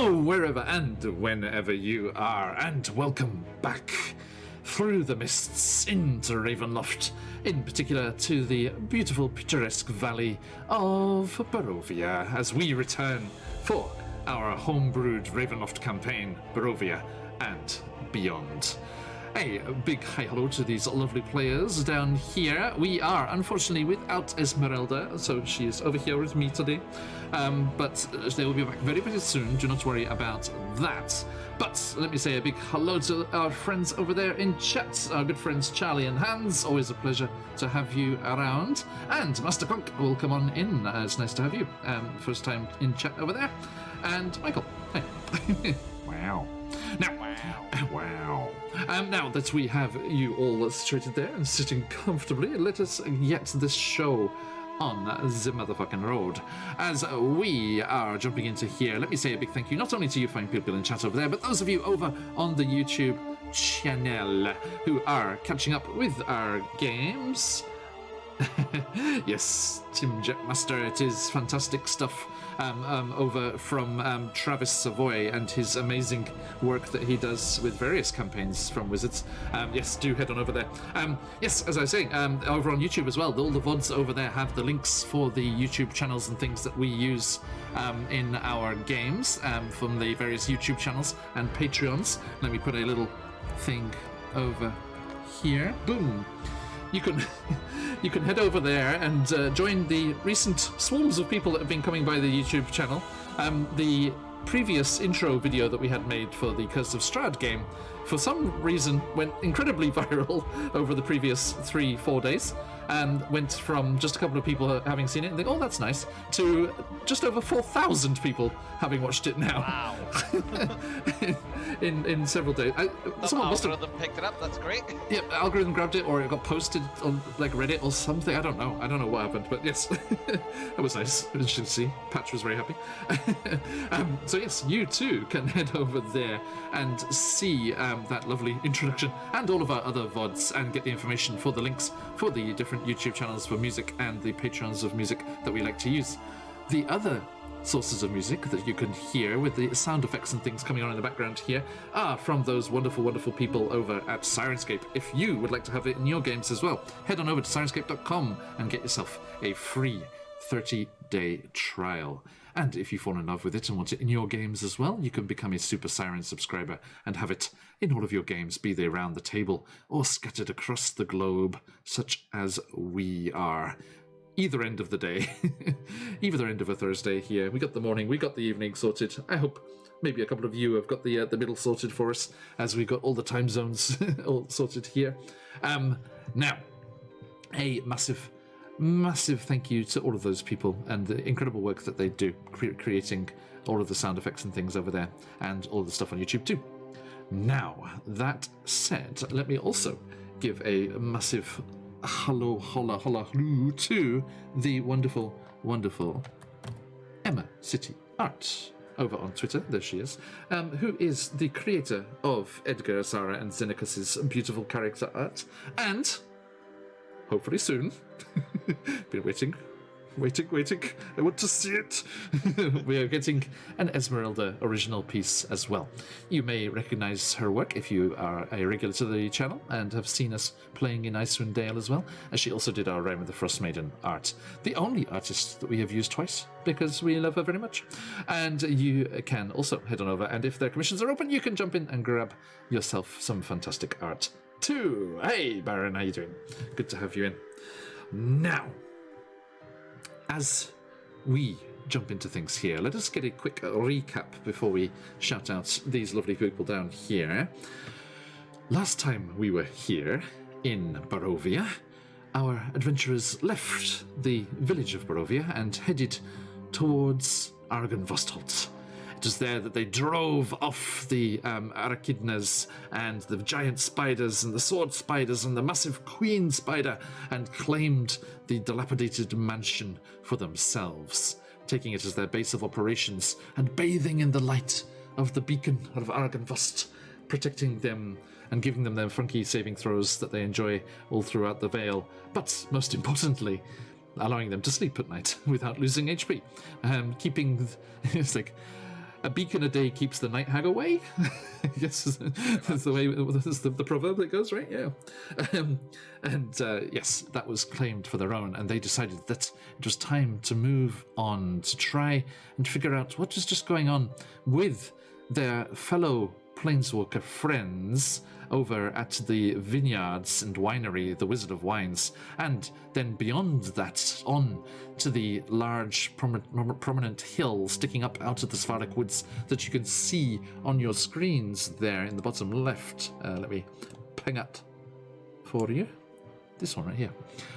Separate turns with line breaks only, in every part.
Hello, wherever and whenever you are, and welcome back through the mists into Ravenloft, in particular to the beautiful, picturesque valley of Barovia, as we return for our homebrewed Ravenloft campaign, Barovia and Beyond. A big hi hello to these lovely players down here. We are unfortunately without Esmeralda, so she is over here with me today. But they will be back very, very soon. Do not worry about that. But let me say a big hello to our friends over there in chat. Our good friends Charlie and Hans. Always a pleasure to have you around. And Master Clunk will come on in. It's nice to have you. First time in chat over there. And Michael. Hey. Wow. Now that we have you all situated there and sitting comfortably, let us get this show on the motherfucking road. As we are jumping into here, let me say a big thank you not only to you fine people in chat over there, but those of you over on the YouTube channel who are catching up with our games. Yes, Tim Jetmaster, it is fantastic stuff over from Travis Savoy and his amazing work that he does with various campaigns from Wizards. Yes, do head on over there. Yes, as I was saying, over on YouTube as well, all the VODs over there have the links for the YouTube channels and things that we use in our games from the various YouTube channels and Patreons. Let me put a little thing over here. Boom. You can head over there and join the recent swarms of people that have been coming by the YouTube channel. The previous intro video that we had made for the Curse of Strahd game, for some reason, went incredibly viral over the previous 3-4 days, and went from just a couple of people having seen it and think, oh, that's nice, to just over 4,000 people having watched it now. Wow. in several days. Someone must have
picked it up. That's great.
Yeah, algorithm grabbed it, or it got posted on like Reddit or something. I don't know what happened, but yes, that was nice. Interesting to see. Patch was very happy. So yes, you too can head over there and see that lovely introduction and all of our other VODs and get the information for the links for the different YouTube channels for music and the Patreons of music that we like to use. The other sources of music that you can hear with the sound effects and things coming on in the background here are from those wonderful, wonderful people over at Sirenscape. If you would like to have it in your games as well, head on over to sirenscape.com and get yourself a free 30-day trial. And if you fall in love with it and want it in your games as well, you can become a Super Siren subscriber and have it in all of your games, be they around the table or scattered across the globe, such as we are. Either end of the day, either end of a Thursday here. We got the morning, we got the evening sorted. I hope maybe a couple of you have got the middle sorted for us, as we got all the time zones all sorted here. Now, a massive thank you to all of those people and the incredible work that they do, creating all of the sound effects and things over there, and all the stuff on YouTube too. Now, that said, let me also give a massive hello to the wonderful Emma City Art over on Twitter. There she is, who is the creator of Edgar, Zara and Xenacus's beautiful character art, and hopefully soon been waiting. I want to see it. We are getting an Esmeralda original piece as well. You may recognize her work if you are a regular to the channel and have seen us playing in Icewind Dale as well, as she also did our Realm of the Frost Maiden art. The only artist that we have used twice, because we love her very much. And you can also head on over, and if their commissions are open, you can jump in and grab yourself some fantastic art too. Hey, Baron, how you doing? Good to have you in. Now, as we jump into things here, let us get a quick recap before we shout out these lovely people down here. Last time we were here in Barovia, our adventurers left the village of Barovia and headed towards Argynvostholt. It was there that they drove off the arachidnas and the giant spiders and the sword spiders and the massive queen spider and claimed the dilapidated mansion for themselves, taking it as their base of operations and bathing in the light of the beacon of Argynvost, protecting them and giving them their funky saving throws that they enjoy all throughout the Vale, but most importantly, allowing them to sleep at night without losing HP. Keeping... It's like... a beacon a day keeps the night hag away. I guess that's the way that's the proverb that goes, right? Yeah. Yes, that was claimed for their own, and they decided that it was time to move on to try and figure out what was just going on with their fellow planeswalker friends over at the vineyards and winery, the Wizard of Wines, and then beyond that, on to the large prominent hill sticking up out of the Svartic Woods that you can see on your screens there in the bottom left. Let me ping up for you. This one right here.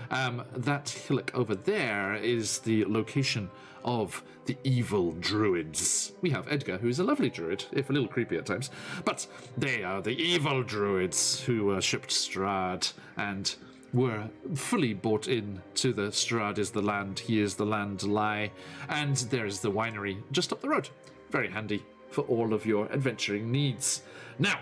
That hillock over there is the location of the evil druids. We have Edgar, who is a lovely druid, if a little creepy at times, but they are the evil druids who worshipped Strahd and were fully bought in to the Strahd is the land, he is the land lie, and there's the winery just up the road. Very handy for all of your adventuring needs. Now,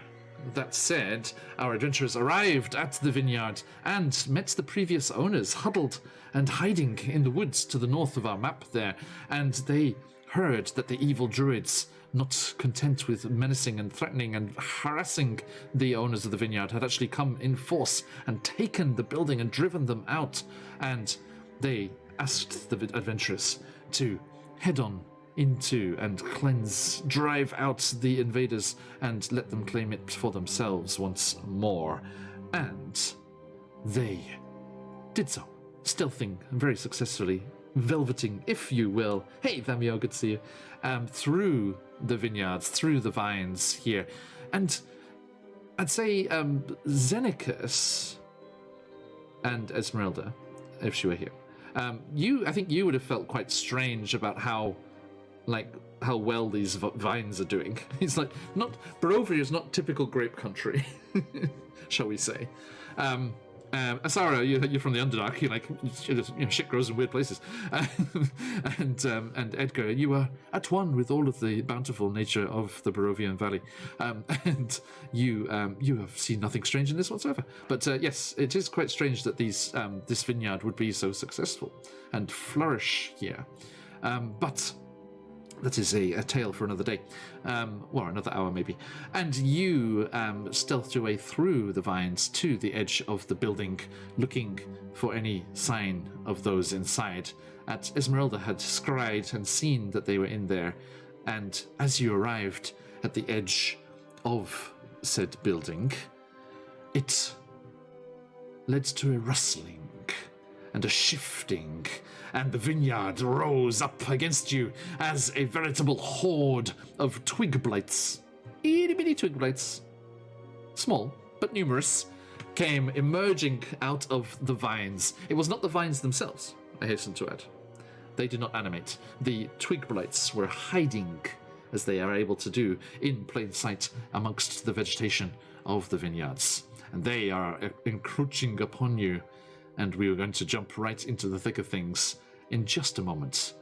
that said, our adventurers arrived at the vineyard and met the previous owners huddled and hiding in the woods to the north of our map there, and they heard that the evil druids, not content with menacing and threatening and harassing the owners of the vineyard, had actually come in force and taken the building and driven them out, and they asked the adventurers to head on into and drive out the invaders and let them claim it for themselves once more. And they did so, stealthing very successfully, velveting, if you will. Hey, Thamio, good to see you. Through the vineyards, through the vines here. And I'd say Xenacus and Esmeralda, if she were here, I think you would have felt quite strange about how well these vines are doing. It's like, Barovia is not typical grape country, shall we say. Asara, you're from the Underdark. Shit grows in weird places. And Edgar, you are at one with all of the bountiful nature of the Barovian Valley, and you have seen nothing strange in this whatsoever. But yes, it is quite strange that this vineyard would be so successful and flourish here. But that is a tale for another day, or another hour maybe. And you stealthed your way through the vines to the edge of the building, looking for any sign of those inside. Esmeralda had scried and seen that they were in there, and as you arrived at the edge of said building, it led to a rustling and a shifting, and the vineyard rose up against you as a veritable horde of twig blights, itty bitty twig blights, small but numerous, came emerging out of the vines. It was not the vines themselves, I hasten to add. They did not animate. The twig blights were hiding, as they are able to do, in plain sight amongst the vegetation of the vineyards. And they are encroaching upon you, and we are going to jump right into the thick of things in just a moment.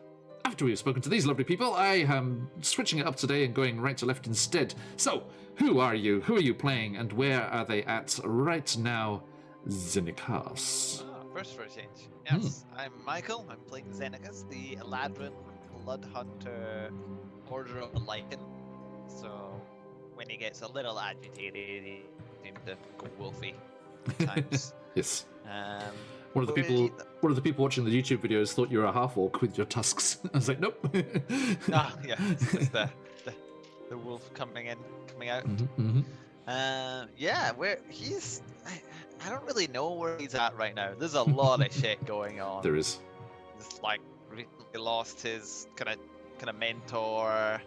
After we've spoken to these lovely people, I am switching it up today and going right to left instead. So, who are you? Who are you playing? And where are they at right now? Xenacus.
First for a change. Yes, I'm Michael. I'm playing Xenacus, the Eladrin Bloodhunter Order of the Lichen. So, when he gets a little agitated, he seems to go wolfy at times.
Yes. One of the people watching the YouTube videos thought you were a half-orc with your tusks. I was like, nope.
Yeah, it's the wolf coming out. Yeah, where he's, I don't really know where he's at right now. There's a lot of shit going on.
There is.
It's like he lost his kind of mentor,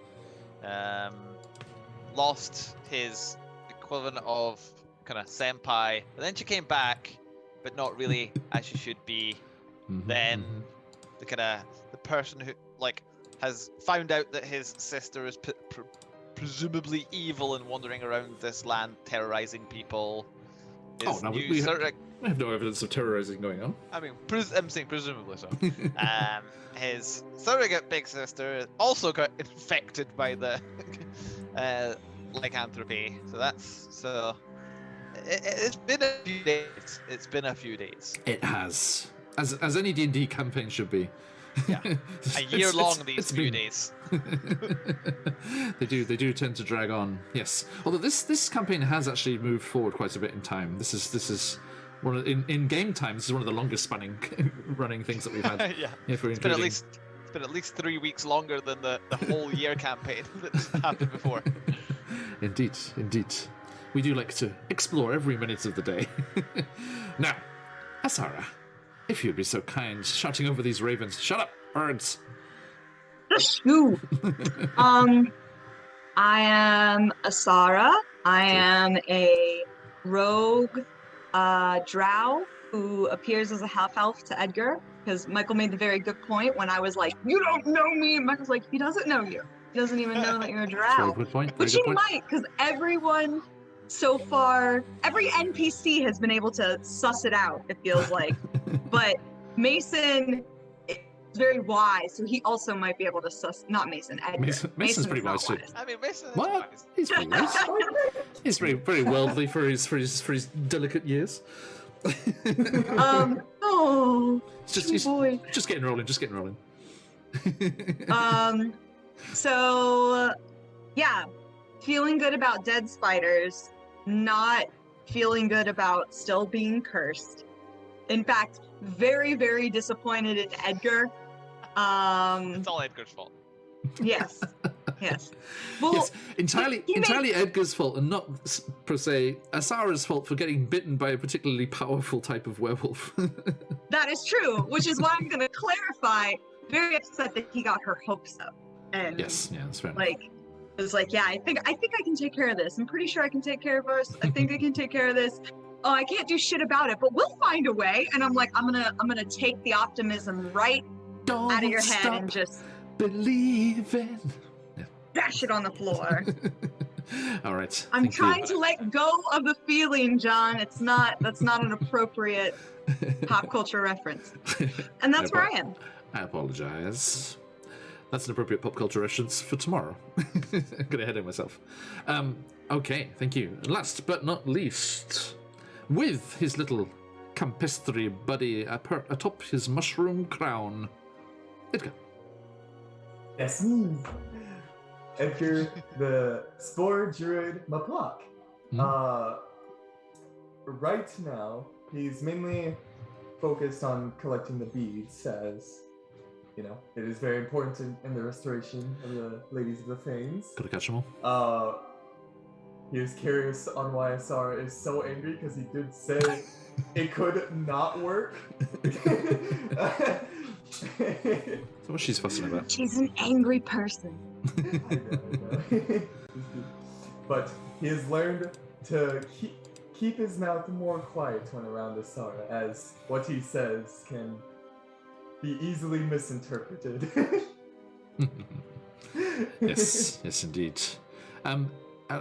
lost his equivalent of kind of senpai, and then she came back, but not really as she should be. Then the person who has found out that his sister is presumably evil and wandering around this land terrorizing people.
We have no evidence of terrorizing going on.
I mean, I'm saying presumably so. His surrogate big sister also got infected by the lycanthropy. So it's been a few days. It has, as any D&D campaign should be. Yeah. A year long these few days.
They do tend to drag on. Yes. Although this campaign has actually moved forward quite a bit in time. This is one of, in game time. This is one of the longest spanning running things that we've had.
Yeah.
If we're
It's been
including.
at least 3 weeks longer than the whole year campaign that's happened before.
Indeed. We do like to explore every minute of the day. Now, Asara, if you'd be so kind, shouting over these ravens. Shut up, birds.
Shoo. I am Asara. I am a rogue drow who appears as a half-elf to Edgar, because Michael made the very good point when I was like, "You don't know me," and Michael's like, "He doesn't know you. He doesn't even know that you're a drow."
Very good point.
Which he might, because everyone so far, every NPC has been able to suss it out, it feels like. But Mason is very wise, so he also might be able to suss, not Mason, Edgar.
Mason's pretty wise too.
I mean, Mason is
What?
wise.
He's pretty wise. He's very worldly for his delicate years.
Oh,
He's
boy.
just getting rolling.
So, yeah, feeling good about dead spiders, not feeling good about still being cursed. In fact, very, very disappointed in Edgar.
It's all Edgar's fault.
Yes. Well,
Yes, entirely Edgar's fault, and not per se Asara's fault for getting bitten by a particularly powerful type of werewolf.
that is true, which is why I'm going to clarify. Very upset that he got her hopes up. And
Yes, that's fair enough.
like, it was like, yeah, I think I can take care of this. I'm pretty sure I can take care of us. I think I can take care of this. Oh, I can't do shit about it, but we'll find a way. And I'm like, I'm gonna take the optimism right
Don't
out of your head
stop
and just
believing.
dash it on the floor.
All right.
I'm
thank
trying
you.
to let go of the feeling, John. That's not an appropriate pop culture reference. And that's where I am.
I apologize. That's an appropriate pop culture reference for tomorrow. I'm gonna head in myself. Okay, thank you. And last but not least, with his little campestry buddy atop his mushroom crown, Edgar.
Yes. Edgar, the Spore Druid Maplok. Right now, he's mainly focused on collecting the beads, as you know, it is very important in the restoration of the Ladies of the Fanes.
Gotta catch them all.
He is curious on why Asara is so angry, because he did say it could not work.
So what she's fussing about?
She's an angry person.
I know. But he has learned to keep his mouth more quiet when around Asara, as what he says can be easily misinterpreted.
Yes, indeed.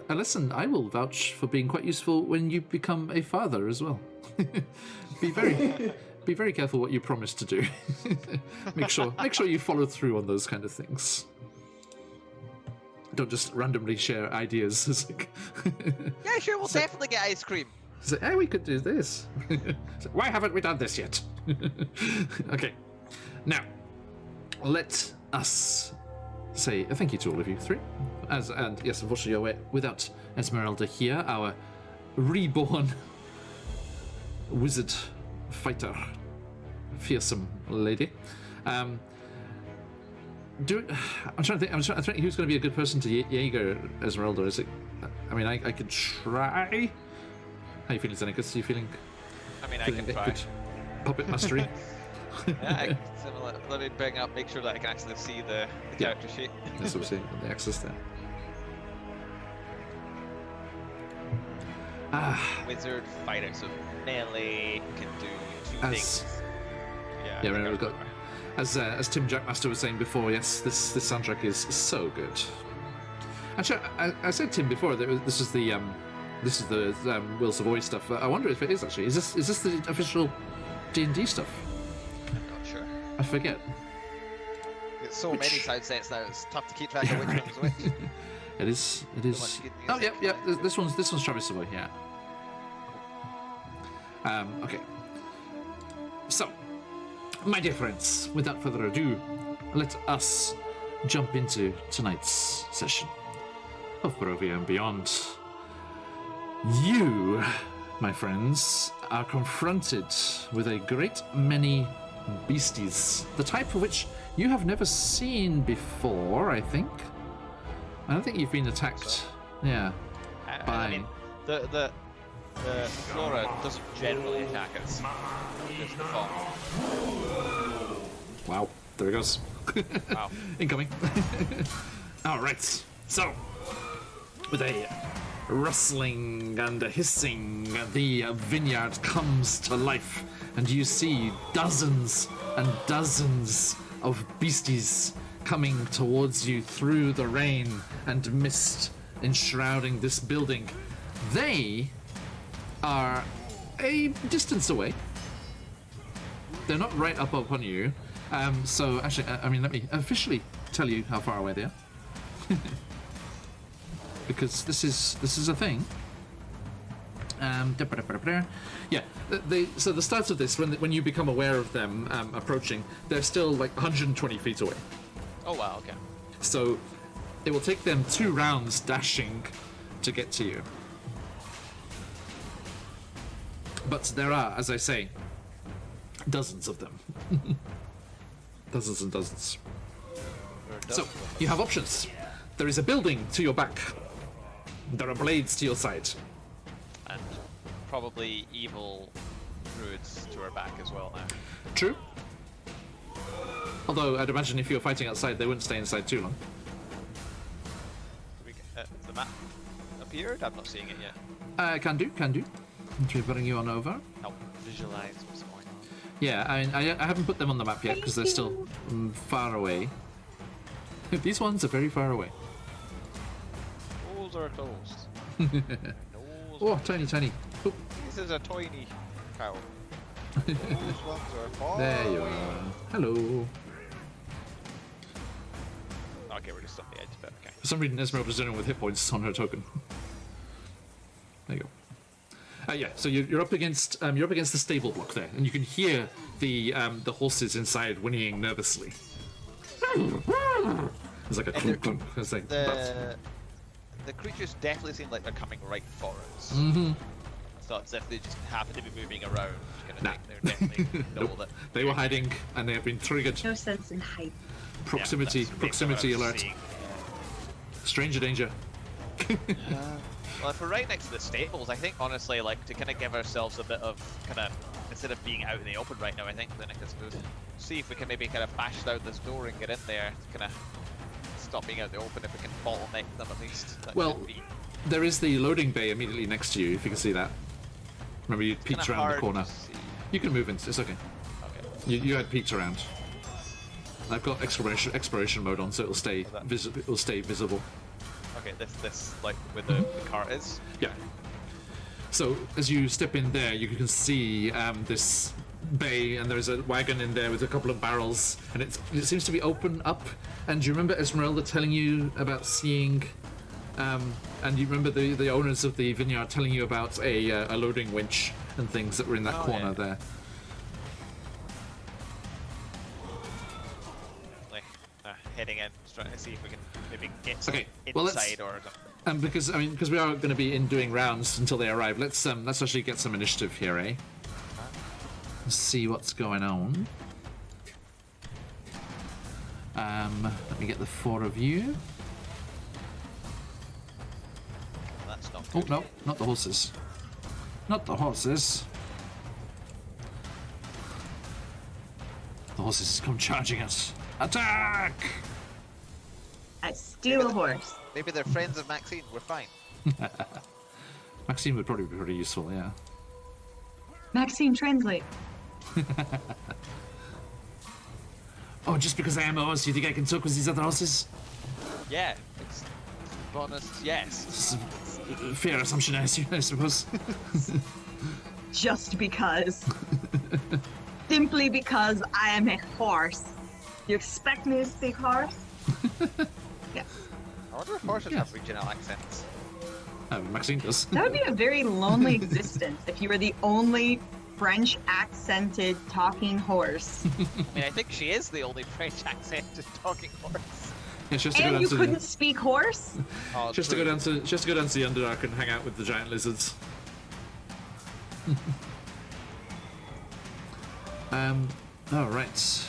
Listen, I will vouch for being quite useful when you become a father as well. Be very careful what you promise to do. make sure you follow through on those kind of things. Don't just randomly share ideas. It's like,
Yeah, sure, we'll definitely get ice cream.
it's like, hey, we could do this. It's like, why haven't we done this yet? Okay, now let us say thank you to all of you three. And yes, unfortunately, without Esmeralda here, our reborn wizard fighter, fearsome lady. I'm trying to think who's going to be a good person to Jaeger Esmeralda. Is it? I mean, I could try. How you feeling, Zenekas? Are you feeling?
I mean, I
feeling
can try.
good puppet mastery?
Yeah, let me make sure that I can actually see the character sheet.
That's what we're saying. The access there.
Wizard fighter, so melee can do two
As-
things. Yeah,
Yeah, right, we've got. As Tim Jackmaster was saying before, yes, this soundtrack is so good. Actually, I said Tim before that this is the Will Savoy stuff. I wonder if it is actually. Is this the official D&D stuff?
I'm not sure.
I forget.
There's so many sound sets now. It's tough to keep track of which one's which.
It is.
much good
Oh,
music.
yeah. This one's Travis Savoy. Yeah. Okay. So, My dear friends, without further ado, let us jump into tonight's session of Barovia Beyond. You, my friends, are confronted with a great many beasties, the type of which you have never seen before, I think. I don't think you've been attacked. Yeah.
I mean, the flora doesn't generally attack us. Just the fault.
Wow, there it goes.
Wow.
Incoming. Alright, so, with a rustling and a hissing, the vineyard comes to life, and you see dozens and dozens of beasties coming towards you through the rain and mist enshrouding this building. They are a distance away. They're not right up upon you. So actually, I mean, let me officially tell you how far away they are, because this is a thing. Yeah. So the start of this, when you become aware of them approaching, they're still like 120 feet away.
Oh wow. Okay.
So it will take them 2 rounds dashing to get to you. But there are, as I say, dozens of them. Dozens and dozens. So, you have options. There is a building to your back. There are blades to your side.
And probably evil druids to our back as well now.
True. Although, I'd imagine if you were fighting outside, they wouldn't stay inside too long.
The map appeared? I'm not seeing it yet.
Can do. Let me bring you on over.
Help visualize what's going on.
Yeah, I haven't put them on the map yet because they're still far away. These ones are very far away.
Those are closed.
Oh, tiny. Oh,
This is a tiny cow. Those ones are far
there you
away.
are. Hello.
Okay, we're just on the edge, but okay.
For some reason, Esmeralda's doing it with hit points on her token. There you go. Yeah, so you're up against the stable block there, and you can hear the horses inside whinnying nervously. It's like a clunk clunk. It's like
The creatures definitely seem like they're coming right for us.
Mm-hmm.
So it's if they just happen to be moving around, kind of
Nah.
thing. They're definitely know
Nope.
that
They were hiding, and they have been triggered.
No sense in hype.
Proximity
Yeah, that's basically what I was
alert.
seeing.
Stranger danger.
Well, if we're right next to the stables, I think honestly, like to kind of give ourselves a bit of kind of instead of being out in the open right now, I think then I suppose see if we can maybe kind of bash down this door and get in there to kind of stop being out in the open. If we can bottleneck them at least. That
Well,
should be
there is the loading bay immediately next to you, if you can see that. Remember, you peeked
kinda
around the
hard
corner.
to see.
You can move in. It's okay.
Okay.
You had peeked around. I've got exploration mode on, so it'll stay
that-
visible.
Okay, this like where the cart is.
Yeah. So as you step in there, you can see this bay, and there's a wagon in there with a couple of barrels, and it seems to be open up. And do you remember Esmeralda telling you about seeing? And you remember the owners of the vineyard telling you about a loading winch and things that were in that
Oh,
corner
yeah.
there.
Like heading in, just trying to see if we can maybe get some
Okay, well, let's-
inside or something.
And because we are going to be in doing rounds until they arrive, let's actually get some initiative here, eh? Let's see what's going on. Let me get the 4 of you.
That's not
Oh
good.
no, not the horses. Not the horses. The horses come charging us. Attack!
I steal a horse.
Maybe they're friends of Maxine. We're fine.
Maxine would probably be pretty useful, yeah.
Maxine, translate.
Oh, just because I am a horse, you think I can talk with these other horses?
Yeah, it's bonus. Yes.
It's a fair assumption, I suppose.
Just because. Simply because I am a horse. You expect me to speak horse? Yes.
I wonder if horses have regional accents.
Maxine does.
That would be a very lonely existence if you were the only French accented talking horse.
I mean, I think she is the only French accented talking horse.
Yeah, she has to go
And
down
you
to
couldn't speak horse?
Oh,
she has to go down to she has to go down to the Underdark and hang out with the giant lizards. All right.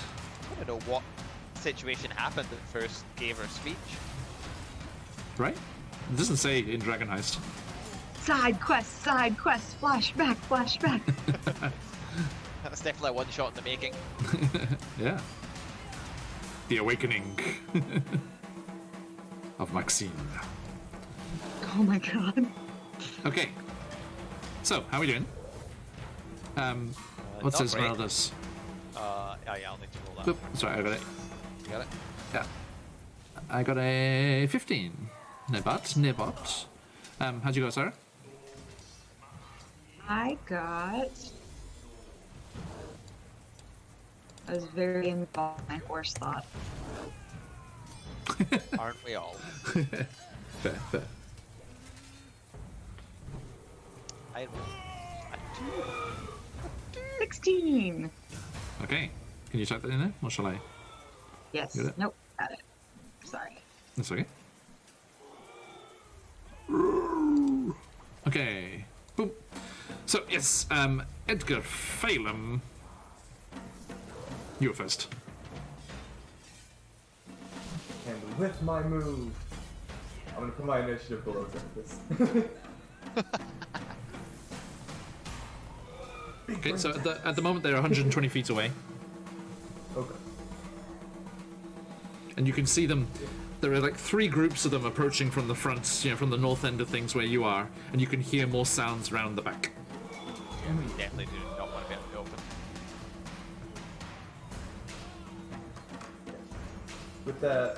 I don't know what situation happened that first gave her speech.
Right? It doesn't say in Dragon Heist.
Side quest, flashback, flashback.
That's definitely a one shot in the making.
Yeah. The awakening of Maxine.
Oh my god.
Okay. So, how are we doing? What's
not
Esmeralda's?
Yeah, I'll need to roll that.
Oop, sorry, I got it.
You got it?
Yeah. I got a 15. Nibot. How'd you go, Sarah?
I was very involved in my horse thought.
Aren't we all?
Fair.
I rolled a 2.
16!
Okay. Can you type that in there, or shall I?
Yes.
Got it?
Nope. Got it. Sorry.
That's okay. Okay. Boom. So, yes, Edgar Phelan. You were first.
And with my move, I'm gonna put my initiative below this.
Okay, so at the moment they're 120 feet away,
Okay.
and you can see them. There are like 3 groups of them approaching from the front, from the north end of things where you are, and you can hear more sounds round the back.
We definitely do not want to be out in the open.
With that,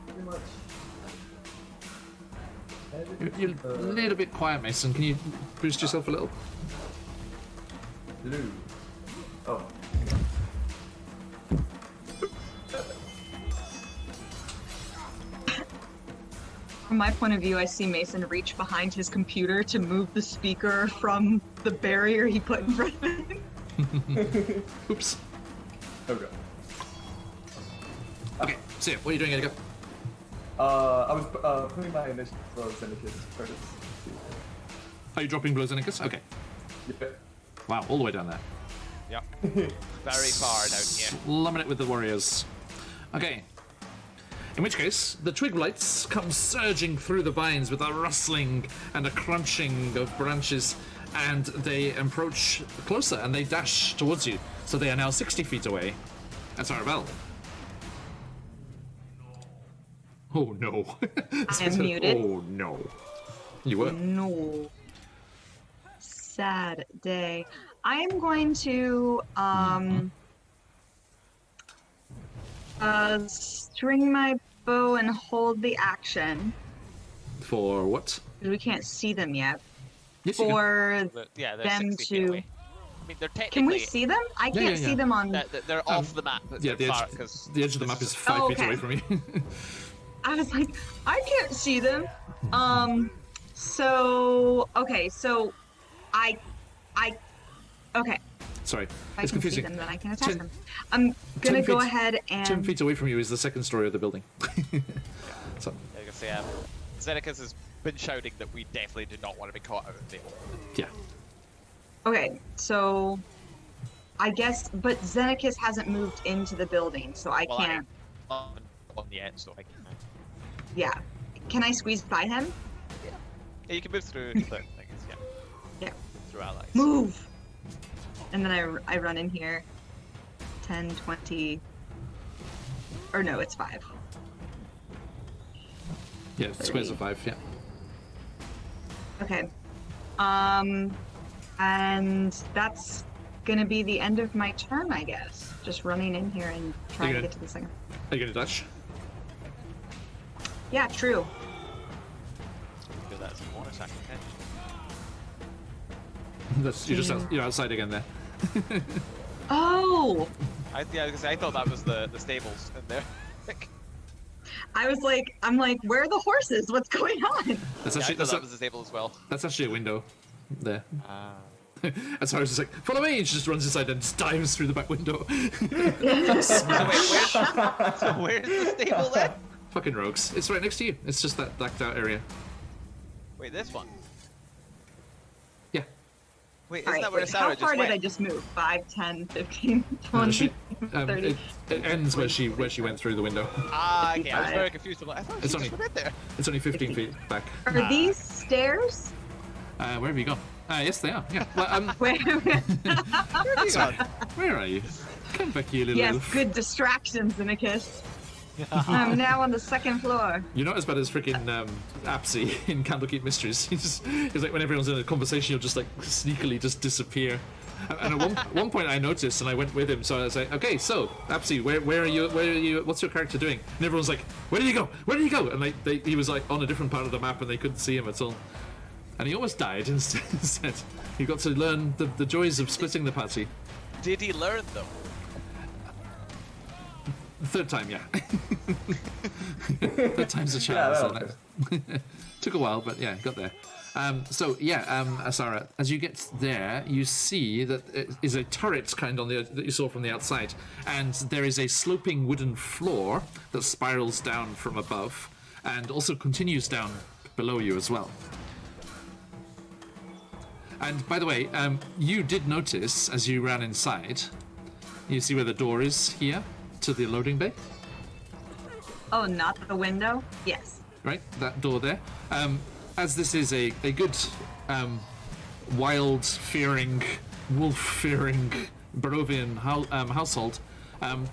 pretty much.
You're a little bit quiet, Mason. Can you boost yourself a little?
Blue. Oh.
From my point of view, I see Mason reach behind his computer to move the speaker from the barrier he put in front of him.
Oops.
Okay.
Okay, so yeah, what are you doing, Edgar?
I was putting my initiative below Zeneca's credits.
Are you dropping Blozenicus? Okay.
Yep.
Wow, all the way down there.
Yep. Very far down here.
Slumming it with the warriors. Okay. In which case, the twig blights come surging through the vines with a rustling and a crunching of branches, and they approach closer and they dash towards you. So they are now 60 feet away. That's Arabelle. Oh no.
I am muted.
Oh no. You were.
No. Sad day. I am going to string my bow and hold the action.
For what?
Because we can't see them yet.
Yes, you can.
For
Yeah, they're
them
60 feet
to.
away. I mean, they're technically.
Can we see them? I
Yeah,
can't
yeah.
see them on.
They're off the map.
Yeah, the
far,
edge,
'cause
the edge of the map is 5
Oh,
feet
okay.
away from you.
I was like, I can't see them. So okay, so I okay.
Sorry,
If I
it's
can
confusing.
see them, then I can attack
10
them. I'm gonna
10
go
feet-
ahead
10
and.
feet away from you is the second story of the building. So,
I was gonna say, Zeneca's has been shouting that we definitely do not want to be caught out of the open.
yeah.
Okay, so I guess, but Xenakis hasn't moved into the building, so I
Well,
can't.
I haven't on yet, so I can.
Yeah, can I squeeze by him?
Yeah, you can move through the things, yeah.
Yeah.
Through allies.
Move. And then I run in here. 10, 20. Or no, it's 5.
Yeah, squares of 5, yeah.
Okay. And that's gonna be the end of my turn, I guess. Just running in here and trying to
Okay.
get to the second.
Are you going to dash?
Yeah, true.
Do that as a bonus action, okay?
That's, you're outside again there.
Oh!
I thought that was the stables in there.
I'm like, where are the horses? What's going on?
That's
Yeah, I
actually
thought
that's,
that was the stable as well.
that's actually a window. there.
Ah.
And Sarah's just like, follow me! And she just runs inside and just dives through the back window.
So where's the stable then?
Fucking rogues. It's right next to you. It's just that blacked out area.
Wait, this one.
Yeah.
Wait, isn't
Alright,
that where
wait,
Sarah
how
just
far
went?
did I just move? 5, 10, 15, 20, 30.
It ends where she went through the window.
Ah, okay. I was
Right.
very confused. I'm like, I thought
It's
she
only-
just went in there.
It's only 15 feet back.
Are these stairs?
Where have you gone? Yes, they are. Yeah. Well,
Where?
sorry. Where are you? Come back here, little
yes,
elf.
good distractions in a kiss. I'm now on the second floor.
You're not as bad as freaking Apsy in Candlekeep Mysteries. He's like when everyone's in a conversation, he'll just like sneakily just disappear. And at one point I noticed, and I went with him. So I was like, okay, so Apsy, where are you? Where are you? What's your character doing? And everyone's like, where did he go? Where did he go? And like he was like on a different part of the map, and they couldn't see him at all. And he almost died instead. He got to learn the joys of splitting the party.
Did he learn them?
The third time, yeah. Third time's a charm.
Yeah,
so
that
that- Took a while, but yeah, got there. Asara, as you get there, you see that it is a turret kind that you saw from the outside, and there is a sloping wooden floor that spirals down from above, and also continues down below you as well. And by the way, you did notice as you ran inside, you see where the door is here to the loading bay,
Oh, not the window? Yes.
right? That door there. As this is a good wild-fearing, wolf-fearing Barovian household,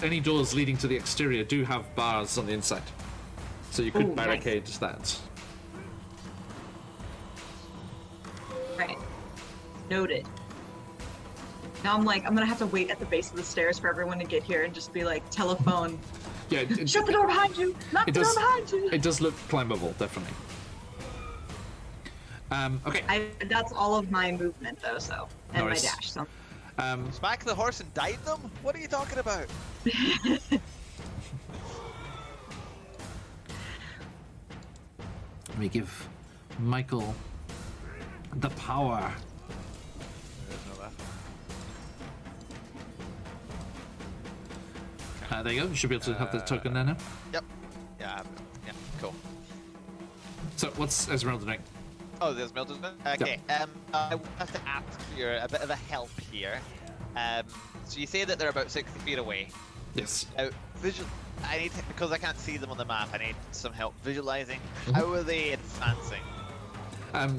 any doors leading to the exterior do have bars on the inside. So you could
Ooh, nice.
barricade that.
Right. Noted. Now I'm gonna have to wait at the base of the stairs for everyone to get here and just be like, telephone.
Yeah,
Shut the door behind you! Lock the door behind you!
It does look climbable, definitely. Okay.
That's all of my movement though, so. And
Nice.
my dash, so.
Smack the horse and dive them? What are you talking about?
Let me give Michael the power. There you go. You should be able to have the token there now.
Yep. Yeah, cool.
So, what's Esmeralda doing?
Oh, there's Mildred's bit? Okay, I have to ask for a bit of a help here. So you say that they're about 60 feet away.
Yes.
Now, I need to, because I can't see them on the map, I need some help visualizing. How are they advancing?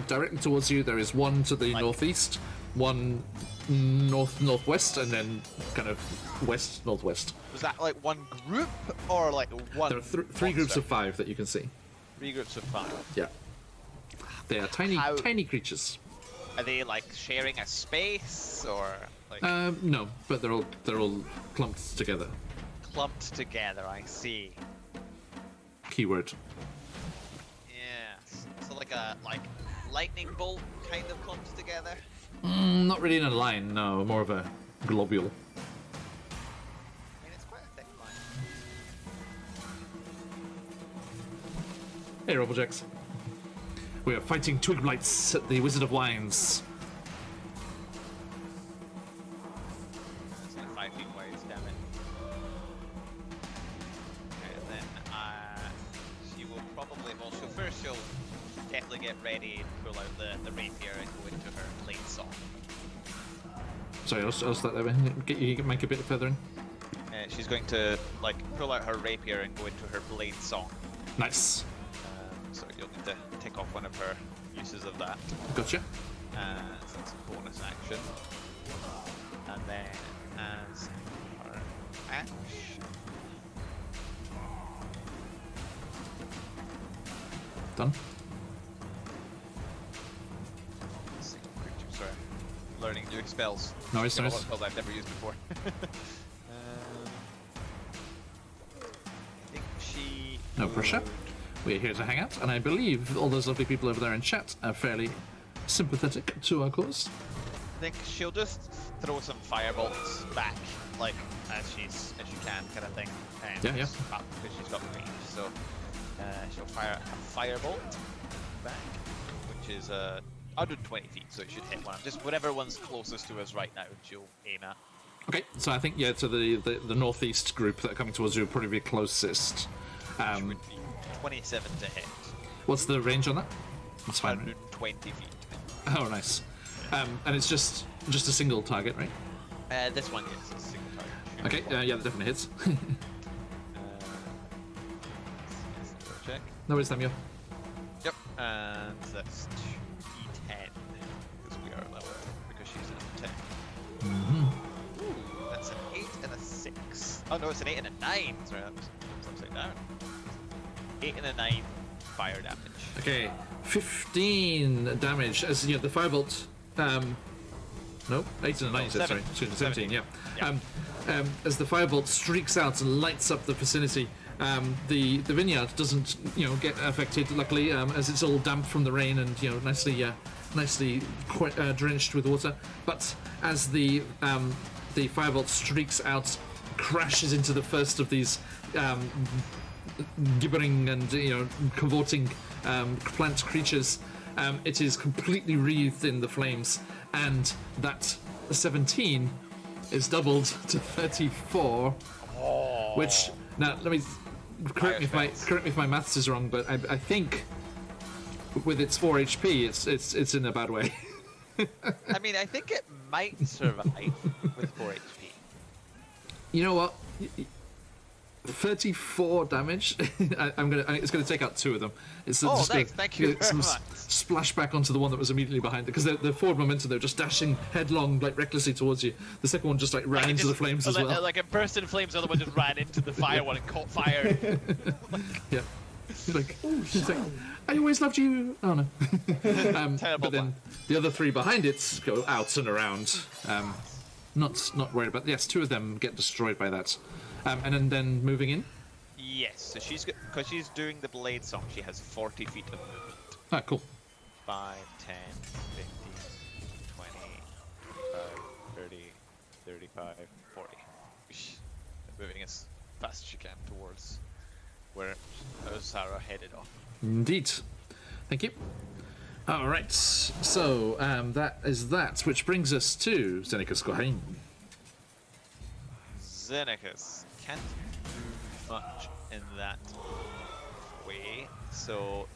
Directly towards you, there is one to the northeast, one northwest, and then kind of west-northwest.
Was that like one group or like one?
There are three groups of 5 that you can see.
3 groups of 5.
Yeah. They are tiny,
How-
tiny creatures.
Are they like sharing a space or like
No, but they're all clumped together.
clumped together? I see.
Keyword.
Yes. So like a lightning bolt kind of clumped together.
Not really in a line, no. More of a globule.
I mean, it's quite a thick line.
Hey, Robojacks. We are fighting twig blights at the Wizard of Wines.
It's only 5 feet wide, damn it. Okay, and then she will probably, she'll definitely get ready and pull out the rapier and go into her blade song.
Sorry, I'll start that way. You can make a bit further in.
She's going to pull out her rapier and go into her blade song.
Nice.
So you'll need to tick off one of her uses of that.
Gotcha.
So that's a bonus action. And then as her action.
Done.
Sorry. Learning new spells.
Nice,
Got a lot
nice.
of spells I've never used before. I think she.
No pressure.
would-
We're here to hang out, and I believe all those lovely people over there in chat are fairly sympathetic to our cause.
I think she'll just throw some firebolts back, as she can, kind of thing. And
Yeah, yeah.
Because she's got range, so she'll fire a firebolt back, which is 120 feet, so it should hit one. Just whatever one's closest to us right now, she'll aim at.
Okay, so I think, yeah, to the northeast group that are coming towards you would probably be closest.
Which would be 27 to hit.
What's the range on that? That's fine.
120 feet.
Oh, nice. And it's just a single target, right?
This one, yes, it's a single target.
Okay, yeah, that definitely hits.
Check.
No worries, Samuel.
Yep, and that's 2d10 because we are level, because she's an 10. Ooh, that's an 8 and a 6. Oh no, it's an 8 and a 9. Sorry, that's upside down. 8 and a 9 fire damage.
Okay, 15 damage as the firebolt. No, 8 and a 9. You said, sorry, 17. Yeah. As the firebolt streaks out and lights up the vicinity, the vineyard doesn't get affected. Luckily, as it's all damp from the rain and nicely drenched with water. But as the firebolt streaks out, crashes into the first of these gibbering and cavorting plant creatures, it is completely wreathed in the flames, and that 17 is doubled to 34, which now let me correct me if my maths is wrong, but I think with its 4 HP, it's in a bad way.
I mean, I think it might survive with 4 HP.
You know what? 34 damage. It's gonna take out 2 of them. It's
nice.
gonna,
Thank you very much.
Splash back onto the one that was immediately behind it, because the forward momentum, they're just dashing headlong, like recklessly towards you. The second one just ran into the flames as well.
Like it burst in flames, the other one just ran into the fire one and caught fire.
Yeah. Like, she's like, I always loved you. Oh no. But then the other 3 behind it go out and around. Not worried about. Yes, 2 of them get destroyed by that. And then moving in.
Yes, so because she's doing the blade song, she has 40 feet of movement.
Ah, cool.
5, 10, 15, 20, 25, 30, 35, 40. Moving as fast as she can towards where Sarah headed off.
Indeed. Thank you. All right. So that is that, which brings us to Zeneca's Kohain.
Xenacus can't do much in that way, so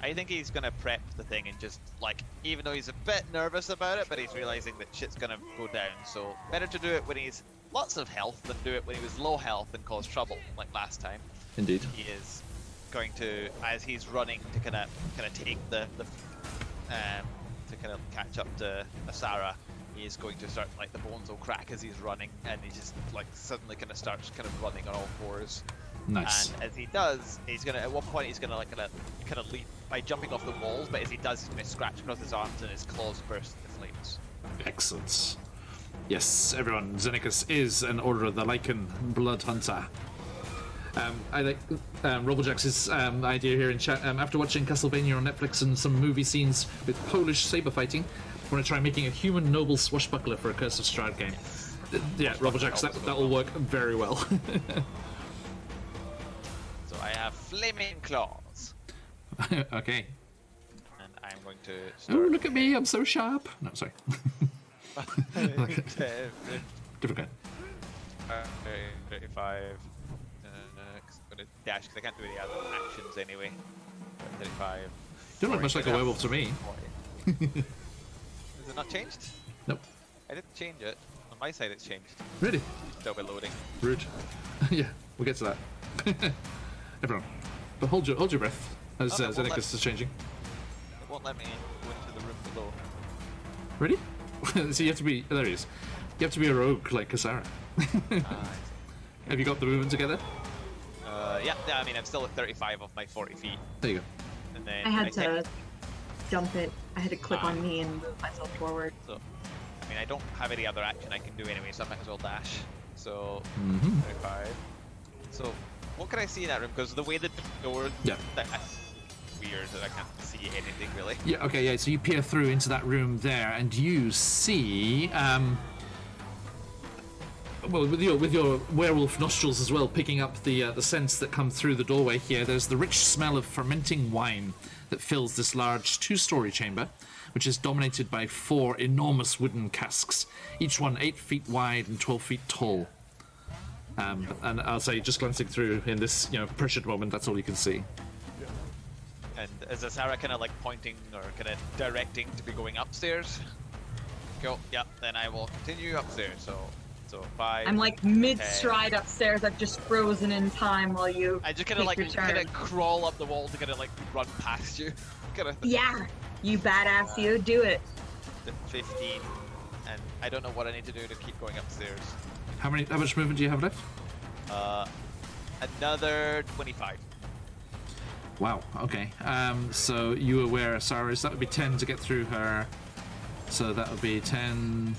I think he's gonna prep the thing and just, like, even though he's a bit nervous about it, but he's realizing that shit's gonna go down, so better to do it when he's lots of health than do it when he was low health and cause trouble like last time.
Indeed.
He is going to, as he's running to kind of take the to kind of catch up to Asara, he is going to start, like, the bones will crack as he's running, and he just, like, suddenly kind of starts kind of running on all 4s.
Nice.
And as he does, he's gonna, at one point he's gonna, like, kind of leap by jumping off the walls, but as he does, he's gonna scratch across his arms and his claws burst into flames.
Excellent. Yes, everyone, Xenacus is an Order of the Lycan blood hunter. I like Robblejack's idea here in chat. After watching Castlevania on Netflix and some movie scenes with Polish saber fighting, I want to try making a human noble swashbuckler for a Curse of Strahd game. Yeah, Robblejack's, that will work very well.
So I have flaming claws.
Okay.
And I'm going to start...
Oh, look at me, I'm so sharp. No, sorry. Different guy.
35. I'm going to dash because I can't do any other actions anyway. 35.
You don't look much like a werewolf to me.
Has it not changed?
Nope.
I didn't change it. On my side it's changed.
Really?
Still be loading.
Rude. Yeah, we'll get to that. Everyone. But hold your breath as Xenacus is changing.
It won't let me go into the room below.
Ready? So you have to be... There he is. You have to be a rogue like Kasara. Have you got the movement together?
Yeah, I mean, I'm still at 35 off my 40 feet.
There you go.
And then
I had to jump it. I had to click on me and move myself forward.
So, I mean, I don't have any other action I can do anyway, so I might as well dash. So, 35. So, what can I see in that room? Because the way the door...
Yeah.
That's weird that I can't see anything, really.
Yeah, okay, yeah, so you peer through into that room there, and you see... well, with your werewolf nostrils as well, picking up the scents that come through the doorway here. There's the rich smell of fermenting wine that fills this large 2-story chamber, which is dominated by 4 enormous wooden casks, each one 8 feet wide and 12 feet tall. And I'll say, just glancing through in this, pressured moment, that's all you can see.
And is Asara kind of like pointing or kind of directing to be going upstairs? Cool. Yeah. Then I will continue upstairs. So 5.
I'm like mid-stride upstairs. I've just frozen in time while you.
I just kind of like crawl up the wall to kind of like run past you. Kind of.
Yeah, you badass, you do it.
15, and I don't know what I need to do to keep going upstairs.
How much movement do you have left?
Another 25.
Wow, okay. So you were where Asara is. That would be 10 to get through her. So that would be 10,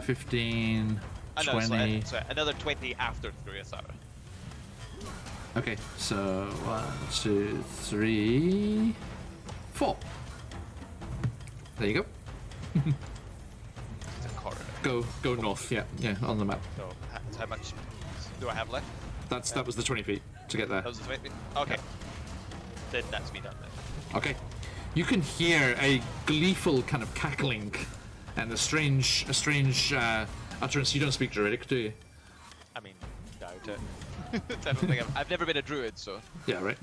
15, 20.
Sorry, another 20 after through Asara.
Okay, so 1, 2, 3, 4. There you go.
It's a corridor.
Go north, yeah, on the map.
So how much do I have left?
That was the 20 feet to get there.
That was the 20 feet? Okay. Then that's me done then.
Okay. You can hear a gleeful kind of cackling and a strange utterance. You don't speak Druidic, do you?
I mean, doubt it. I don't think I've never been a druid, so.
Yeah, right.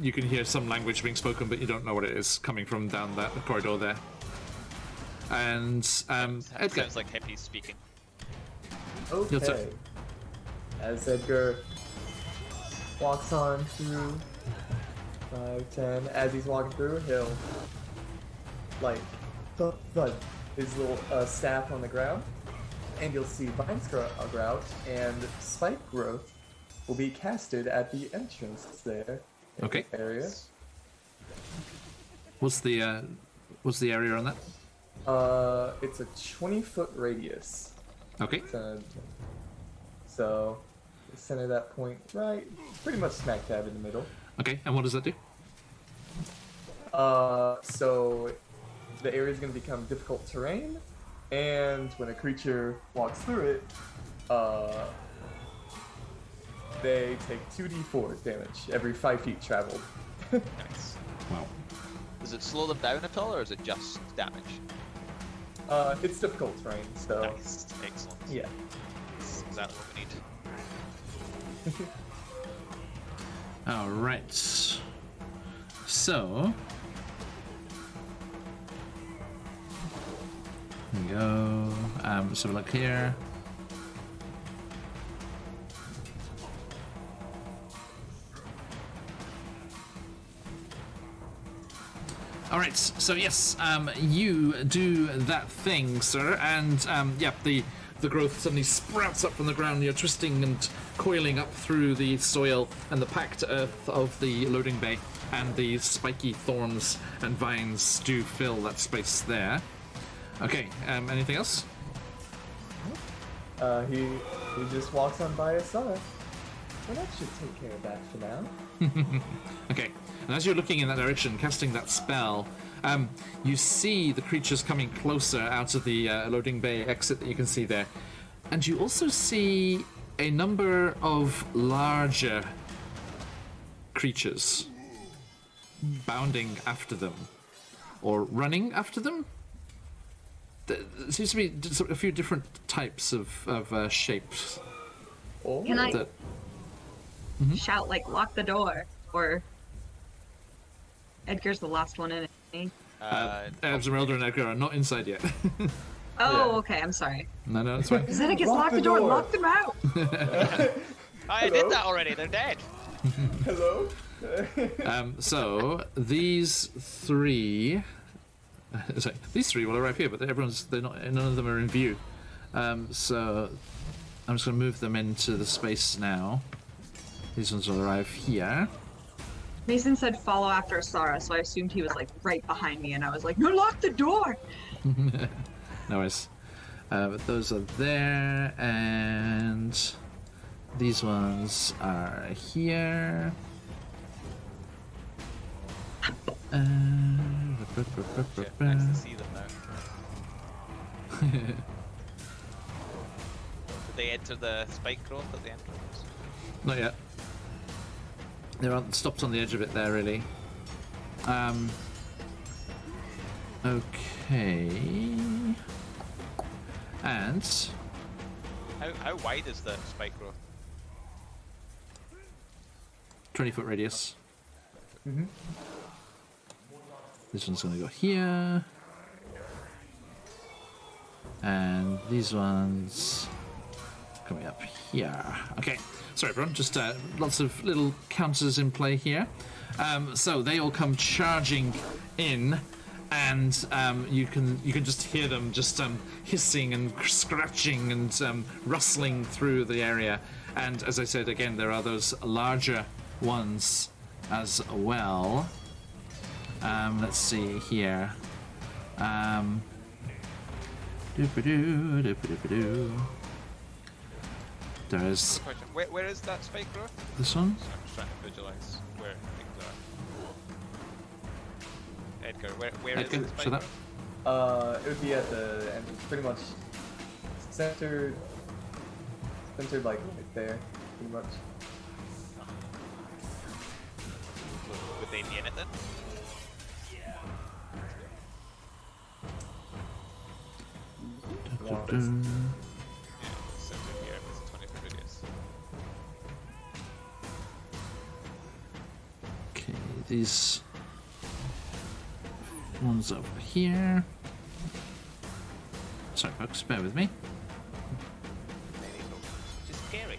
You can hear some language being spoken, but you don't know what it is coming from down that corridor there. And Edgar.
Sounds like hippies speaking.
Okay. As Edgar walks on through 5, 10, as he's walking through, he'll thud his little staff on the ground, and you'll see vines grow out, and spike growth will be casted at the entrance there.
Okay.
Area.
What's the area on that?
It's a 20-foot radius.
Okay.
So, center that point right, pretty much smack dab in the middle.
Okay, and what does that do?
So the area is going to become difficult terrain, and when a creature walks through it, they take 2d4 damage every 5 feet traveled.
Nice.
Wow.
Does it slow them down at all, or is it just damage?
It's difficult terrain, so
Nice. Excellent.
yeah.
That's exactly what we need.
All right. So here we go. So look here. All right. So yes, you do that thing, sir, and the growth suddenly sprouts up from the ground. You're twisting and coiling up through the soil and the packed earth of the loading bay, and the spiky thorns and vines do fill that space there. Okay, anything else?
He just walks on by Asara. Well, that should take care of that for now.
Okay, and as you're looking in that direction, casting that spell, you see the creatures coming closer out of the loading bay exit that you can see there. And you also see a number of larger creatures bounding after them, or running after them. There seems to be a few different types of shapes.
Oh.
Can I
That,
shout like lock the door, or Edgar's the last one in it?
Esmeralda and Edgar are not inside yet.
Oh,
Yeah.
okay. I'm sorry.
No, it's fine.
Zeneca,
Lock
lock
the
the door.
door.
Lock them out.
I did that already. They're dead.
Hello?
So these three, sorry, these three will arrive here, but they're not. None of them are in view. So I'm just going to move them into the space now. These ones will arrive here.
Mason said follow after Asara, so I assumed he was like right behind me, and I was like, no, lock the door.
No worries. But those are there, and these ones are here.
Shit, nice to see them now. they enter the spike growth at the entrance?
Not yet. They're stopped on the edge of it there, really. Okay. And
How wide is the spike growth?
20-foot radius.
Mm-hmm.
This one's gonna go here. And these ones coming up here. Okay, sorry everyone, just lots of little counters in play here. So they all come charging in, and you can just hear them just hissing and scratching and rustling through the area. And as I said again, there are those larger ones as well. Let's see here. There's
Question. Where is that spike growth?
this one.
So I'm just trying to visualize where things are. Edgar, where is
Edgar,
the spike
shut up.
growth?
It would be at the end, pretty much centered like right there, pretty much.
So would they be in it then?
More or less.
Yeah, centered here. It's 20-foot radius.
Okay, these ones over here. Sorry, folks, bear with me.
Many tokens, which is scary.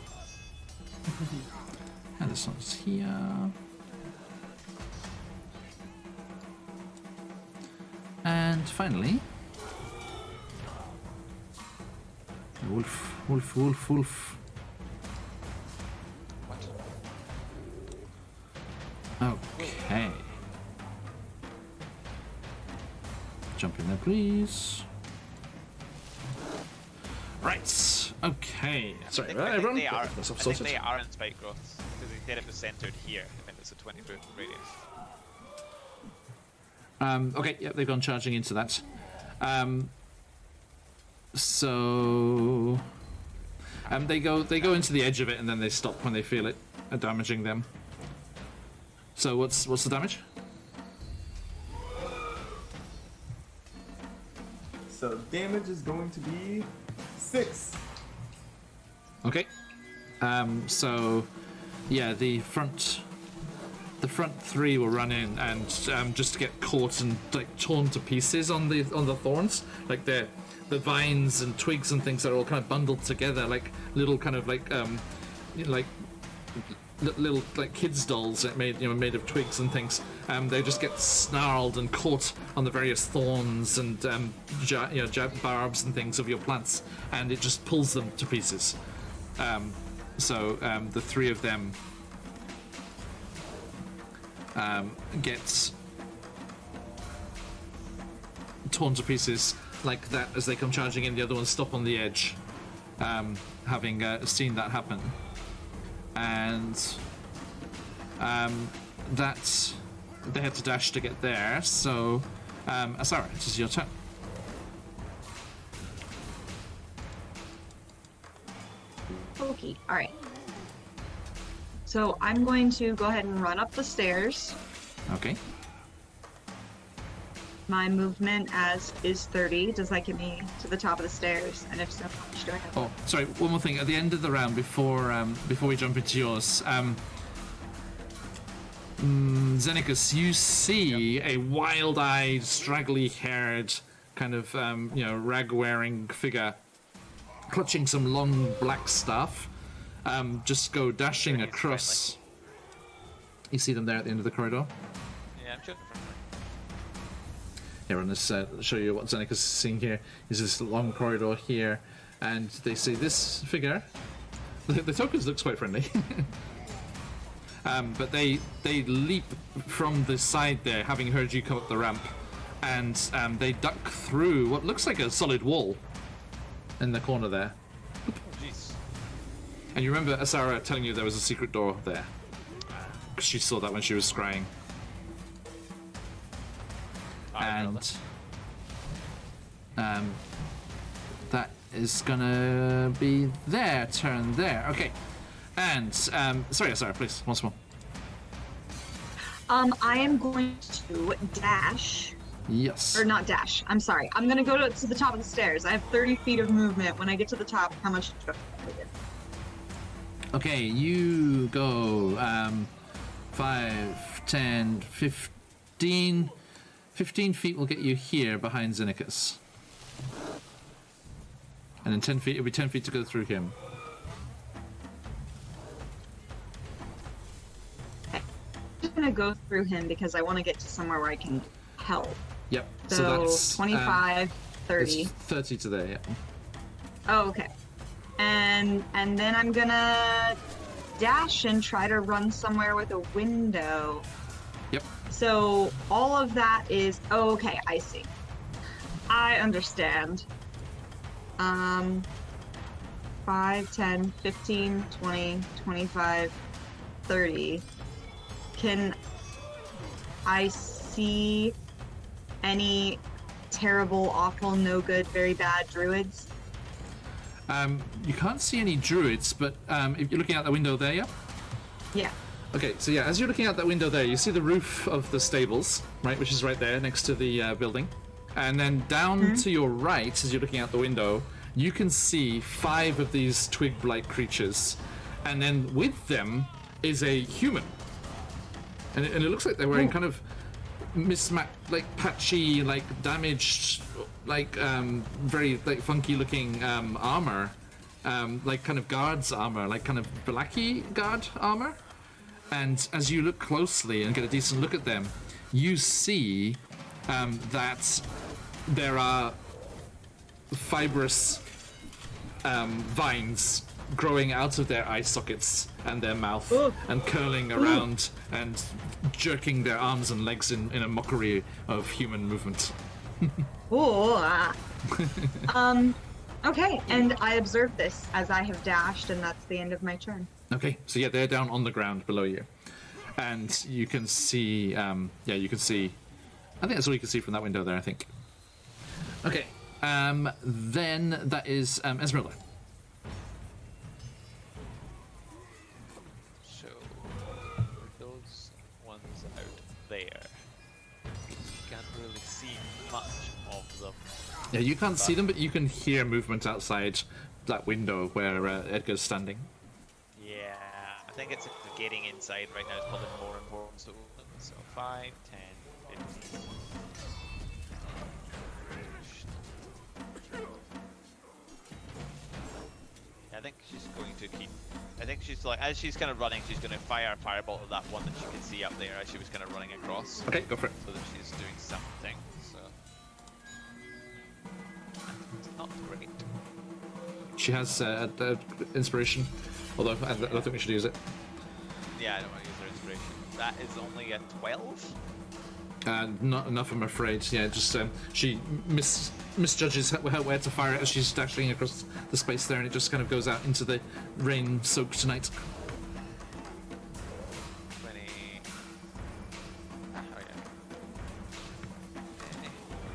And this one's here. And finally, wolf, wolf, wolf, wolf.
What?
Okay. Jump in there, please. Right. Okay. Sorry,
I
right,
think
everyone.
they are.
Got myself
I think
sorted.
they are in spike growths because they said it was centered here, and it's a 20-foot radius.
Okay, yeah, they've gone charging into that. So they go into the edge of it and then they stop when they feel it damaging them. So what's the damage?
So damage is going to be 6.
Okay. So yeah, the front three will run in and just get caught and like torn to pieces on the thorns, like the vines and twigs and things that are all kind of bundled together like little kind of like little like kids dolls that made of twigs and things. They just get snarled and caught on the various thorns and barbs and things of your plants, and it just pulls them to pieces. So the three of them gets torn to pieces like that as they come charging in. The other ones stop on the edge, having seen that happen, and that they had to dash to get there. So Asara, it is your turn.
Okay, all right. So I'm going to go ahead and run up the stairs.
Okay.
My movement is 30. Does that get me to the top of the stairs? And if so, how much do I have?
Oh, sorry. One more thing. At the end of the round, before we jump into yours, Xenicus, you see a wild-eyed, straggly-haired, kind of rag-wearing figure, clutching some long black stuff, just go dashing
He's
across. You see them there at the end of the corridor.
Yeah, I'm shooting from there.
Here, on this, show you what Xenicus is seeing here. Is this long corridor here, and they see this figure. The tokens looks quite friendly. But they leap from the side there, having heard you come up the ramp, and they duck through what looks like a solid wall in the corner there.
Oh, jeez.
And you remember Asara telling you there was a secret door there, because she saw that when she was scrying.
I know
And that is gonna be their turn there. Okay. And, sorry, please, once more.
I am going to dash.
Yes.
Or not dash. I'm sorry. I'm going to go to the top of the stairs. I have 30 feet of movement. When I get to the top, how much do I get?
Okay, you go 5, 10, 15. 15 feet will get you here behind Xenicus. And then 10 feet, it'll be 10 feet to go through him.
I'm just going to go through him because I want to get to somewhere where I can help.
Yep.
So
that's
25, 30.
It's 30 to there, yeah.
Oh, okay. And then I'm gonna dash and try to run somewhere with a window.
Yep.
So all of that is okay, I see. I understand. 5, 10, 15, 20, 25, 30. Can I see any terrible, awful, no good, very bad druids?
You can't see any druids, but if you're looking out the window there, yeah?
Yeah.
Okay, so yeah, as you're looking out that window there, you see the roof of the stables, right, which is right there next to the building. And then down to your right, as you're looking out the window, you can see 5 of these twig-like creatures. And then with them is a human. And it looks like they're wearing kind of like patchy, like damaged, like very like funky looking armor, like kind of guards armor, like kind of Balaki guard armor. And as you look closely and get a decent look at them, you see that there are fibrous vines growing out of their eye sockets and their mouth and curling around and jerking their arms and legs in a mockery of human movement.
Okay, and I observed this as I have dashed, and that's the end of my turn.
Okay, so yeah, they're down on the ground below you. And you can see, you can see, I think that's all you can see from that window there, I think. Okay, then that is Esmeralda.
So, those ones out there, can't really see much of them.
Yeah, you can't see them, but you can hear movement outside that window where Edgar's standing.
Yeah, I think it's getting inside right now is probably more important. So 5, 10, 15. I think she's going to keep. I think she's like, as she's kind of running, she's going to fire a fireball at that one that she can see up there as she was kind of running across.
Okay, go for it.
So that she's doing something. So it's not great.
She has inspiration, although I don't think we should use it.
Yeah, I don't want to use her inspiration. That is only a 12.
Not enough, I'm afraid. Yeah, just she misjudges where to fire it as she's dashing across the space there, and it just kind of goes out into the rain-soaked night.
20. Oh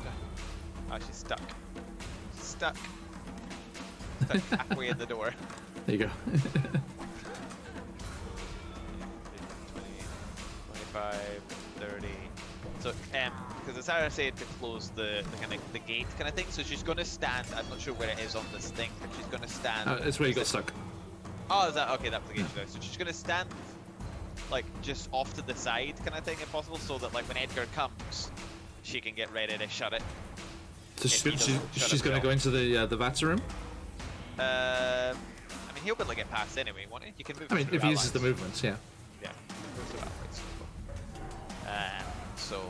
yeah. Oh, she's stuck. She's stuck. Stuck halfway in the door.
There you go.
20, 25, 30. So, because as Sarah said to close the kind of the gate kind of thing, so she's going to stand. I'm not sure where it is on this thing, but she's going to stand.
It's where you got stuck.
Oh, is that okay? That's the gate. So she's going to stand like just off to the side kind of thing, if possible, so that like when Edgar comes, she can get ready to shut it.
So she's going to go into the Vata room.
I mean, he'll be able to get past anyway, won't he? You can move.
I mean,
through
if he uses
allies.
the movements, yeah.
Yeah, move through allies. So,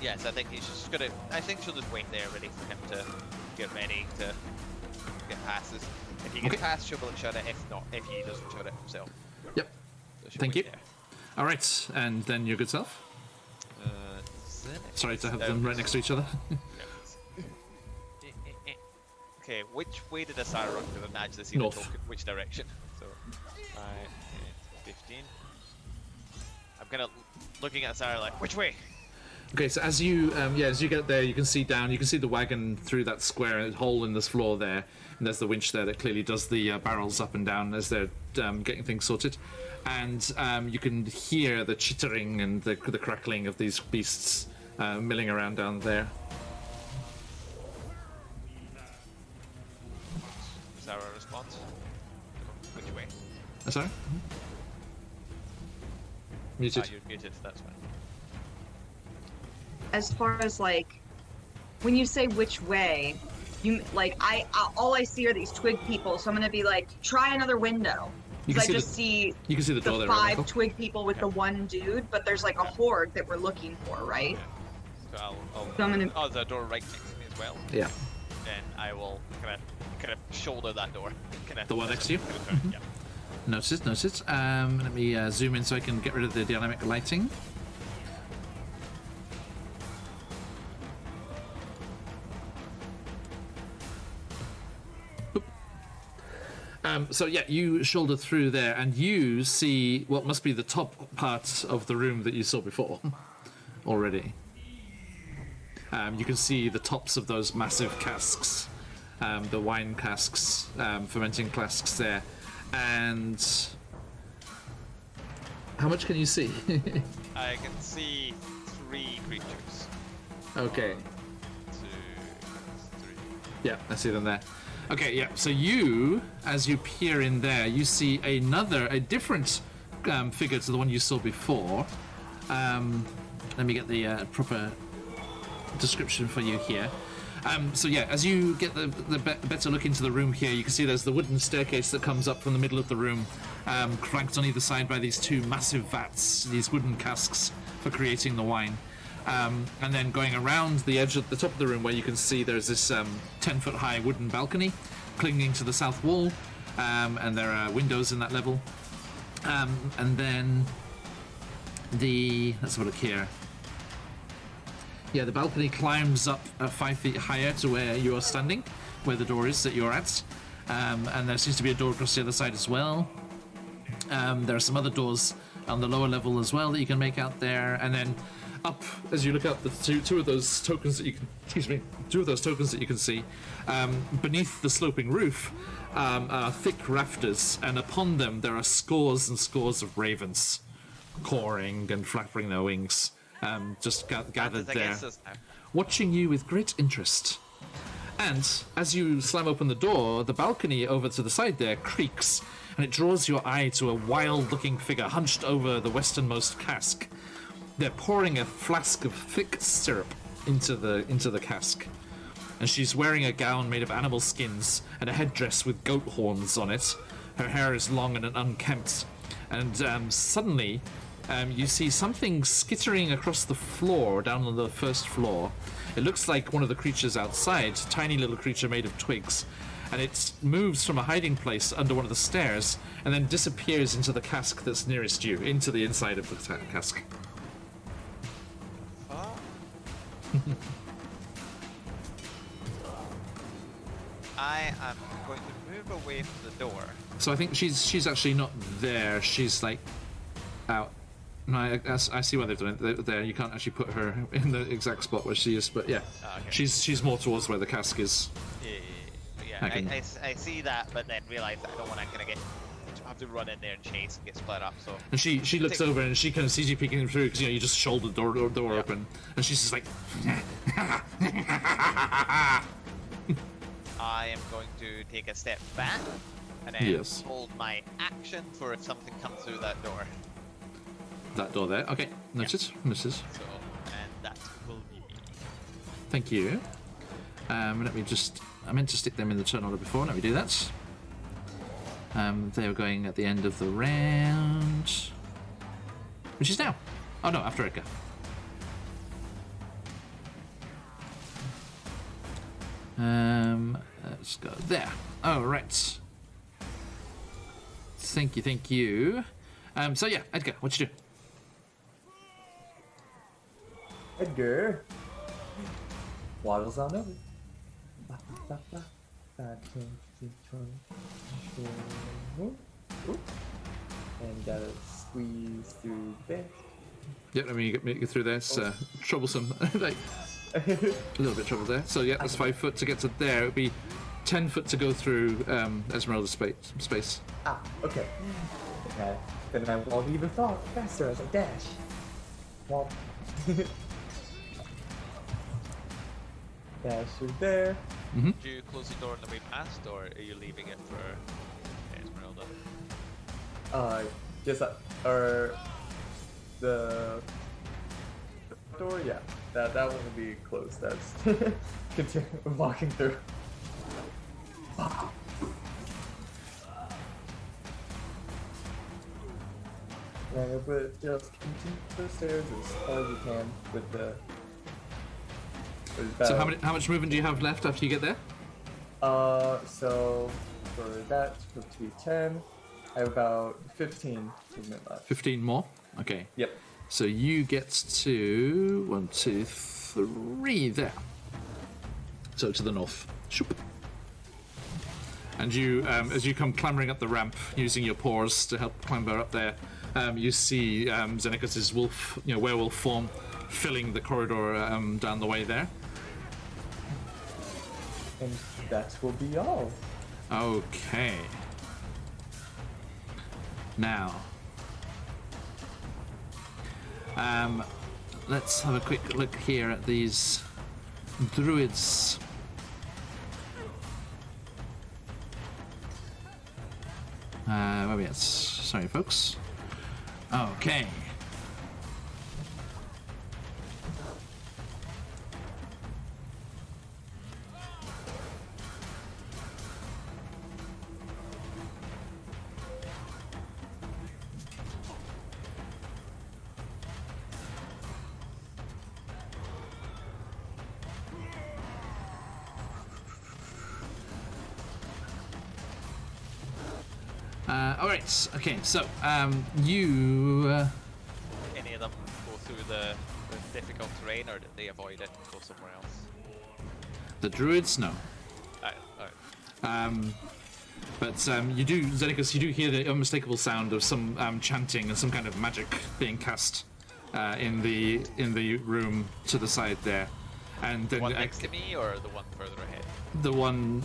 yes, I think he's just gonna. I think she'll just wait there, ready for him to get ready to get past this. If he gets past, she'll be able to shut it. If not, if he doesn't shut it himself.
Yep.
So
Thank you.
there.
All right, and then your good self. Sorry to have them right next to each other.
Okay, which way did Asara run? Because I imagine to see the
North.
token. Which direction? So, 5, 10, 15. I'm kind of looking at Asara like, which way?
Okay, so as you get there, you can see down. You can see the wagon through that square hole in this floor there, and there's the winch there that clearly does the barrels up and down as they're getting things sorted, and you can hear the chittering and the crackling of these beasts milling around down there.
Is that our response? Which way?
Sorry? Muted.
You're muted, that's fine.
As far as like, when you say which way, you like I all I see are these twig people, so I'm gonna be like, try another window.
You
Because
can
I
see
just see
You can see the door
the
there. right,
5
Michael?
twig people with the one dude, but there's like a horde that we're looking for, right?
So I'll
So I'm gonna.
oh, there's a door right next to me as well.
Yeah.
Then I will kind of shoulder that door.
The one next to you?
Yeah.
Noted. Let me zoom in so I can get rid of the dynamic lighting. Oop. So yeah, you shoulder through there, and you see what must be the top part of the room that you saw before already. You can see the tops of those massive casks, the wine casks, fermenting casks there. And how much can you see?
I can see 3 creatures.
Okay.
1, 2, 3.
Yeah, I see them there. Okay, yeah. So you, as you peer in there, you see a different figure to the one you saw before. Let me get the proper description for you here. So yeah, as you get the better look into the room here, you can see there's the wooden staircase that comes up from the middle of the room, flanked on either side by these 2 massive vats, these wooden casks for creating the wine. And then going around the edge at the top of the room where you can see there's this 10-foot high wooden balcony clinging to the south wall, and there are windows in that level. And then let's have a look here. Yeah, the balcony climbs up 5 feet higher to where you are standing, where the door is that you're at. And there seems to be a door across the other side as well. There are some other doors on the lower level as well that you can make out there. And then up, as you look up, the two of those tokens that you can, two of those tokens that you can see, beneath the sloping roof are thick rafters, and upon them there are scores and scores of ravens, cawing and flapping their wings. Just gathered there, watching you with great interest. And as you slam open the door, the balcony over to the side there creaks, and it draws your eye to a wild-looking figure hunched over the westernmost cask. They're pouring a flask of thick syrup into the cask, and she's wearing a gown made of animal skins and a headdress with goat horns on it. Her hair is long and unkempt, and suddenly you see something skittering across the floor down on the first floor. It looks like one of the creatures outside, a tiny little creature made of twigs, and it moves from a hiding place under one of the stairs and then disappears into the cask that's nearest you, into the inside of the cask.
I am going to move away from the door.
So I think she's actually not there. She's like out. No, I see why they've done it. There, you can't actually put her in the exact spot where she is, but yeah,
Okay.
she's more towards where the cask is.
Yeah. I see that, but then realize I don't want to have to run in there and chase and get split up. So.
And she looks over and she kind of sees you peeking through because you just shoulder the door open, and she's just like.
I am going to take a step back and then hold my action for if something comes through that door.
That door there. Okay, noted. Misses.
So, and that will be me.
Thank you. Let me just. I meant to stick them in the turn order before. Let me do that. They were going at the end of the round, which is now. Oh no, after Edgar. Let's go there. Oh right. Thank you. So yeah, Edgar, what you do?
Edgar waddles on over. And gotta squeeze through there.
Yep, I mean, you get through there. It's troublesome. Like, a little bit trouble there. So, yeah, that's 5 foot to get to there. It would be 10 foot to go through Esmeralda's space.
Ah, okay. Okay. Then I will leave it off faster as I dash. Well. Dash is there.
Do you close the door on the way past, or are you leaving it for Esmeralda?
Yes, or the door, yeah. That one will be closed. That's continue walking through. Yeah, but just continue the stairs as far as you can with the.
So how much movement do you have left after you get there?
So for that, for to be 10, I have about 15 movement left.
15 more? Okay.
Yep.
So you get to 1, 2, 3 there. So to the north. Shoop. And you, as you come clambering up the ramp, using your paws to help clamber up there, you see Xenicus's werewolf form filling the corridor down the way there.
And that will be all.
Okay. Now, let's have a quick look here at these druids. Where are we at? Sorry, folks. Okay. All right. Okay. So, you.
Any of them go through the difficult terrain, or did they avoid it and go somewhere else?
The druids, no.
Alright.
But you do, Xenicus, you do hear the unmistakable sound of some chanting and some kind of magic being cast in the room to the side there, and then
One next to me, or the one further ahead?
the one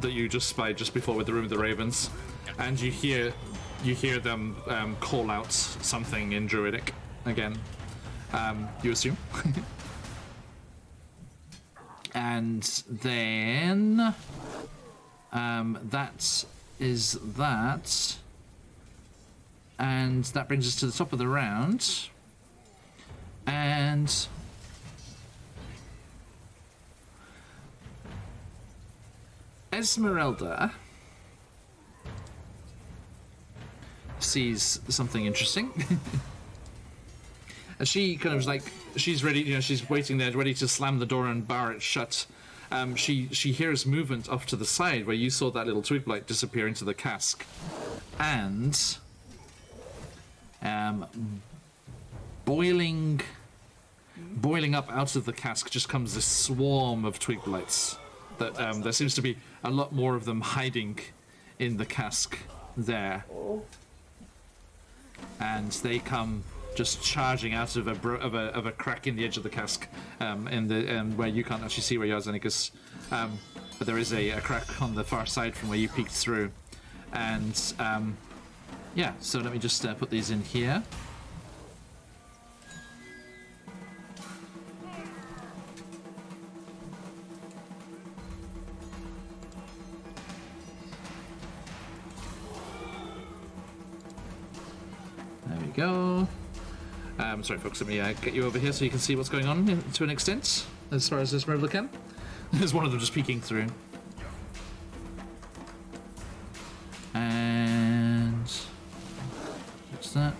that you just spied just before with the Room of the Ravens, and you hear them call out something in Druidic again. You assume. And then that is that, and that brings us to the top of the round, and Esmeralda sees something interesting. As she kind of like, she's ready, she's waiting there, ready to slam the door and bar it shut. She hears movement off to the side where you saw that little twig blight disappear into the cask, and boiling up out of the cask just comes this swarm of twig blights. That there seems to be a lot more of them hiding in the cask there, and they come just charging out of a crack in the edge of the cask, where you can't actually see where you are, Xenicus, but there is a crack on the far side from where you peeked through, and yeah. So let me just put these in here. There we go. Sorry, folks, let me get you over here so you can see what's going on to an extent, as far as Esmeralda can. There's one of them just peeking through. And what's that?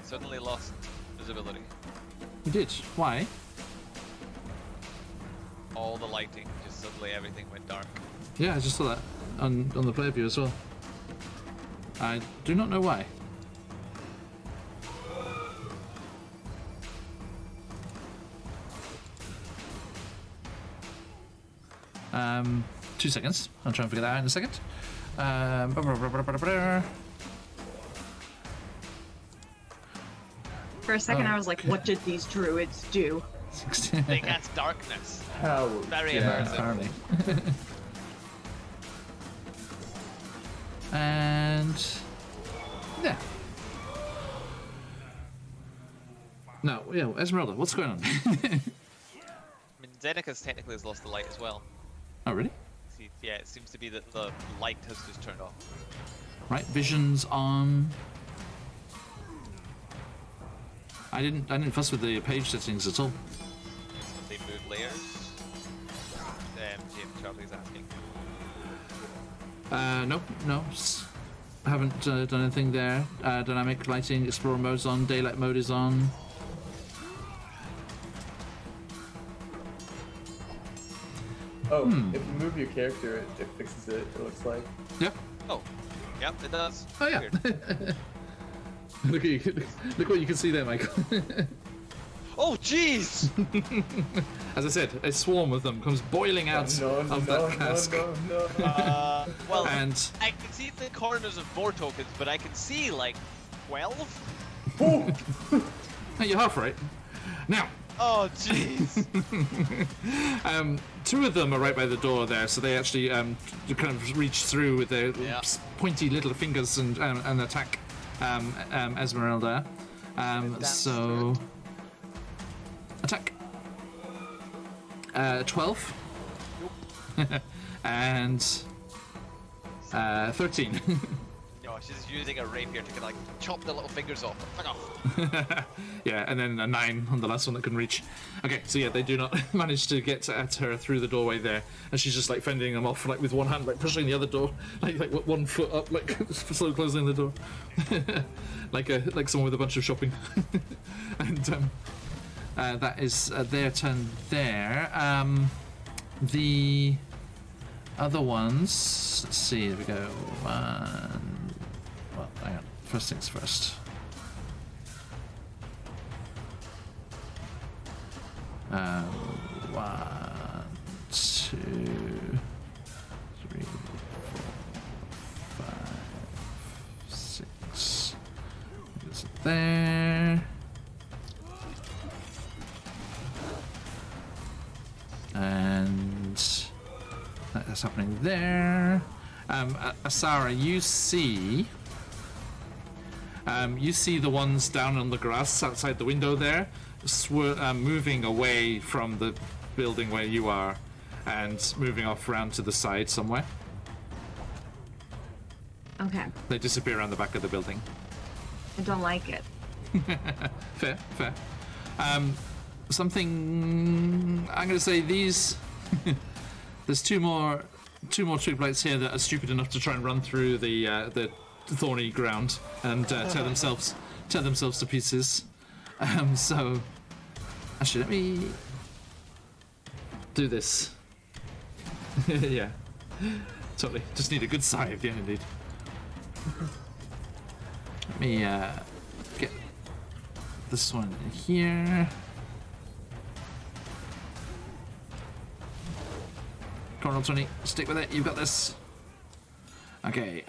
Suddenly lost visibility.
You did. Why?
All the lighting, just suddenly everything went dark.
Yeah, I just saw that on the player view as well. I do not know why. 2 seconds. I'll try and figure that out in a second.
For a second, I was like, what did these druids do?
16.
They cast darkness.
How
Very
dare-
immersive.
Apparently. And yeah. No, yeah, Esmeralda, what's going on?
I mean, Zenica's technically has lost the light as well.
Oh, really?
See, yeah, it seems to be that the light has just turned off.
Right, visions on. I didn't fuss with the page settings at all.
They move layers. James Charlie's asking.
No. Haven't done anything there. Dynamic lighting, explorer mode's on, daylight mode is on.
Oh, if you move your character, it fixes it, it looks like.
Yeah.
Oh, yep, it does.
Oh yeah.
Weird.
Look at you. Look what you can see there, Michael.
Oh, jeez!
As I said, a swarm of them comes boiling out of that cask.
No.
Well,
And
I can see the corners of more tokens, but I can see like 12.
no, you're half right. Now,
Oh, jeez.
2 of them are right by the door there, so they actually kind of reach through with their
Yeah.
pointy little fingers and attack Esmeralda. So attack. 12. And 13.
No, she's using a rapier to like chop the little fingers off. Fuck off.
Yeah, and then a 9 on the last one that can reach. Okay, so yeah, they do not manage to get at her through the doorway there, and she's just like fending them off, like with one hand, like pushing the other door, like 1 foot up, like slowly closing the door, like someone with a bunch of shopping. And that is their turn there. The other ones, let's see, here we go. Well, hang on. First things first. One, 2, 3, 4, 5, 6. There's there. And that's happening there. Asara, you see the ones down on the grass outside the window there, moving away from the building where you are, and moving off around to the side somewhere.
Okay.
They disappear around the back of the building.
I don't like it.
Fair. Something I'm going to say these. There's two more twig blights here that are stupid enough to try and run through the thorny ground and tear themselves to pieces. So actually, let me do this. Yeah, totally. Just need a good scythe, yeah, indeed. Let me get this one in here. Come on, 20. Stick with it. You've got this. Okay.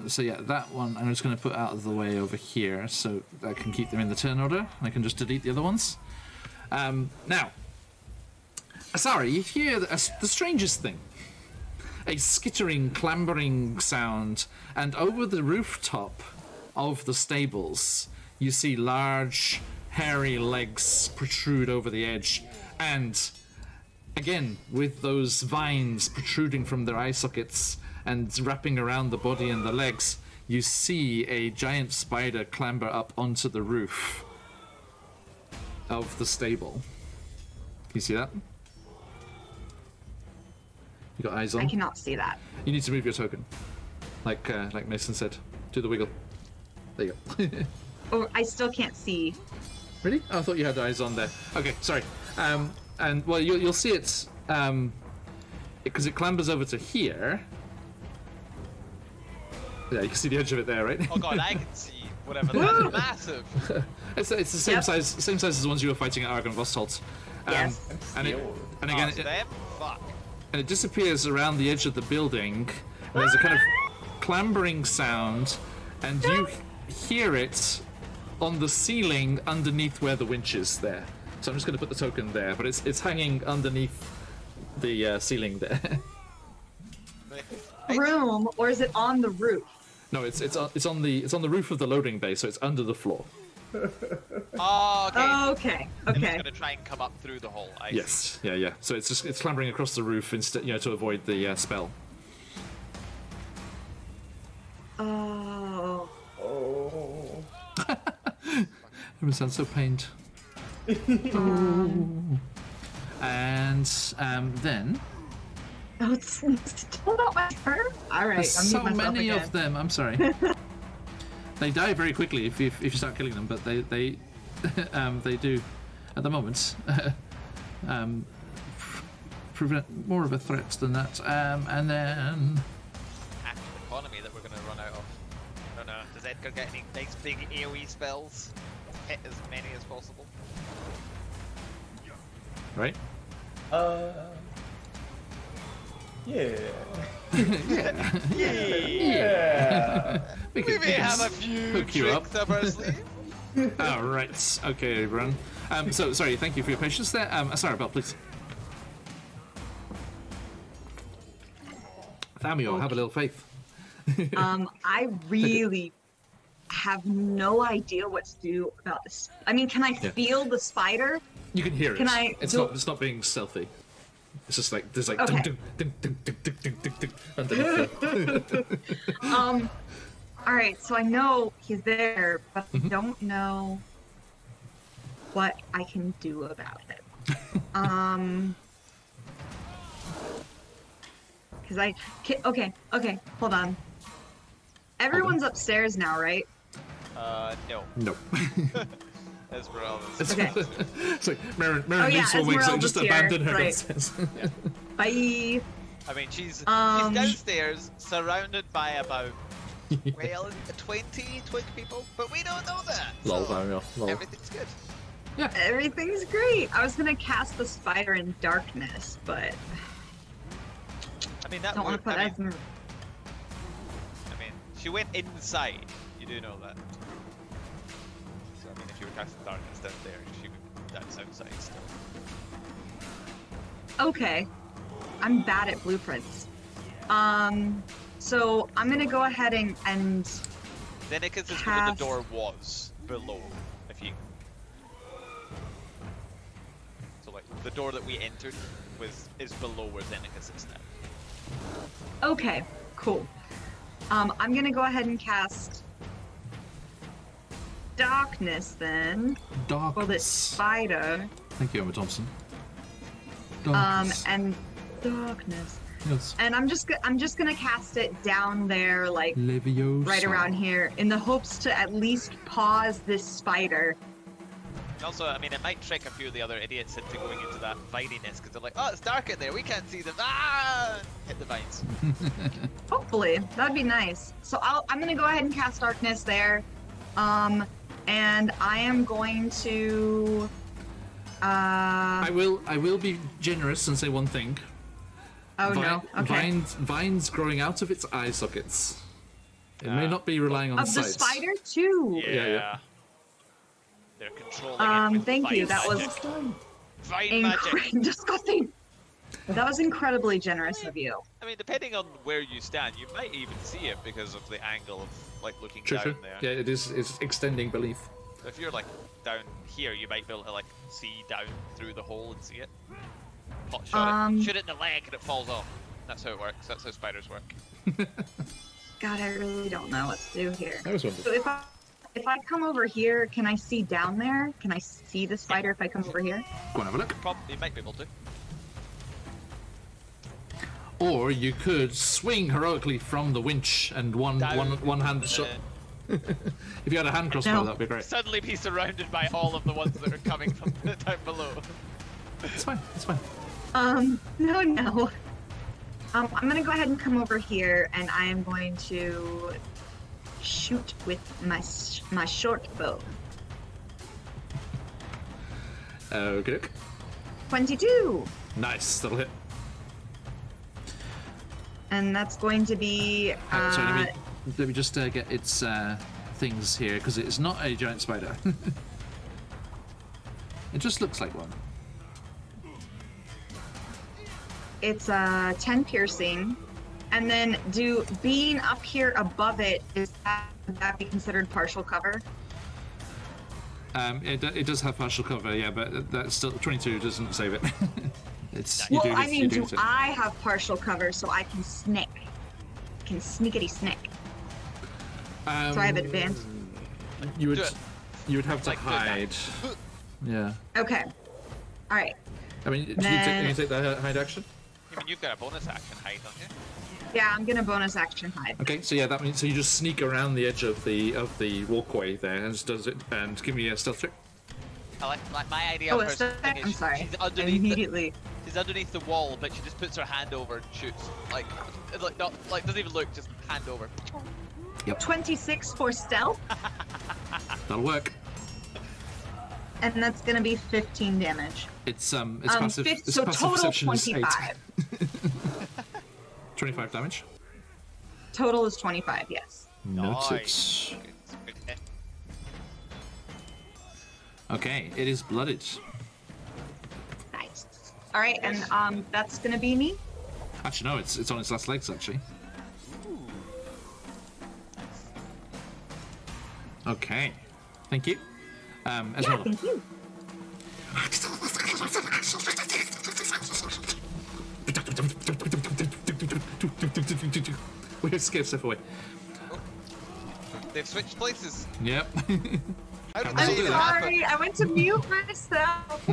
So yeah, that one I'm just going to put out of the way over here, so I can keep them in the turn order, and I can just delete the other ones. Now, sorry, you hear the strangest thing. A skittering, clambering sound, and over the rooftop of the stables, you see large, hairy legs protrude over the edge, and again, with those vines protruding from their eye sockets and wrapping around the body and the legs, you see a giant spider clamber up onto the roof of the stable. Can you see that? You got eyes on?
I cannot see that.
You need to move your token. Like Mason said. Do the wiggle. There you go.
Oh, I still can't see.
Really? Oh, I thought you had eyes on there. Okay, sorry. And well, you'll see it because it clambers over to here. Yeah, you can see the edge of it there, right?
Oh god, I can see whatever. That's massive.
It's the same size as the ones you were fighting at Argon Vostholt.
Yes.
And again,
Them? Fuck.
and it disappears around the edge of the building. And there's a kind of clambering sound, and you hear it on the ceiling underneath where the winch is there. So I'm just going to put the token there, but it's hanging underneath the ceiling there.
Room, or is it on the roof?
No, it's on the roof of the loading bay, so it's under the floor.
Oh, okay.
Oh, okay.
And it's
Okay.
gonna try and come up through the hole. I see.
Yes, yeah. So it's clambering across the roof instead, to avoid the spell.
Oh.
Oh.
Everyone sounds so pained. And then
Oh, it's still not my turn? Alright,
there's
I'm
so
muting myself
many
again.
of them. I'm sorry. They die very quickly if you start killing them, but they they do at the moment prevent more of a threat than that. And then
Active economy that we're gonna run out of. I don't know. Does Edgar get any nice big AoE spells? Hit as many as possible.
right.
Yeah.
Yeah.
We
We may have a few
hook you up.
tricks up our sleeve.
All right. Okay, everyone. So sorry. Thank you for your patience there. Sorry, Bell, please. Thamio, have a little faith.
I really have no idea what to do about this. I mean, can I
Yeah.
feel the spider?
You can hear it.
Can I
It's
do-
not being stealthy. It's just like there's like
Okay.
ding, ding, ding, ding, ding, ding, ding, ding, underneath it.
All right, so I know he's there, but
Mm-hmm.
I don't know what I can do about it. Because okay, hold on. Everyone's upstairs now, right?
No.
No.
Esmeralda's.
It's,
Okay.
it's like Marin
Oh, yeah,
leaves hallway, so
Esmeralda's
just
here,
abandon her
right.
downstairs.
Bye.
I mean, she's
Um,
downstairs, surrounded by about 20 people, but we don't know that.
Lol,
so
Thamio, lol.
everything's good.
Everything's great. I was gonna cast the spider in darkness, but
I mean, that
don't want
would.
to put
I mean,
Esmeralda.
she went inside. You do know that. So I mean, if you were casting darkness down there, she would. That's outside still.
Okay. I'm bad at blueprints. So I'm gonna go ahead and
Zeneca's is where the
Cast-
door was below. If you. So like the door that we entered is below where Zeneca's is now.
okay, cool. I'm gonna go ahead and cast darkness then for this
Darkness.
spider.
Thank you, Emma Thompson. Darkness.
And darkness.
Yes.
And I'm just gonna cast it down there, like
Leviosa.
right around here, in the hopes to at least pause this spider.
Also, I mean, it might trick a few of the other idiots into going into that vininess because they're like, "Oh, it's dark in there. We can't see them." Ah! Hit the vines.
Hopefully, that'd be nice. So I'm gonna go ahead and cast darkness there, and I am going to.
I will be generous and say one thing.
Oh no. Okay.
Vines growing out of its eye sockets. It may not be relying on
Of the
sight.
spider too.
Yeah.
They're controlling it with
Thank you.
vine
That was
magic. Vine magic.
disgusting. That was incredibly generous of you.
I mean, depending on where you stand, you might even see it because of the angle of like looking
True,
down
true.
there.
Yeah, it is. It's extending belief.
So if you're like down here, you might be able to like see down through the hole and see it. Hot shot it. Shoot it in the leg and it falls off. That's how it works. That's how spiders work.
God, I really don't know what to do here.
That was
So
wonderful.
if I come over here, can I see down there? Can I see the spider if I come over here?
Go and have a look.
You might be able to.
Or you could swing heroically from the winch and one
Down
hand shot. If you had a hand crossbow,
No.
that'd be great.
Suddenly be surrounded by all of the ones that are coming from down below.
It's fine. It's fine.
No. I'm gonna go ahead and come over here, and I am going to shoot with my short bow.
Okay.
22.
Nice. That'll hit.
And that's going to be.
Sorry, let me just get its things here, because it's not a giant spider. It just looks like one.
It's 10 piercing. And then being up here above it, would that be considered partial cover?
It does have partial cover, yeah, but that's still 22 doesn't save it. It's
Well, I mean, do I have partial cover so I can snick? Can sneakity snick. So I have advantage.
You would have to
Like,
hide. Yeah.
Okay. All right.
I mean, do you take the hide action?
I mean, you've got a bonus action hide, don't you?
Yeah, I'm gonna bonus action hide.
Okay, so yeah, that means so you just sneak around the edge of the walkway there and just does it, and give me a stealth check.
I like my idea
Oh,
of
a
her
stealth
thing
check?
is
I'm sorry.
she's
I
underneath
immediately.
She's underneath the wall, but she just puts her hand over and shoots. Like not like doesn't even look, just hand over.
26 for stealth,
That'll work.
and that's gonna be 15 damage.
It's passive. It's
so
passive
total
perception is
25.
25 damage.
Total is 25. Yes.
Noted.
Nice. Good hit.
Okay, it is blooded.
Nice. All right, and that's gonna be me.
Actually, no, it's on its last legs actually. Okay, thank you. Esmeralda.
Thank you.
We're scared stuff away.
They've switched places.
Yep.
How did
I'm
that
I'm
even
sorry.
happen?
I went to mute myself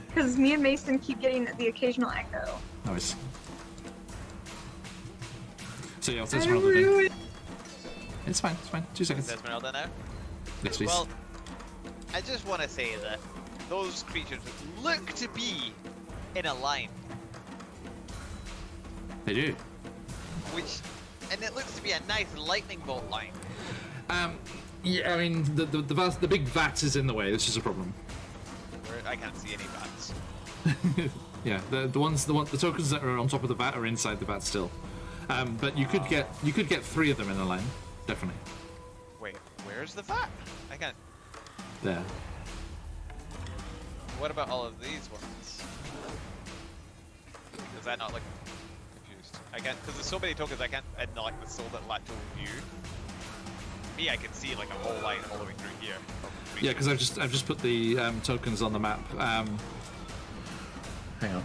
because me and Mason keep getting the occasional echo.
Nice. So yeah, I'll
I
take Esmeralda then.
ruined-
It's fine, it's fine. 2 seconds.
Is Esmeralda now?
Yes, please.
Well, I just want to say that those creatures look to be in a line,
They do.
and it looks to be a nice lightning bolt line.
Yeah, I mean, the big vat is in the way. This is a problem.
Where I can't see any bats.
Yeah, the tokens that are on top of the vat are inside the vat still. But you could get 3 of them in a line, definitely.
Wait, where's the vat? I can't.
There.
What about all of these ones? Does that not look confused? I can't, because there's so many tokens I can't, and like the soul that lateral view. Me, I can see like a whole line all the way through here.
Yeah, because I've just put the tokens on the map. Hang on.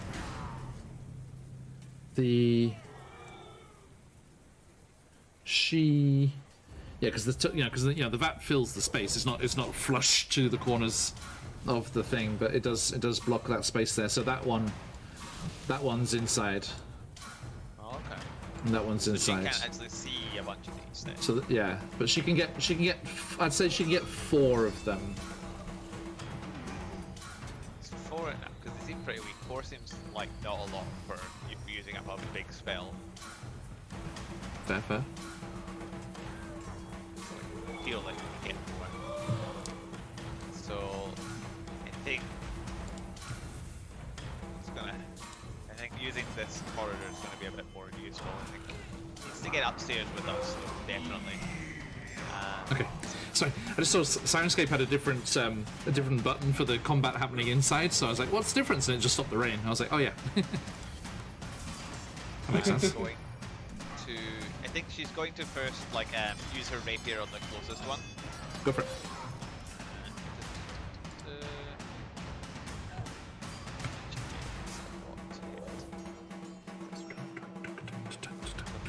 Yeah, because the vat fills the space. It's not flush to the corners of the thing, but it does block that space there. So that one's inside,
Oh, okay.
and that one's
So you
inside.
can't actually see a bunch of these then.
So yeah, but she can get. I'd say she can get 4 of them.
It's 4 now, because they seem pretty weak. 4 seems like not a lot for you using up a big spell.
Fair.
I feel like we can get more. So I think I think using this corridor is going to be a bit more useful. I think he needs to get upstairs with us, though, definitely.
Okay. Sorry, I just saw Sirenscape had a different button for the combat happening inside, so I was like, what's the difference? And it just stopped the rain. I was like, oh yeah. That makes sense.
Going to, I think she's going to first like use her rapier on the closest one.
Go for it.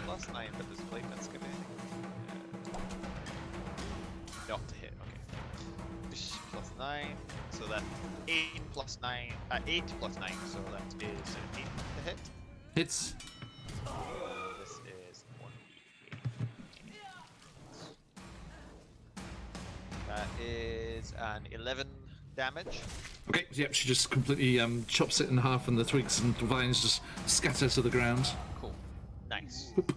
+9, but does placements give anything? Not to hit, okay. +9, so that 8 plus 9, 8 plus 9, so that is an 8 to hit.
Hits.
This is 1d8. That is an 11 damage.
Okay, yep, she just completely chops it in half, and the twigs and vines just scatter to the ground.
Cool. Nice.
Whoop.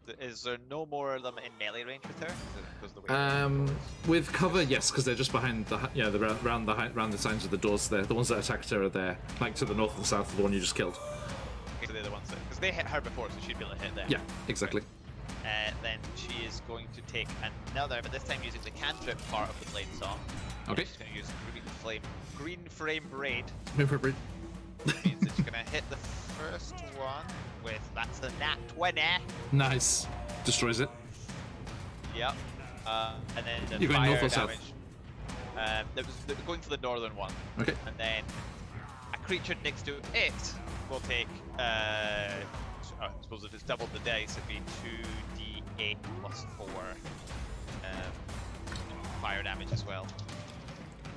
And is there no more of them in melee range with her? Is it because the way
With cover, yes, because they're just behind around the signs of the doors there. The ones that attacked her are there, like to the north and south of the one you just killed.
Okay, so they're the ones that, because they hit her before, so she'd be able to hit them.
Yeah, exactly.
Then she is going to take another, but this time using the cantrip part of the blade song.
Okay.
She's going to use green flame braid.
Remember,
Which means that she's going to hit the first one with, that's the nat 20.
nice. Destroys it.
Yep. And then the
You're going
fire
north or south?
damage. They were going for the northern one.
Okay.
And then a creature next to it will take, I suppose if it's doubled the dice, it'd be 2d8 plus 4 fire damage as well.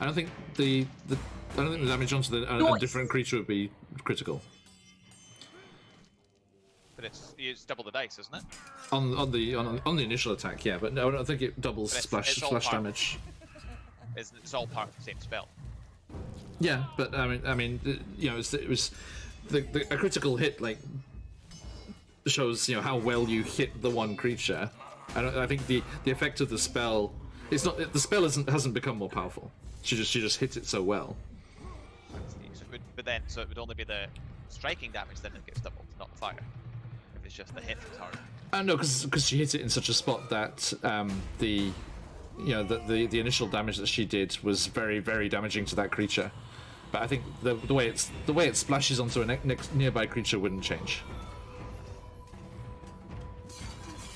I don't think the damage onto a different creature would be critical.
But it's double the dice, isn't it?
On the initial attack, yeah, but no, I don't think it doubles
But it's all
splash
part-
damage.
It's all part of the same spell.
Yeah, but I mean, you know, it was a critical hit like shows how well you hit the one creature. I think the effect of the spell is not the spell hasn't become more powerful. She just hit it so well.
So it would only be the striking damage then that gets doubled, not the fire. If it's just the hit that's hard.
No, because she hit it in such a spot that the initial damage that she did was very, very damaging to that creature. But I think the way it splashes onto a nearby creature wouldn't change.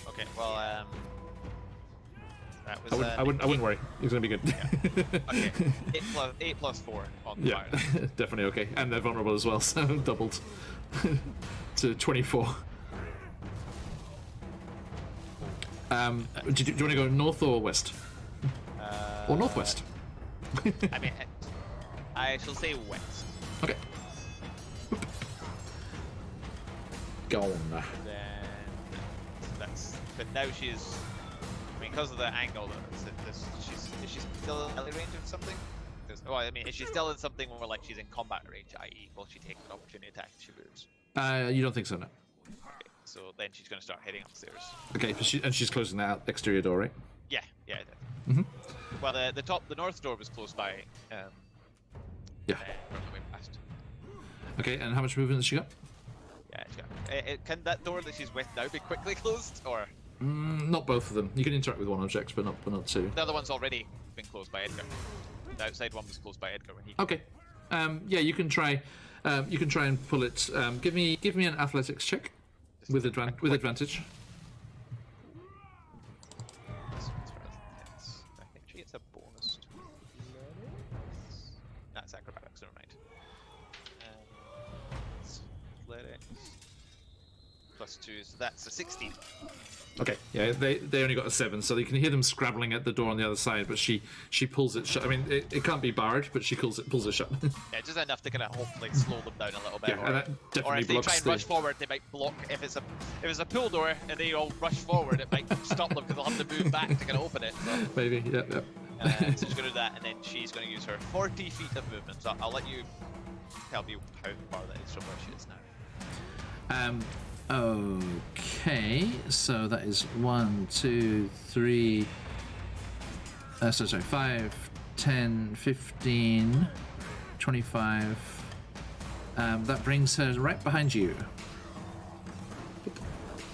Okay, well, that was.
I wouldn't worry. It's gonna be good.
Yeah. Okay, 8 plus 4 on the
Yeah,
fire.
definitely okay. And they're vulnerable as well, so doubled to 24. Do you want to go north or west? Or northwest?
I mean, I shall say west.
Okay. Go on.
Then that's. But now she's. I mean, because of the angle, is she still in melee range of something? Well, I mean, is she still in something where like she's in combat range, i.e., will she take an opportunity attack if she moves?
You don't think so, no?
Okay, so then she's going to start heading upstairs.
Okay, but she's closing that exterior door, right?
Yeah, I did.
Mm-hmm.
Well, the north door was close by.
Yeah.
From the way past.
Okay, and how much movement has she got?
Yeah, it's got. Can that door that she's with now be quickly closed, or
Not both of them. You can interact with one object, but not two.
the other one's already been closed by Edgar? The outside one was closed by Edgar when he.
Okay. Yeah, you can try. You can try and pull it. Give me an athletics check with advantage.
Actually, it's a bonus. That's acrobatics. Never mind. Athletics +2, so that's a 16.
Okay. Yeah, they only got a 7, so you can hear them scrabbling at the door on the other side. But she pulls it shut. I mean, it can't be barred, but she pulls it shut.
Yeah, just enough to kind of hopefully slow them down a little bit.
Yeah, and that definitely
or if they
blocks
try and rush forward, they might block. If it's a pull door and they all rush forward, it might stop them because they'll have to move back to kind of open it. So.
Maybe. Yeah.
So she's going to do that, and then she's going to use her 40 feet of movement. So I'll let you tell me how far that is from where she is now.
Okay, so that is 1, 2, 3. 5, 10, 15, 25. That brings her right behind you.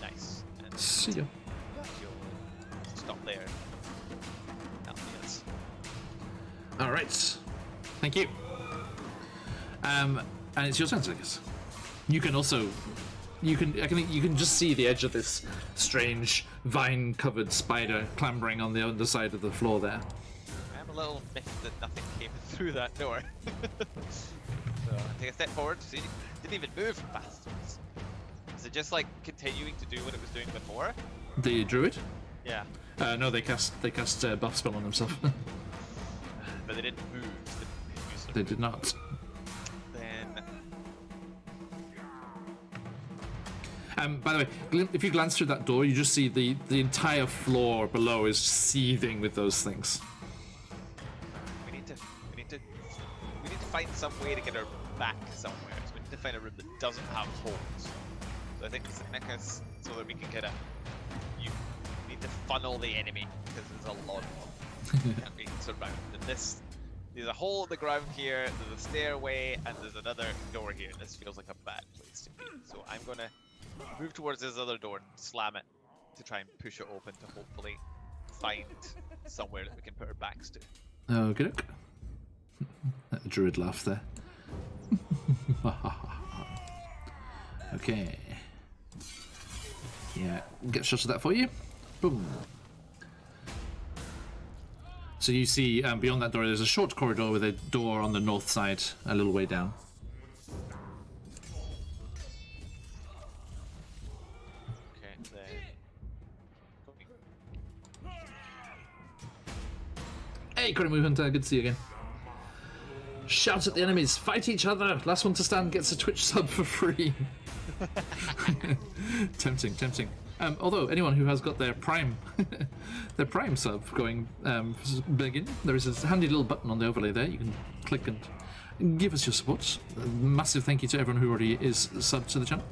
Nice. And
See ya.
you'll stop there.
All right. Thank you. And it's your turn, I guess. You can also. You can just see the edge of this strange vine-covered spider clambering on the underside of the floor there.
I'm a little miffed that nothing came through that door. So I take a step forward. See, didn't even move, bastards. Is it just like continuing to do what it was doing before?
The druid?
Yeah.
No, they cast buff spell on themselves.
But they didn't move.
They did not. By the way, if you glance through that door, you just see the entire floor below is seething with those things.
We need to find some way to get her back somewhere. So we need to find a room that doesn't have holes. So I think it's so that we can kind of you need to funnel the enemy because there's a lot of them. Can't be surrounded. And this there's a hole in the ground here, there's a stairway, and there's another door here. This feels like a bad place to be. So I'm gonna move towards this other door and slam it to try and push it open to hopefully find somewhere that we can put our backs to.
Okay. That druid laugh there. Okay. Yeah, get a shot of that for you. Boom. So you see beyond that door there's a short corridor with a door on the north side, a little way down.
Okay, then.
Hey, Cory Movement, good to see you again. Shout at the enemies, fight each other. Last one to stand gets a Twitch sub for free. Tempting, tempting. Although anyone who has got their Prime, their Prime sub going begin, there is a handy little button on the overlay there. You can click and give us your support. A massive thank you to everyone who already is subbed to the channel.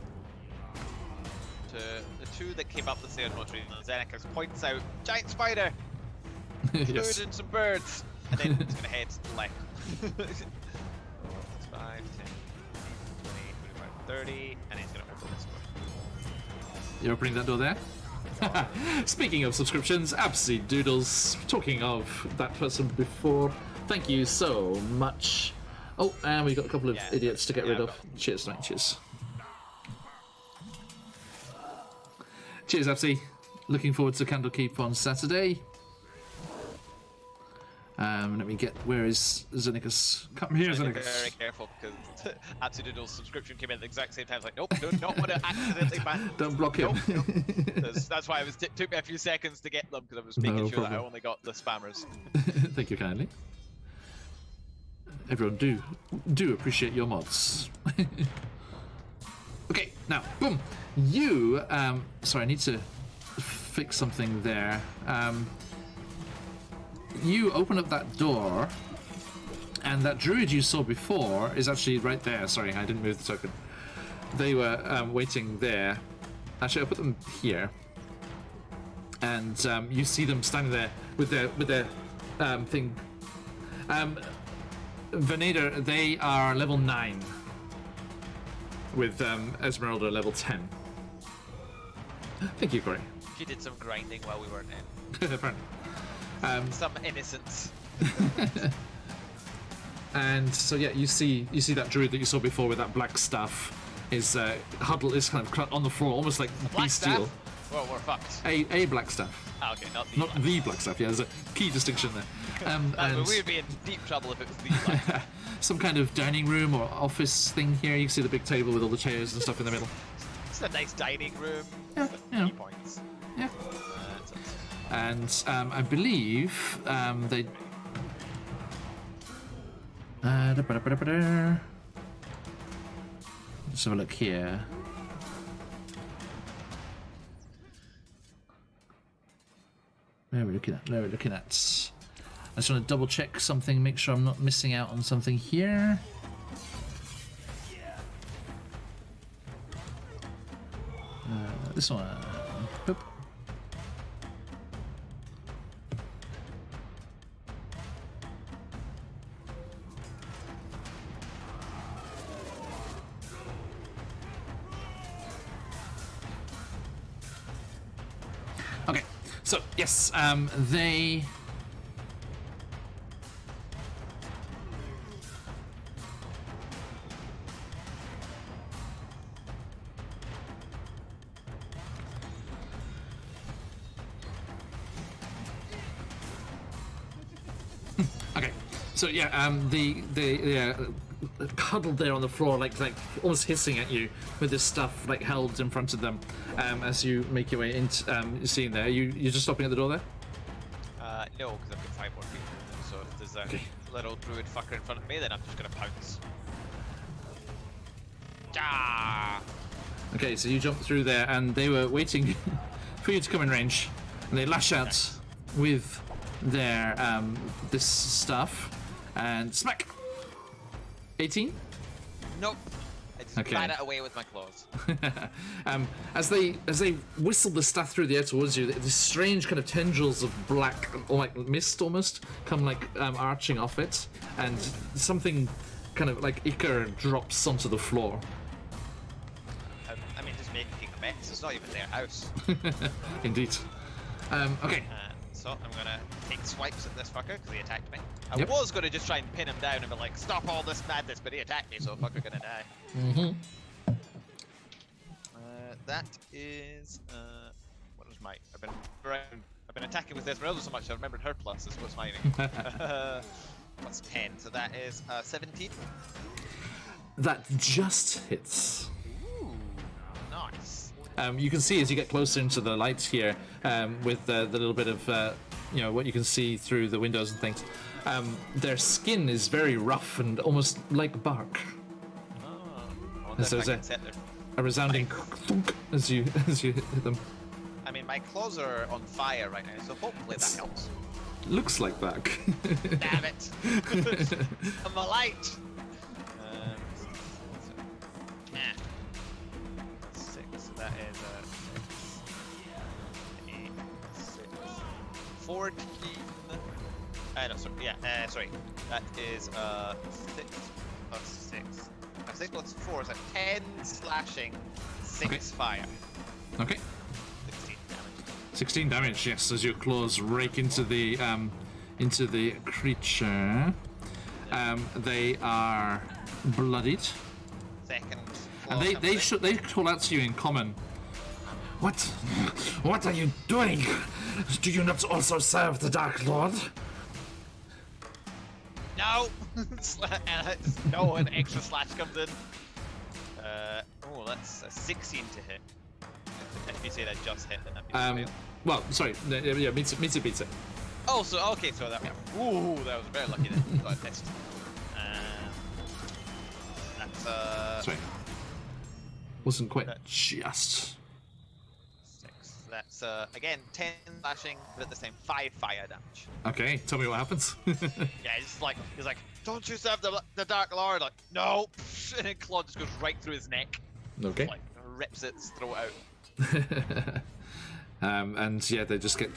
To the two that came up the stairs most recently, Xenakis points out giant spider,
Yes.
food and some birds, and then it's gonna head left. 5, 10, 20, 25, 30, and it's gonna open this door.
You're opening that door there? Speaking of subscriptions, Absy Doodles, talking of that person before, thank you so much. Oh, and we've got a couple of idiots to get rid of. Cheers, mate, cheers. Cheers, Absy. Looking forward to Candlekeep on Saturday. Let me get, where is Xenakis? Come here,
Be
Xenakis.
very careful because Absolute's subscription came in at the exact same time. It's like, nope, do not want to accidentally ban.
Don't block him.
Nope, nope. That's why it took me a few seconds to get them because I was making
No
sure that I
problem.
only got the spammers.
Thank you kindly. Everyone do appreciate your mods. Okay, now, boom. You, sorry, I need to fix something there. You open up that door, and that druid you saw before is actually right there. Sorry, I didn't move the token. They were waiting there. Actually, I'll put them here. And you see them standing there with their thing. Venator, they are level 9. With Esmeralda level 10. Thank you, Cory.
She did some grinding while we weren't in.
Apparently.
Some innocence.
And so yeah, you see that druid that you saw before with that black staff is huddled, is kind of on the floor, almost like
Black
bestial.
staff? Well, we're fucked.
A black staff,
Ah, okay, not the
not
black.
the black staff. Yeah, there's a key distinction there. And
We would be in deep trouble if it was the black.
some kind of dining room or office thing here. You can see the big table with all the chairs and stuff in the middle.
It's a nice dining room.
Yeah, yeah.
Key points.
Yeah.
That's it.
And I believe they. Let's have a look here. Where are we looking at? Where are we looking at? I just want to double check something, make sure I'm not missing out on something here. This one. Boop. Okay, so yes, they. Okay, so yeah, they cuddled there on the floor, like almost hissing at you with this stuff like held in front of them. As you make your way into, seeing there, you're just stopping at the door there.
No, because I've got 5 more people. So if there's a
Okay.
little druid fucker in front of me, then I'm just gonna pounce. Ah!
Okay, so you jump through there, and they were waiting for you to come in range, and they lash out with their this stuff, and smack. 18.
Nope. I just
Okay.
bat it away with my claws.
As they whistle the staff through the air towards you, these strange kind of tendrils of black, like mist almost, come like arching off it, and something kind of like ichor drops onto the floor.
I mean, just making a mess. It's not even their house.
Indeed. Okay.
So I'm gonna take swipes at this fucker because he attacked me. I
Yep.
was gonna just try and pin him down and be like, stop all this madness, but he attacked me, so fucker gonna die.
Mm-hmm.
That is what was my? I've been attacking with Esmeralda so much I remembered her pluses. What's mine? Plus 10, so that is 17.
That just hits.
Ooh, nice.
You can see as you get closer into the lights here, with the little bit of, what you can see through the windows and things. Their skin is very rough and almost like bark.
Oh, I wonder
So
if
is
I
it-
can set their...
A resounding thunk as you hit them.
I mean, my claws are on fire right now, so hopefully that helps.
Looks like bark.
Damn it! I'm a light! That's 6, so that is 6, 8, 6, 14. No, sorry, yeah, sorry. That is 6 plus 6. 6 plus 4, so 10 slashing, 6
Okay.
fire.
Okay.
16 damage.
16 damage, yes, as your claws rake into the creature. They are bloodied,
Second.
and
claw comes in.
they call out to you in common. What are you doing? Do you not also serve the Dark Lord?
No! No, an extra slash comes in. Oh, that's a 16 to hit. If you say that just hit, then that'd be a fail.
Well, sorry, yeah, meets it.
Oh, so okay, so that. Ooh, that was very lucky then. Got it missed. That's
Sorry, wasn't quite
That-
just.
6. That's again 10 slashing, but at the same 5 fire damage.
Okay, tell me what happens.
Yeah, he's like, don't you serve the Dark Lord? Like, no. And then Claude just goes right through his neck.
Okay.
Like rips its throat out.
And yeah, they just get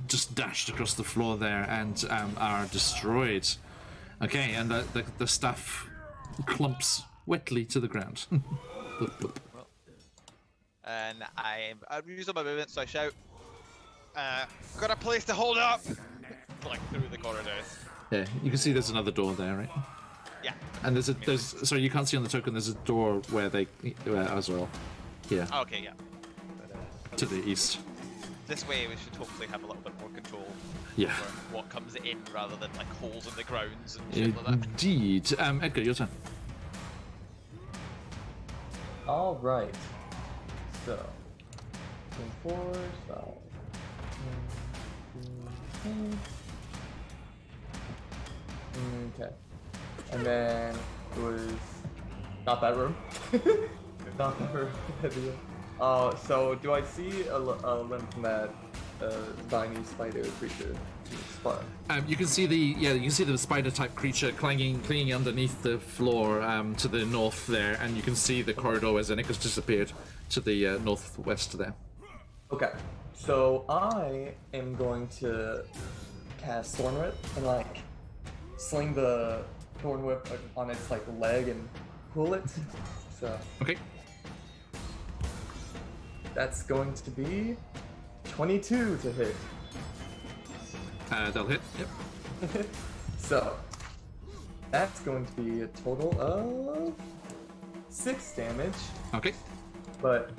just dashed across the floor there and are destroyed. Okay, and the staff clumps wetly to the ground. Bloop, bloop.
And I use all my movement, so I shout, got a place to hold up! Like through the corridors.
Yeah, you can see there's another door there, right?
Yeah.
And there's sorry, you can't see on the token. There's a door where they as well. Yeah,
Okay, yeah. But,
to the east.
this way we should hopefully have a little bit more control
Yeah.
over what comes in rather than like holes in the grounds and shit like that.
Indeed. Edgar, your turn.
All right. So, 4, so. Okay. And then it was not that room. Not that room. So do I see a limb from that spiny spider creature?
You can see the spider type creature clinging underneath the floor to the north there, and you can see the corridor as Nick has disappeared to the northwest there.
Okay. So I am going to cast Thorn Whip and like sling the Thorn Whip on its like leg and pull it. So
Okay.
that's going to be 22 to hit.
They'll hit. Yep.
So that's going to be a total of 6 damage.
Okay.
But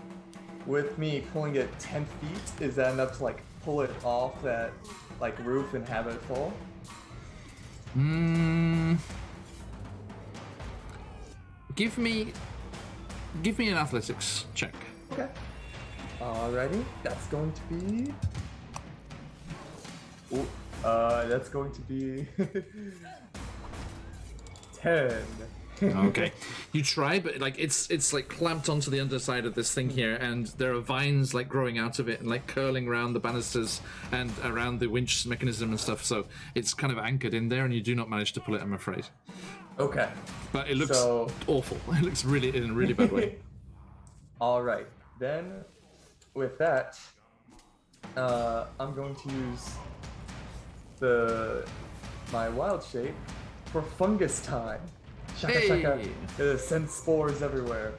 with me pulling it 10 feet, is that enough to like pull it off that like roof and have it fall?
Give me an athletics check.
Okay. Alrighty, that's going to be. Ooh, that's going to be 10.
Okay. You try, but like it's like clamped onto the underside of this thing here, and there are vines like growing out of it and like curling around the banisters and around the winch mechanism and stuff. So it's kind of anchored in there, and you do not manage to pull it, I'm afraid.
Okay.
But it looks
So-
awful. It looks really in a really bad way.
All right. Then, with that, I'm going to use my wild shape for fungus time. Shaka shaka.
Hey!
Send spores everywhere.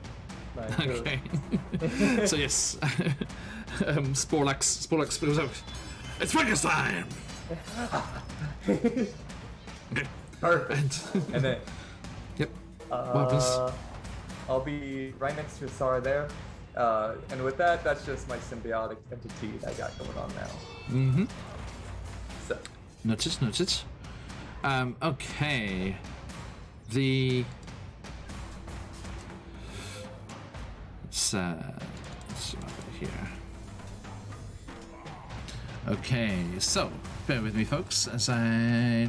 Like,
Okay. So yes, Sporlax goes out. It's fungus time. Okay.
Perfect. And then,
Yep. What happens?
I'll be right next to Asara there. And with that, that's just my symbiotic entity that I got going on now.
Mm-hmm.
So,
Noted. Okay. Let's wrap it here. Okay, so bear with me, folks, as I.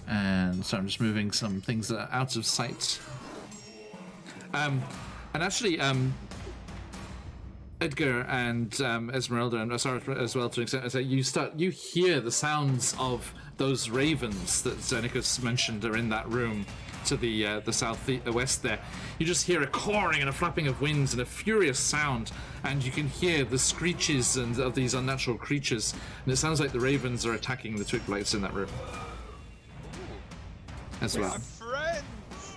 And so I'm just moving some things that are out of sight. And actually, Edgar and Esmeralda and Asara as well, to an extent, you hear the sounds of those ravens that Zenicus mentioned are in that room to the west there. You just hear a cawing and a flapping of wings and a furious sound, and you can hear the screeches of these unnatural creatures, and it sounds like the ravens are attacking the twig blights in that room as well.
Our friends!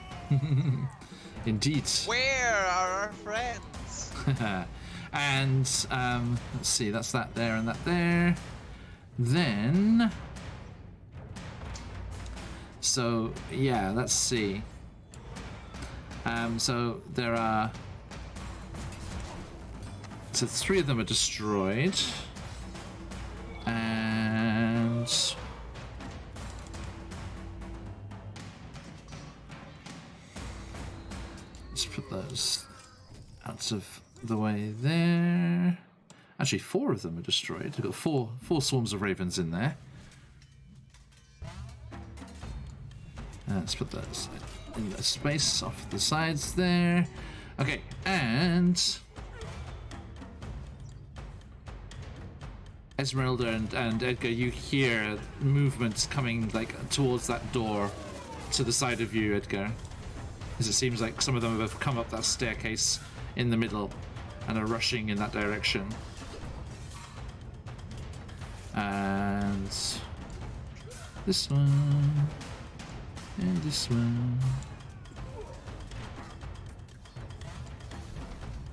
Indeed.
Where are our friends?
And let's see, that's that there and that there. Then, so yeah, let's see. So there are, so 3 of them are destroyed, and let's put those out of the way there. Actually, 4 of them are destroyed. We've got four swarms of ravens in there. Let's put those in the space off the sides there. Okay, and Esmeralda and Edgar, you hear movements coming like towards that door to the side of you, Edgar. As it seems like some of them have come up that staircase in the middle and are rushing in that direction. And this one, and this one.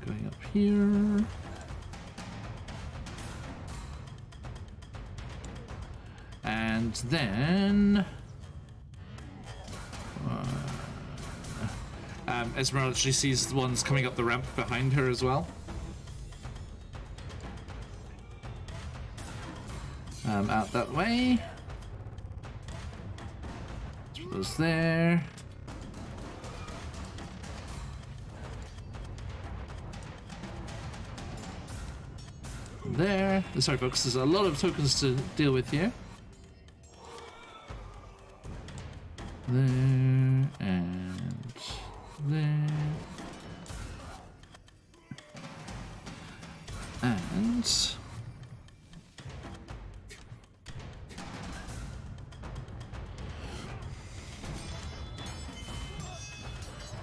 Going up here. And then Esmeralda actually sees the ones coming up the ramp behind her as well. Out that way. Put those there. There. Sorry, folks. There's a lot of tokens to deal with here. There and there. And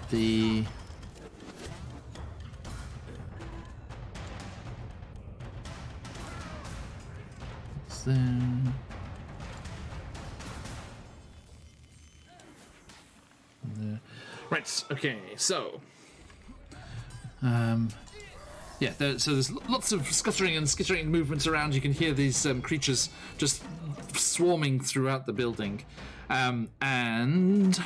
the there. Right, okay, so yeah, so there's lots of scuttering and skittering movements around. You can hear these creatures just swarming throughout the building, and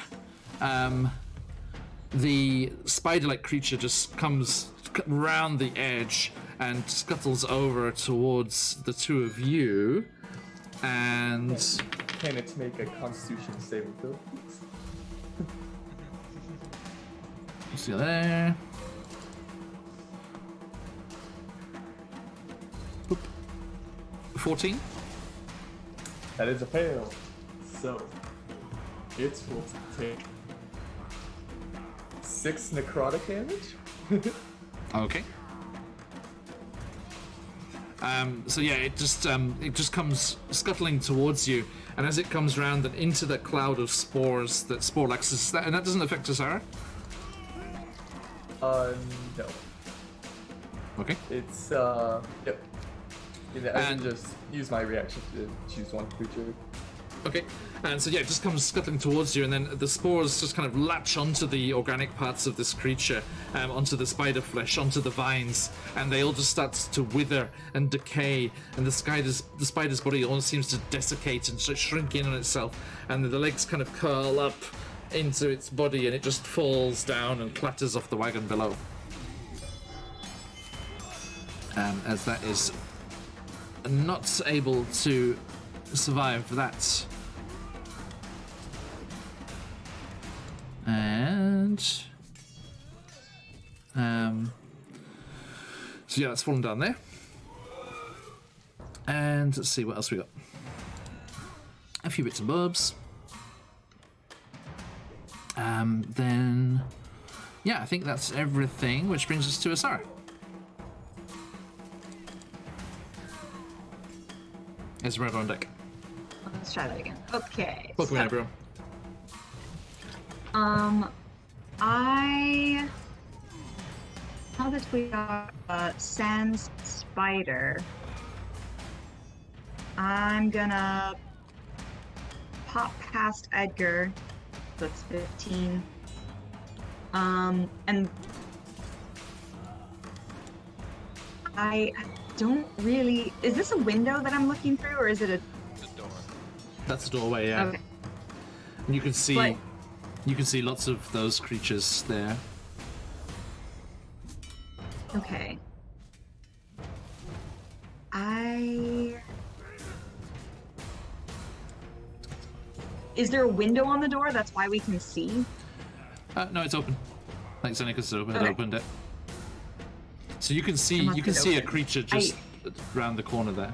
the spider-like creature just comes round the edge and scuttles over towards the 2 of you, and
can it make a Constitution saving throw, please?
See you there. Boop. 14.
That is a fail. So, it will take 6 necrotic damage.
Okay. So yeah, it just comes scuttling towards you, and as it comes round and into that cloud of spores, that Sporlax and that doesn't affect Asara?
No.
Okay.
It's, yep. I can just use my reaction to choose one creature.
Okay, and so yeah, it just comes scuttling towards you, and then the spores just kind of latch onto the organic parts of this creature, onto the spider flesh, onto the vines, and they all just start to wither and decay, and the spider's body almost seems to desiccate and shrink in on itself, and the legs kind of curl up into its body, and it just falls down and clatters off the wagon below. As that is not able to survive that. And so yeah, that's fallen down there. And let's see what else we got. A few bits and bobs. Then yeah, I think that's everything, which brings us to Asara. Esmeralda on deck.
Let's try that again. Okay.
Welcome in, everyone.
Now that we are Sans Spider, I'm gonna pop past Edgar. That's 15. And I don't really. Is this a window that I'm looking through, or is it a
door?
That's the doorway, yeah.
Okay.
And you can see,
But-
you can see lots of those creatures there.
Okay. Is there a window on the door? That's why we can see?
No, it's open. Like Zeneca's open,
Okay.
opened it. So you can see,
must
you can
be
see a
open.
creature just round the corner there.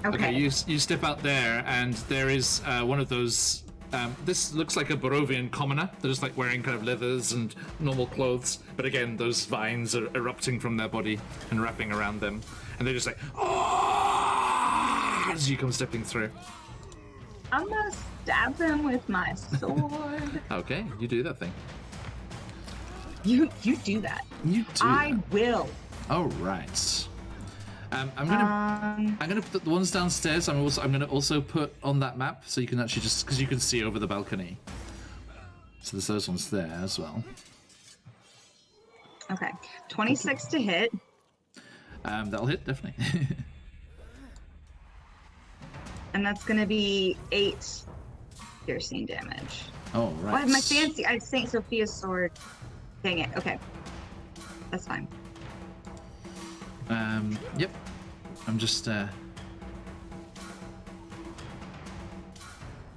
Okay.
You step out there, and there is one of those. This looks like a Barovian commoner. They're just like wearing kind of leathers and normal clothes, but again, those vines are erupting from their body and wrapping around them, and they're just like, oh, as you come stepping through.
I'm gonna stab him with my sword.
Okay, you do that thing.
You do that.
You do.
I will.
All right. I'm gonna put the ones downstairs. I'm gonna also put on that map so you can actually just because you can see over the balcony. So there's those ones there as well.
Okay. 26 to hit.
That'll hit definitely.
And that's gonna be 8 piercing damage.
Oh right.
Oh, I have my fancy. I have Saint Sophia's sword. Dang it. Okay. That's fine.
Yep. I'm just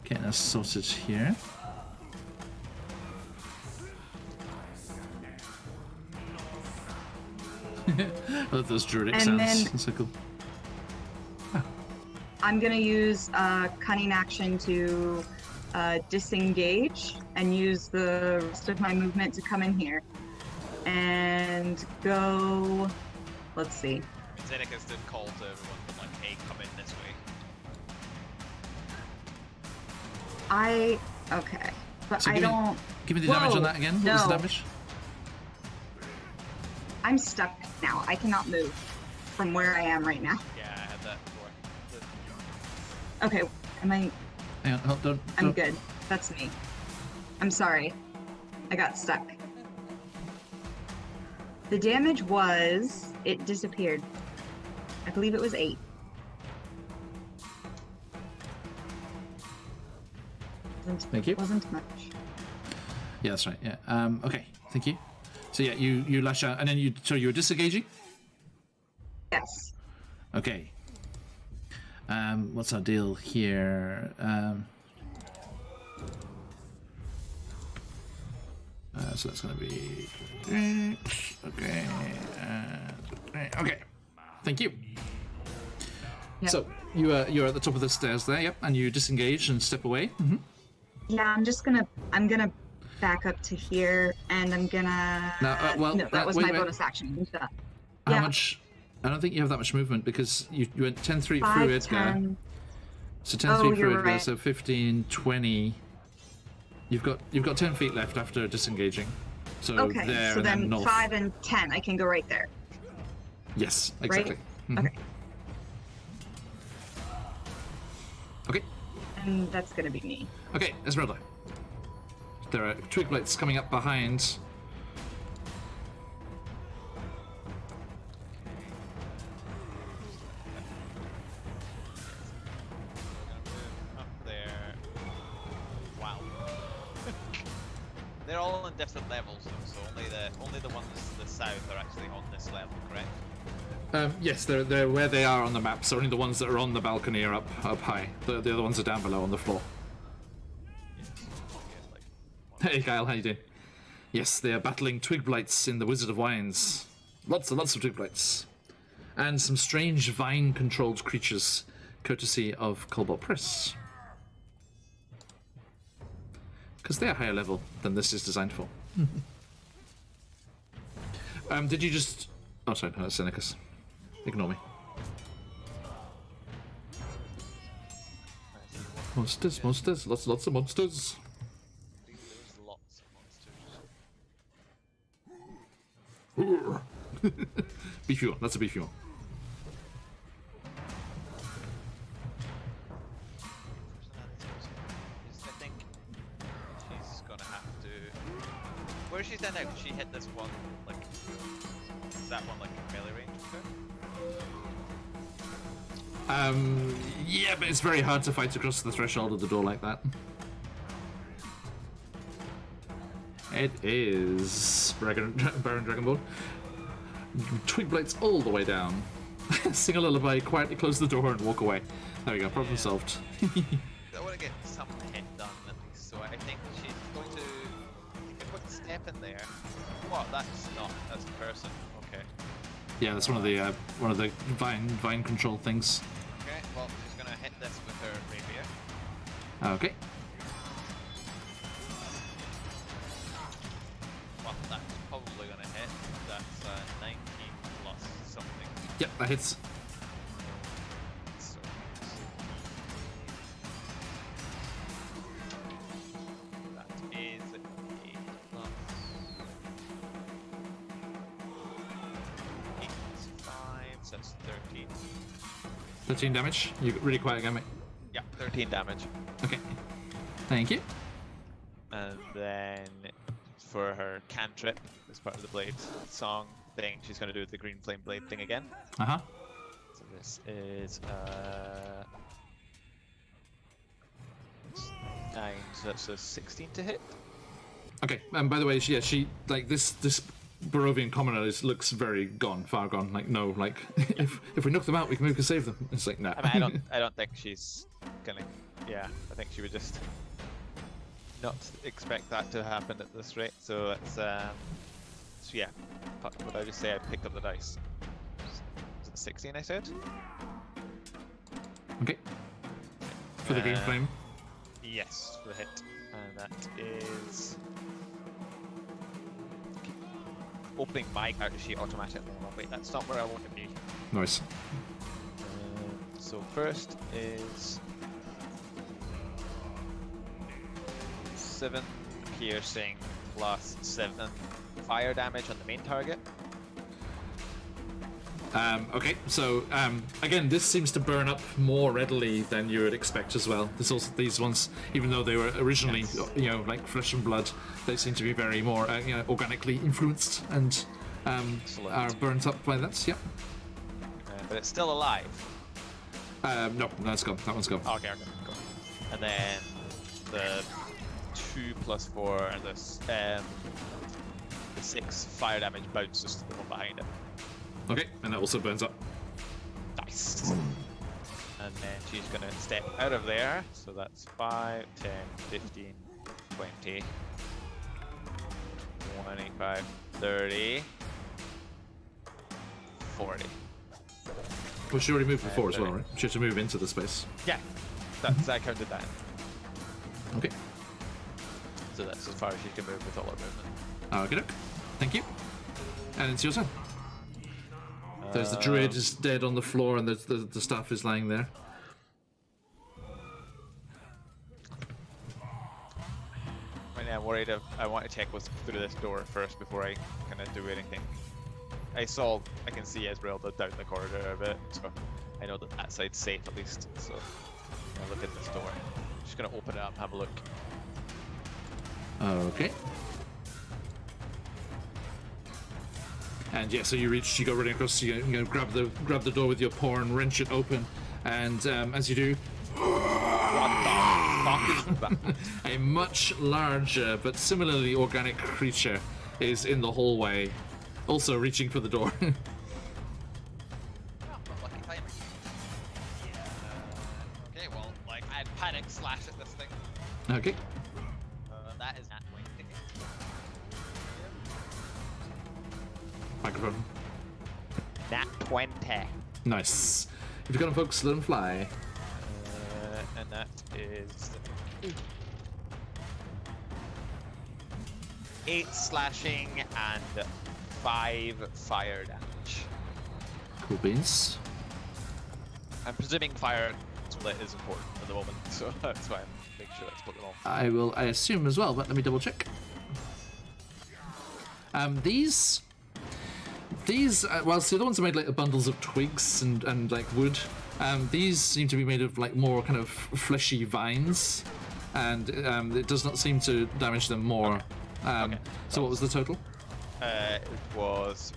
getting us sorted here. I love those druidic
And
sounds.
then-
That's so cool.
I'm gonna use cunning action to disengage and use the rest of my movement to come in here and go. Let's see.
Zeneca's did call to everyone, like, hey, come in this way.
Okay, but
So
I
give me-
don't.
Give me the damage
Whoa,
on that again. What was the
no.
damage?
I'm stuck now. I cannot move from where I am right now.
Yeah, I had that before.
Okay, am I?
Hang on, hold, don't.
I'm good. That's me. I'm sorry. I got stuck. The damage was. It disappeared. I believe it was 8.
Thank you.
Wasn't much.
Yeah, that's right. Yeah. Okay. Thank you. So yeah, you lash out, and then so you're disengaging.
Yes.
Okay. What's our deal here? So that's going to be... Okay. Okay. Thank you.
Yep.
So you're at the top of the stairs there, yep, and you disengage and step away. Mm-hmm.
Yeah, I'm gonna back up to here, and I'm gonna.
Now, well,
no, that was
wait,
my
wait.
bonus action.
How
Yeah.
much? I don't think you have that much movement because you went 10-3 through
5,
Edgar.
10.
So 10-3
Oh,
through
you're
Edgar,
right.
so 15, 20. You've got 10 feet left after disengaging. So
Okay,
there
so
and then
then
north.
5 and 10, I can go right there.
Yes, exactly. Mhm.
Okay,
Okay.
and that's gonna be me.
Okay, Esmeralda. There are twig blights coming up behind.
Up there. Wow. They're all on different levels, though, so only the ones to the south are actually on this level, correct?
Yes, they're where they are on the map. So only the ones that are on the balcony are up high. The other ones are down below on the floor.
Yes. Yeah, like
Hey Kyle, how you doing? Yes, they are battling twig blights in the Wizard of Wines. Lots and lots of twig blights. And some strange vine-controlled creatures, courtesy of Cobalt Press. Because they are higher level than this is designed for. Did you just... Oh, sorry, no, that's Senecus. Ignore me. Monsters, monsters, lots of monsters.
there's lots of monsters.
Beefy one, that's a beefy one.
I think she's gonna have to. Where she's at now, she hit this one, like. Is that one like melee range of her?
Yeah, but it's very hard to fight across the threshold of the door like that. It is Baron Dragonborn. Twig blights all the way down. Sing a lullaby, quietly close the door and walk away. There we go, problem solved.
I want to get some hit done at least, so I think she's going to take a quick step in there. What? That's a person. Okay.
Yeah, that's one of the vine control things.
Okay, well, she's gonna hit this with her rapier.
Okay.
Well, that's probably gonna hit. That's 19 plus something.
Yep, that hits.
So, that is 8 plus 8 plus 5, so that's 13.
13 damage. You really quiet again, mate.
Yeah, 13 damage.
Okay. Thank you.
And then for her cantrip, as part of the blade song thing, she's going to do the green flame blade thing again.
Uh-huh.
So this is 9, so that's a 16 to hit.
Okay, and by the way, she like this Barovian commoner looks very gone, far gone. Like no, like if we knock them out, we can save them. It's like no.
I mean, I don't think she's gonna. Yeah, I think she would just not expect that to happen at this rate. So it's so yeah. What I just say, I picked up the dice. Was it 16? I said.
Okay. For the green flame.
Yes, for the hit, and that is. Opening my character sheet automatically. Oh, wait, that's not where I want to be.
Nice.
So first is 7 piercing plus 7 fire damage on the main target.
Okay, so again, this seems to burn up more readily than you would expect as well. These ones, even though they were originally, like flesh and blood, they seem to be very more, organically influenced and are burnt up by that. Yep.
But it's still alive.
No, it's gone. That one's gone.
Okay, cool. And then the 2 plus 4 and the 6 fire damage bounces to the one behind it.
Okay, and that also burns up.
Nice. And then she's going to step out of there. So that's 5, 10, 15, 20. 25, 30, 40.
Well, she already moved before as well, right? She had to move into the space.
Yeah, I counted that.
Okay.
So that's as far as you can move with all our movement.
Okay, thank you. And it's your turn. There's the druid is dead on the floor, and the staff is lying there.
Right now, I'm worried. I want to check what's through this door first before I kind of do anything. I can see Esmeralda down the corridor a bit, so I know that side's safe at least. So I'll look at this door. Just gonna open it up, have a look.
Okay. And yeah, so you go running across. You grab the door with your paw and wrench it open. And as you do, a much larger but similarly organic creature is in the hallway, also reaching for the door.
Oh, lucky timing. Okay, well, like I'd panic slash at this thing.
Okay.
That is not going to hit.
Microphone.
Nat 20.
Nice. If you got them, folks, let them fly.
And that is 8 slashing and 5 fire damage.
Cool beans.
I'm presuming fire split is important at the moment, so that's why I'm making sure I split them all.
I assume as well, but let me double check. These well, see, the ones are made like bundles of twigs and like wood. These seem to be made of like more kind of fleshy vines, and it does not seem to damage them more.
Okay.
So what was the total?
It was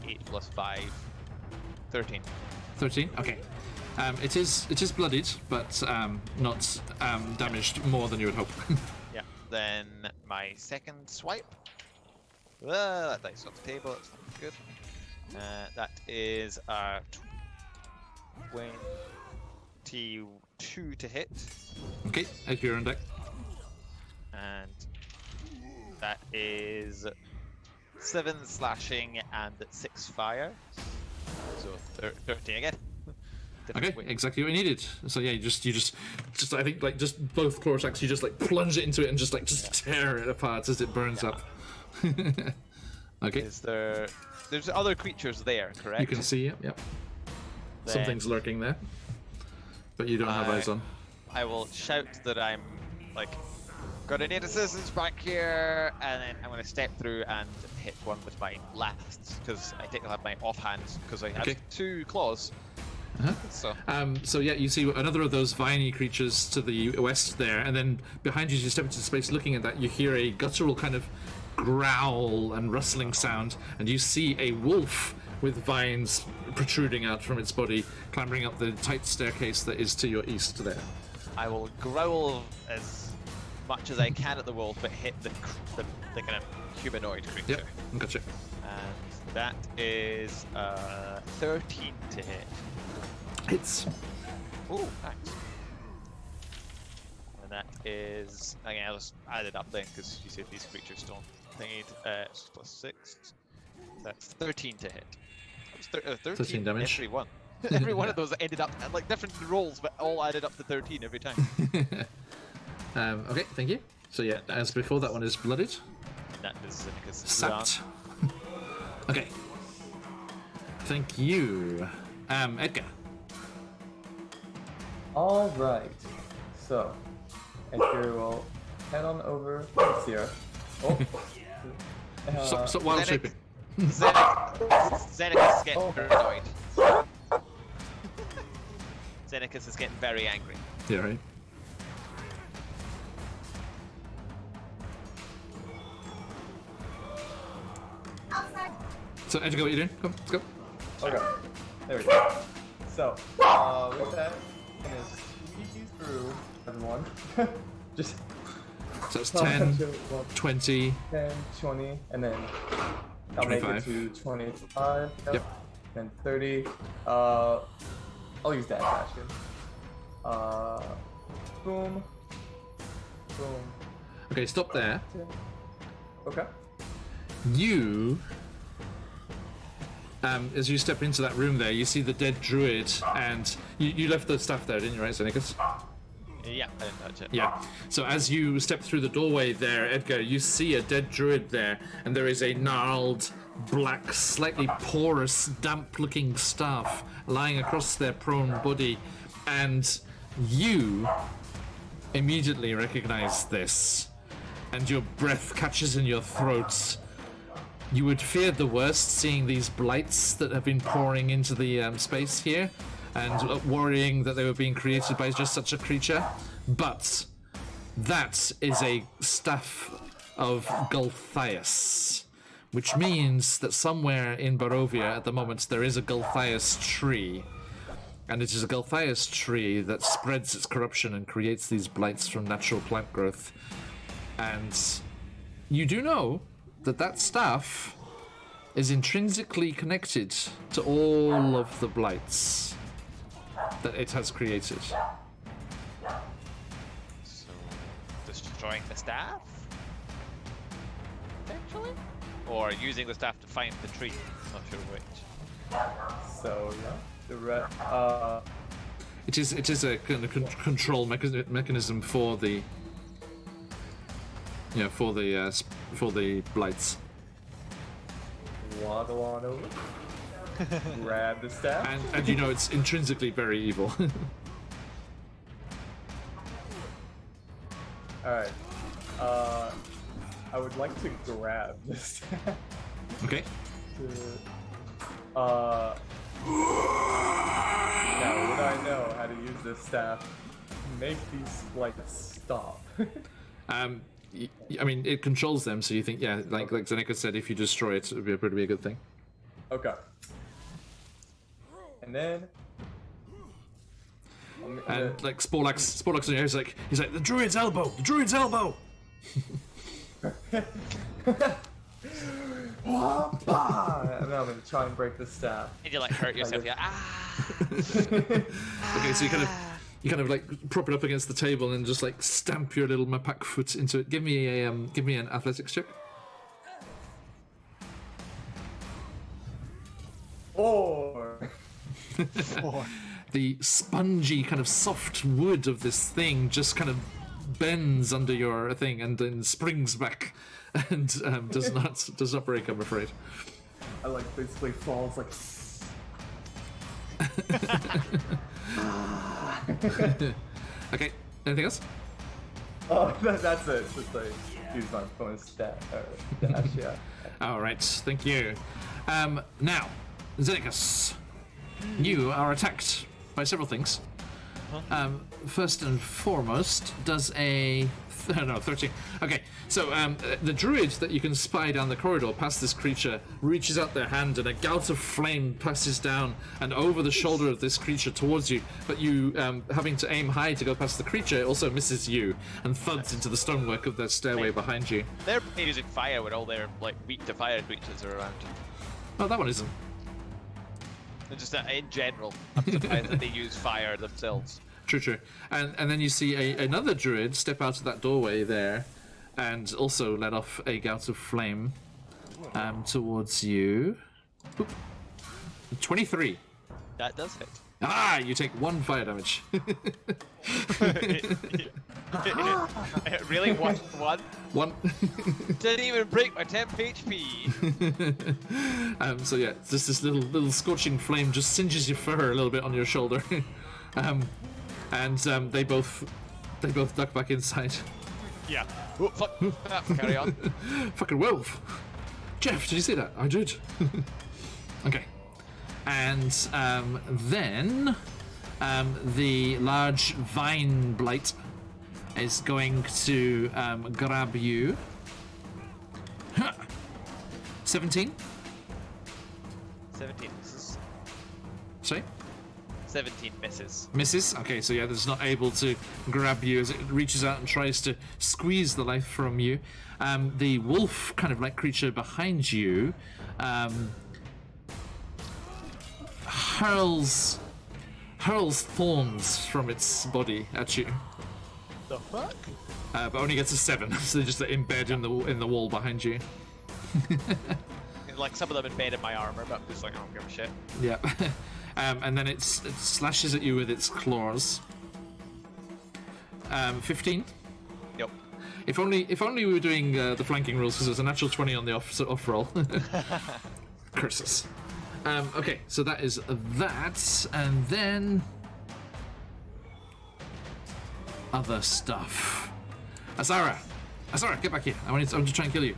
8 plus 5, 13.
13. Okay. It is bloodied, but not damaged more than you would hope.
Yeah. Then my second swipe. That dice off the table. That's not good. That is 22 to hit.
Okay, if you're on deck.
And that is 7 slashing and 6 fire. So 13 again.
Okay,
Wait.
exactly what you needed. So yeah, you just I think like just both claw attacks, you just like plunge it into it and just tear it apart as it burns up. Okay.
There's other creatures there, correct?
You can see it. Yep.
Then
Something's lurking there, but you don't have eyes on.
I will shout that I'm like, gonna need assistance back here, and then I'm gonna step through and hit one with my last, because I think I'll have my offhand, because I have 2 claws. So
yeah, you see another of those viney creatures to the west there, and then behind you, as you step into space looking at that, you hear a guttural kind of growl and rustling sound, and you see a wolf with vines protruding out from its body, clambering up the tight staircase that is to your east there.
I will growl as much as I can at the wolf, but hit the kind of humanoid creature.
Yep, gotcha.
And that is 13 to hit.
Hits.
Ooh, nice. And that is, again, I'll just add it up then, because you said these creatures don't need plus 6. That's 13 to hit. That was 13
damage.
Every one. Every one of those ended up at like different rolls, but all added up to 13 every time.
Okay, thank you. So yeah, as before, that one is blooded.
That is Seneca's
Sapped. Okay. Thank you. Edgar.
Alright. So, Edgar will head on over to Sierra. Oh.
Stop wild shaping.
Xenacus is getting paranoid. Xenacus is getting very angry.
Yeah, right. So, Edgar, what are you doing? Come, let's go.
Okay. There we go. So, with that, I'm gonna squeeze through everyone. Just
So it's 10, 20,
10, 20, and then I'll
25.
make it to 25.
Yep.
Then 30. I'll use that action. Boom. Boom.
Okay, stop there.
Okay.
you, as you step into that room there, you see the dead druid, and you left the staff there, didn't you, right, Xenicus?
Yeah, I didn't touch it.
Yeah. So as you step through the doorway there, Edgar, you see a dead druid there, and there is a gnarled, black, slightly porous, damp-looking staff lying across their prone body, and you immediately recognize this, and your breath catches in your throat. You would fear the worst, seeing these blights that have been pouring into the space here, and worrying that they were being created by just such a creature. But that is a staff of Gulthias, which means that somewhere in Barovia at the moment there is a Gulthias tree. And it is a Gulthias tree that spreads its corruption and creates these blights from natural plant growth. And you do know that that staff is intrinsically connected to all of the blights that it has created.
So, destroying the staff? Potentially? Or using the staff to find the tree? Not sure which.
So yeah,
It is a kind of control mechanism for the for the blights.
waddle on over, grab the staff,
And you know it's intrinsically very evil.
Alright. I would like to grab the staff.
Okay.
Now would I know how to use this staff to make these blights stop?
I mean, it controls them, so you think, yeah, like Zeneca said, if you destroy it, it would be a good thing.
Okay. And then...
And like Sporlax on your head, he's like, the druid's elbow! The druid's elbow!
And then I'm gonna try and break the staff.
And you like hurt yourself. Yeah. Ah.
Okay, so you kind of like prop it up against the table and just like stamp your little Mapak foot into it. Give me an athletics check.
Four.
The spongy kind of soft wood of this thing just kind of bends under your thing and then springs back and does not break, I'm afraid.
I like basically falls like.
Okay, anything else?
Oh, that's it. Just like use my bonus dash. Yeah.
All right, thank you. Now, Zenicus, you are attacked by several things. First and foremost, does a 13. Okay, so the druid that you can spy down the corridor past this creature reaches out their hand, and a gout of flame passes down and over the shoulder of this creature towards you. But you, having to aim high to go past the creature, it also misses you and thuds into the stonework of the stairway behind you.
They're using fire when all their like weak to fire creatures are around.
Oh, that one isn't.
They're just in general, I'm surprised that they use fire themselves.
True. And then you see another druid step out of that doorway there and also let off a gout of flame towards you. Oop. 23.
That does hit.
Ah, you take 1 fire damage.
Really? One?
1.
Didn't even break my temp HP.
So yeah, just this little scorching flame just singes your fur a little bit on your shoulder. And they both duck back inside.
Yeah. Oh, fuck. Carry on.
Fucking wolf. Jeff, did you see that? I did. Okay. And then the large vine blight is going to grab you. 17?
17 misses.
Sorry?
17 misses.
Misses? Okay, so yeah, it's not able to grab you as it reaches out and tries to squeeze the life from you. The wolf kind of like creature behind you hurls thorns from its body at you.
The fuck?
But only gets a 7, so they just embed in the wall behind you.
Like some of them embed in my armor, but I'm just like, I don't give a shit.
Yeah. And then it slashes at you with its claws. 15.
Yep.
If only we were doing the flanking rules, because there's a natural 20 on the off roll. Curses. Okay, so that is that, and then other stuff. Asara, get back here. I want to try and kill you.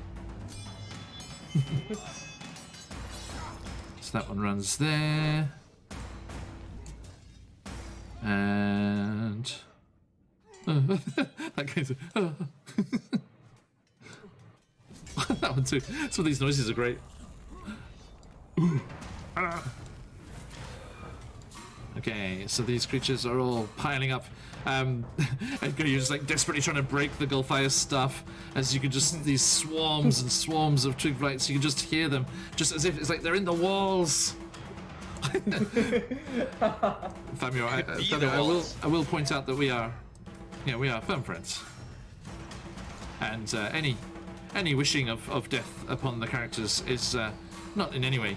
So that one runs there, and that guy's that one too. Some of these noises are great. Okay, so these creatures are all piling up. Edgar, you're just like desperately trying to break the Gulfire's stuff as you can just these swarms and swarms of twig blights. You can just hear them, just as if it's like they're in the walls. Famio, I will point out that we are firm friends, and any wishing of death upon the characters is not in any way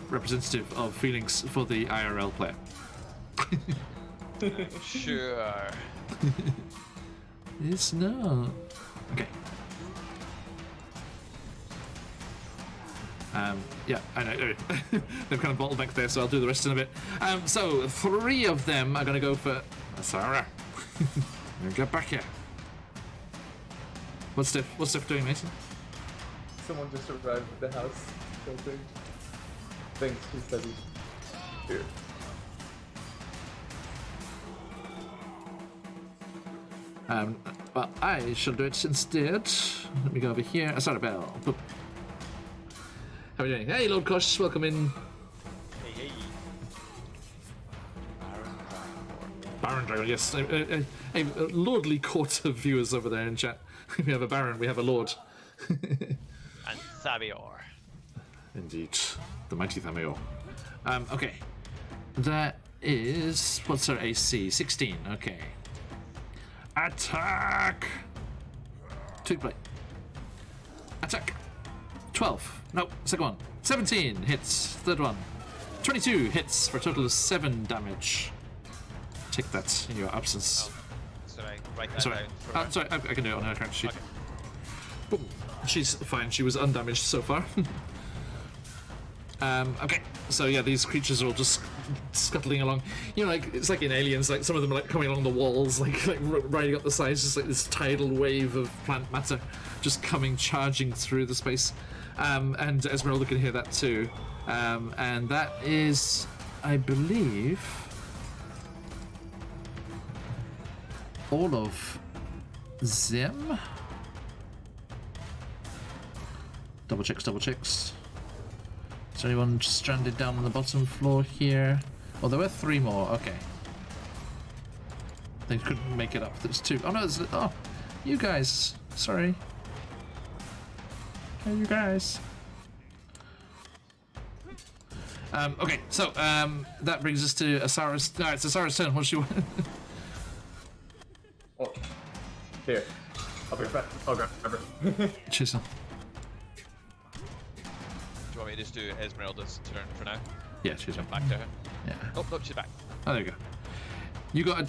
representative of feelings for the IRL player.
Sure.
It's not. Okay. Yeah, I know. They've kind of bottled back there, so I'll do the rest in a bit. So 3 of them are going to go for Sarah. Get back here. What's Steph doing, Mason?
Someone just arrived at the house. Thanks, she said here.
Well, I shall do it instead. Let me go over here. Asarabel. Boop. How are you doing? Hey, Lord Kosh, welcome in.
Hey.
Baron Dragon, yes. A lordly court of viewers over there in chat. We have a Baron, we have a Lord.
And Thabior.
Indeed. The mighty Thamior. Okay. That is... What's her AC? 16. Okay. Attack! Twig blade. Attack. 12. No, second one. 17 hits. Third one. 22 hits for a total of 7 damage. Take that in your absence.
Should I write that
Sorry.
down?
Sorry, I can do it on her character sheet.
Okay.
Boom. She's fine. She was undamaged so far. Okay, so yeah, these creatures are all just scuttling along. You know, like it's like in Aliens, like some of them are like coming along the walls, like riding up the sides, just like this tidal wave of plant matter just coming charging through the space. And Esmeralda can hear that too. And that is, I believe, all of them. Double checks. Is there anyone stranded down on the bottom floor here? Oh, there were 3 more. Okay. They couldn't make it up. There's 2. Oh, no, there's... Oh, you guys. Sorry. Hey, you guys. Okay, so, that brings us to Asara's... No, it's Asara's turn. What do you want?
Oh. Here. I'll be back. Oh, grab her.
Chisel.
Do you want me to just do Esmeralda's turn for now?
Yeah, she's
Jump back to her.
Yeah.
Oh, no, she's back.
Oh, there you go.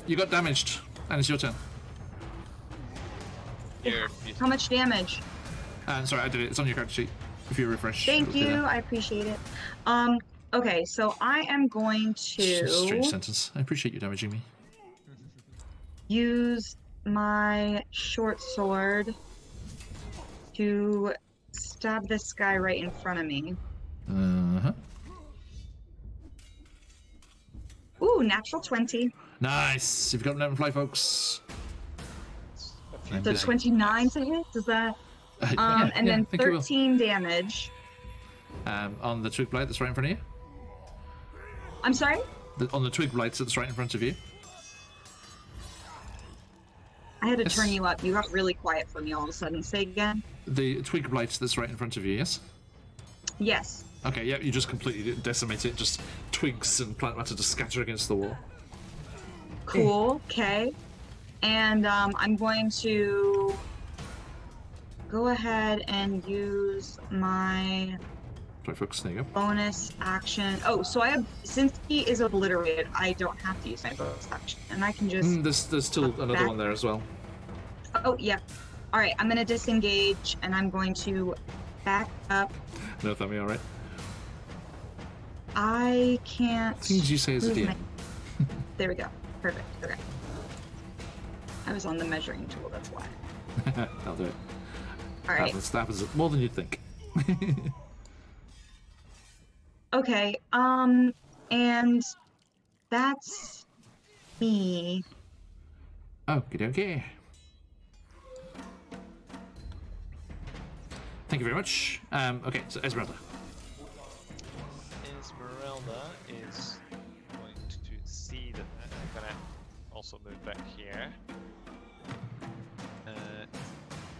You got damaged, and it's your turn.
Here.
How much damage?
Sorry, I did it. It's on your character sheet. If you refresh.
Thank
it'll do
you.
that.
I appreciate it. Okay, so I am going to
Strange sentence. I appreciate you damaging me.
use my short sword to stab this guy right in front of me.
Uh-huh.
Ooh, natural 20.
Nice. You've got an fly, folks. I'm
So
busy.
29 to hit? Does that... and then
I think you will.
13 damage.
On the twig blight that's right in front of you.
I'm sorry?
On the twig blight that's right in front of you.
I had to
Yes.
turn you up. You got really quiet for me all of a sudden. Say again?
The twig blight that's right in front of you, yes?
Yes.
Okay, yeah, you just completely decimate it. Just twigs and plant matter just scatter against the wall.
Cool. Okay. And I'm going to go ahead and use my
Try focus. There you go.
bonus action. Oh, so I have, since he is obliterated, I don't have to use my bonus action, and I can just.
There's still another
back.
one there as well.
Oh yeah. All right, I'm gonna disengage, and I'm going to back up.
No, that'll be all right.
I can't.
Things you say as a
move
DM.
my- There we go. Perfect. Okay. I was on the measuring tool. That's why.
I'll do it.
All right.
That happens more than you'd think.
Okay. And that's me.
Okay. Thank you very much. Okay, so Esmeralda.
Esmeralda is going to see that I'm gonna also move back here.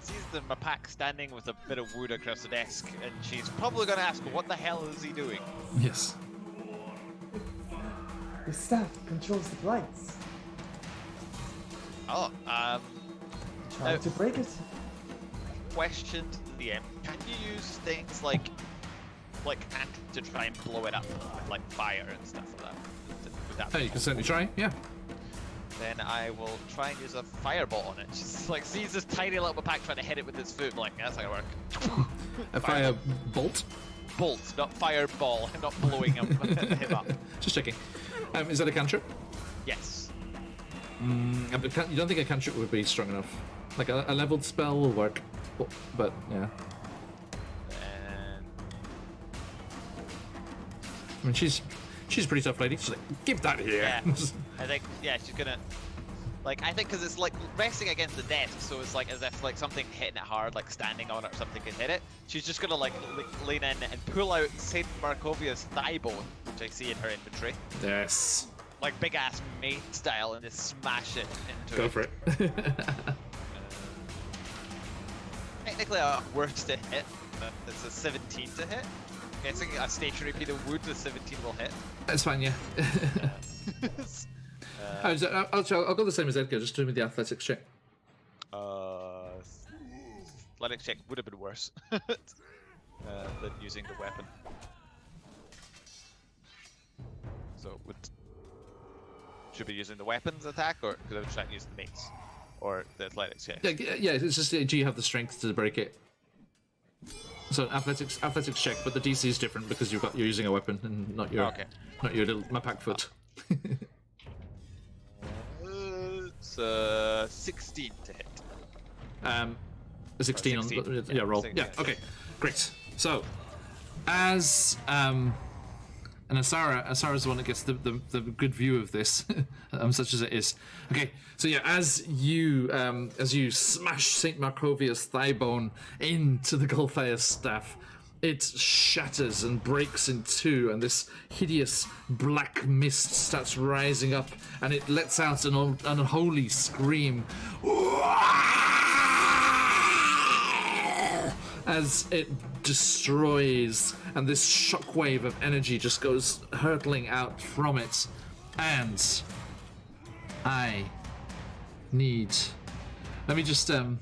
Sees my pack standing with a bit of wood across the desk, and she's probably gonna ask, "What the hell is he doing?"
Yes.
The staff controls the blights.
Oh,
Trying to break it.
question to the DM: can you use things like to try and blow it up, like fire and stuff like that? Would that be
Hey, you can certainly try. Yeah.
Then I will try and use a fireball on it. She's like, sees this tiny little pack trying to hit it with his foot. I'm like, that's not gonna work.
A fire bolt.
Bolt, not fireball. I'm not blowing him up.
Just checking. Is that a cantrip?
Yes.
But you don't think a cantrip would be strong enough? Like a leveled spell will work, but yeah.
And
I mean, she's a pretty tough lady. She's like, give that here.
yeah, I think she's gonna. Like, I think because it's like resting against the desk, so it's like as if like something hitting it hard, like standing on it or something could hit it. She's just gonna like lean in and pull out Saint Markovia's thigh bone, which I see in her inventory,
Yes.
like big ass maid style, and just smash it into
Go
it.
for it.
Technically a worst to hit. It's a 17 to hit. Guessing a stationary piece of wood, the 17 will hit.
That's fine, yeah. I'll go the same as Edgar, just do me the athletics check.
Athletics check would have been worse than using the weapon. So should be using the weapons attack, or because I was trying to use the mates, or the athletics check.
Yeah, it's just do you have the strength to break it? So athletics check, but the DC is different because you're using a weapon and not your my pack foot.
It's 16 to hit.
A 16 on
16,
yeah roll.
16,
Yeah, okay, great. So as and Asara's the one that gets the good view of this, such as it is. Okay, so yeah, as you smash Saint Markovia's thigh bone into the Gulthias staff, it shatters and breaks in two, and this hideous black mist starts rising up, and it lets out an unholy scream as it destroys, and this shockwave of energy just goes hurtling out from it. And I need. Let me just I'm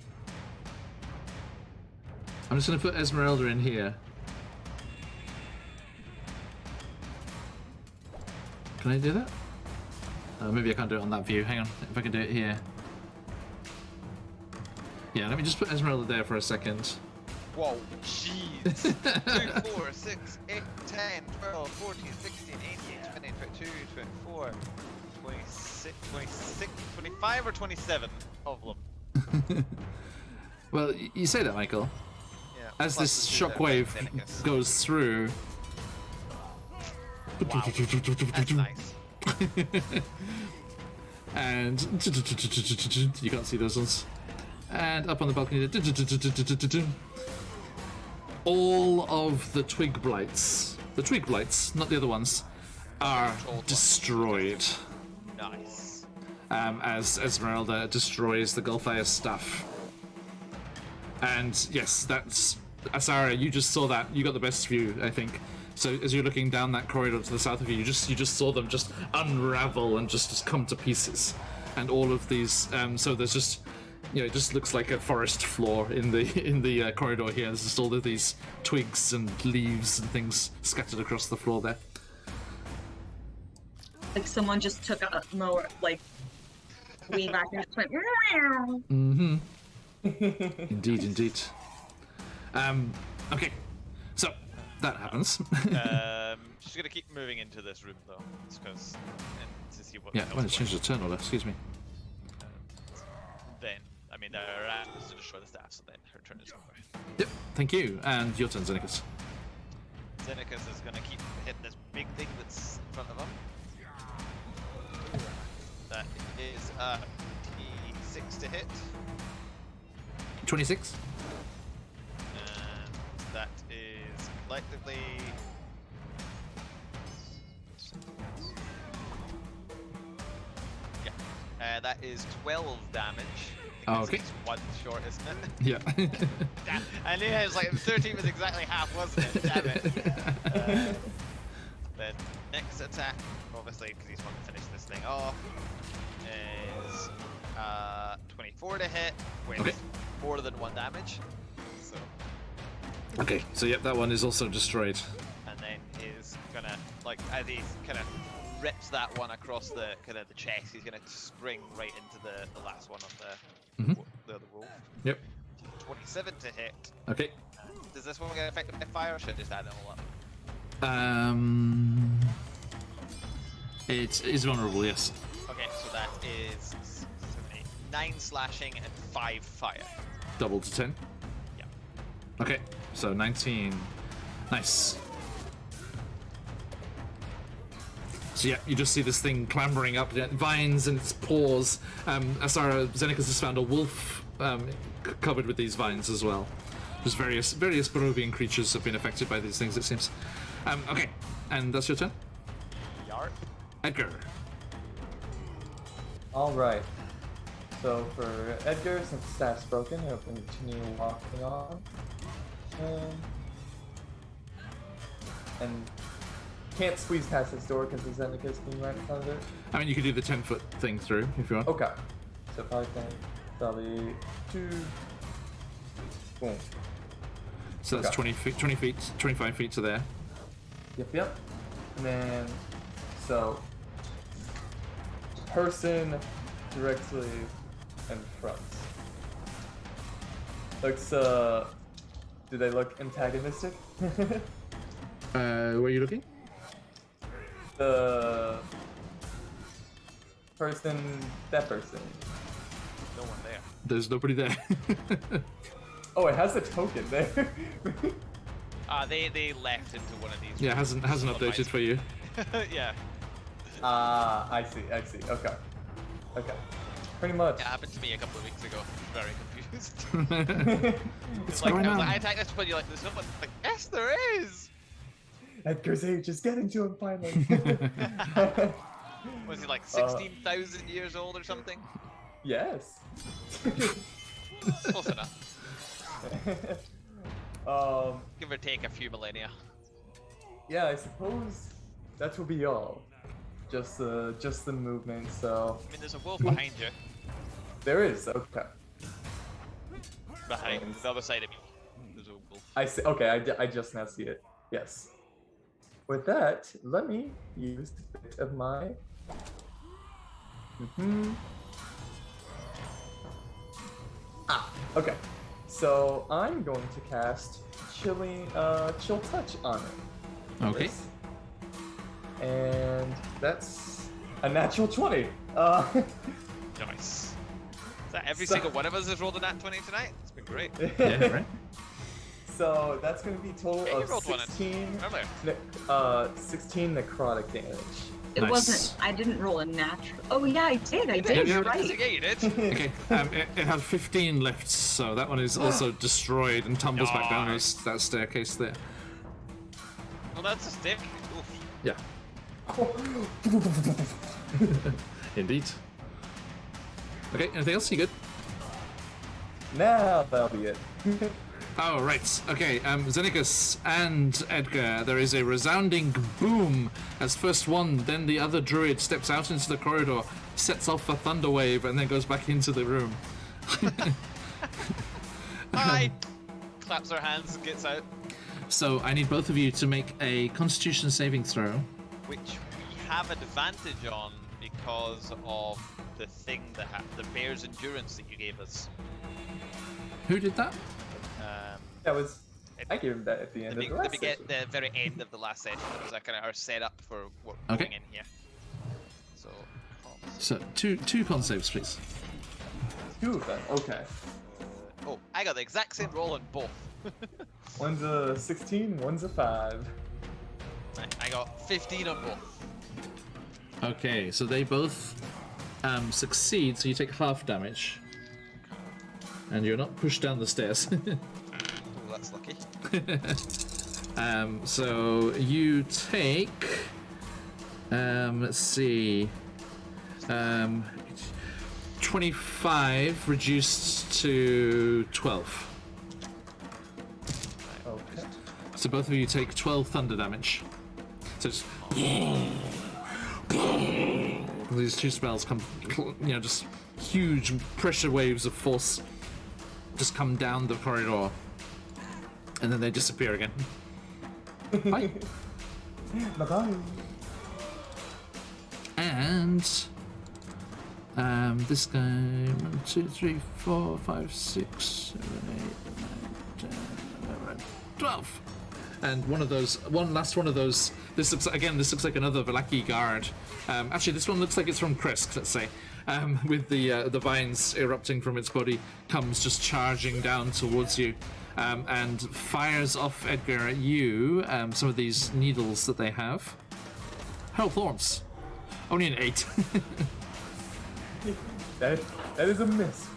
just gonna put Esmeralda in here. Can I do that? Maybe I can't do it on that view. Hang on, if I can do it here. Yeah, let me just put Esmeralda there for a second.
Whoa, jeez. 2, 4, 6, 8, 10, 12, 14, 16, 18, 20, 22, 24, 26, 26, 25 or 27 of them.
Well, you say that, Michael.
Yeah.
As
plus
this
the two that are
shockwave
Xenicus.
goes through.
Wow. That's nice.
And you can't see those ones. And up on the balcony, all of the twig blights, not the other ones, are destroyed.
Nice.
As Esmeralda destroys the Gulthias stuff. And yes, that's Asara. You just saw that. You got the best view, I think. So as you're looking down that corridor to the south of you, you just saw them just unravel and just come to pieces. And all of these. So there's just it just looks like a forest floor in the corridor here. There's just all of these twigs and leaves and things scattered across the floor there.
Like someone just took a mower, like way back and just went.
Mm-hmm. Indeed. Okay, so that happens.
She's gonna keep moving into this room though, because to see what.
Yeah, when it's changed the turn order. Excuse me.
Then, I mean, her act is to destroy the staff, so then her turn is over.
Yep. Thank you, and your turn, Xenicus.
Xenicus is gonna keep hitting this big thing that's in front of him. That is 6 to hit.
26.
And that is collectively. Yeah. That is 12 damage.
Oh, okay.
It's 1 short, isn't it?
Yeah.
Damn. I knew it was like 13 was exactly half, wasn't it? Damn it. Then next attack, obviously, because he's wanting to finish this thing off, is 24 to hit with more than 1 damage. So.
Okay, so yep, that one is also destroyed.
And then he's gonna, like, as he kind of rips that one across the kind of the chest, he's gonna spring right into the last one of the other wolf.
Yep.
27 to hit.
Okay.
Does this one get affected by fire, or should I just add it all up?
It is vulnerable, yes.
Okay, so that is 9 slashing and 5 fire.
Double to 10.
Yeah.
Okay, so 19. Nice. So yeah, you just see this thing clambering up, vines and its paws. Asara, Xenicus has found a wolf covered with these vines as well. There's various Barovian creatures have been affected by these things, it seems. Okay, and that's your turn?
Yarp.
Edgar.
Alright. So for Edgar, since the staff's broken, he'll continue walking on. And can't squeeze past this door because the Xenicus being right in front of it.
I mean, you could do the 10-foot thing through if you want.
Okay. So probably that'll be 2. Boom.
So that's 20 feet, 25 feet to there.
Yep. And then, so, person directly in front. Looks, do they look antagonistic?
Where are you looking?
The person, that person.
No one there.
There's nobody there.
Oh, it has a token there.
They left into one of these.
Yeah, hasn't updated for you.
Yeah.
I see. Okay. Pretty much.
It happened to me a couple of weeks ago. Very confused.
What's
like,
going on?
I attacked this one, you're like, there's no one. Like, yes, there is!
Edgar's age is getting to him finally.
Was he like 16,000 years old or something?
Yes.
Close enough. Give or take a few millennia.
Yeah, I suppose that will be all. Just the movement. So
I mean, there's a wolf behind you.
there is. Okay.
Behind the other side of me. There's a wolf.
I see. Okay, I just now see it. Yes. With that, let me use a bit of my. Okay. So I'm going to cast Chill Touch on it.
Okay.
Yes. And that's a natural 20.
Nice. Is that every
So-
single one of us has rolled a nat 20 tonight? It's been great.
Yeah, right.
So that's going to be a total
Yeah, you
of
rolled one
16,
earlier.
16 necrotic damage.
It
Nice.
wasn't. I didn't roll a natural. Oh yeah, I did. I did.
yeah,
You're
yeah.
right.
Yeah, you did.
Okay, it had 15 left, so that one is also destroyed and tumbles back down that staircase there.
Well, that's a stick. Oof.
Yeah, indeed. Okay, anything else? You good?
Now that'll be it.
Oh, right. Okay, Xenicus and Edgar, there is a resounding boom as first one, then the other druid steps out into the corridor, sets off a thunder wave, and then goes back into the room.
Hi! Claps her hands and gets out.
So I need both of you to make a Constitution saving throw.
Which we have advantage on because of the thing that the bear's endurance that you gave us.
Who did that?
That was. I gave him that at the end of the last session.
The very end of the last session. That was like kind of our setup for what
Okay.
going in here. So.
So two con saves, please.
2 of them. Okay.
Oh, I got the exact same roll on both.
One's a 16, one's a 5.
I got 15 on both.
Okay, so they both succeed, so you take half damage. And you're not pushed down the stairs.
Oh, that's lucky.
So you take, let's see, 25 reduced to 12.
Okay.
So both of you take 12 thunder damage. So it's these two spells come, just huge pressure waves of force just come down the corridor, and then they disappear again. Bye.
Bye-bye.
And this guy, 1, 2, 3, 4, 5, 6, 7, 8, 9, 10, 11, 12. And one last one of those. This looks like another Velaki guard. Actually, this one looks like it's from Kresk, let's say. With the vines erupting from its body, comes just charging down towards you, and fires off, Edgar, at you some of these needles that they have. Hurl thorns. Only an 8.
That is a miss.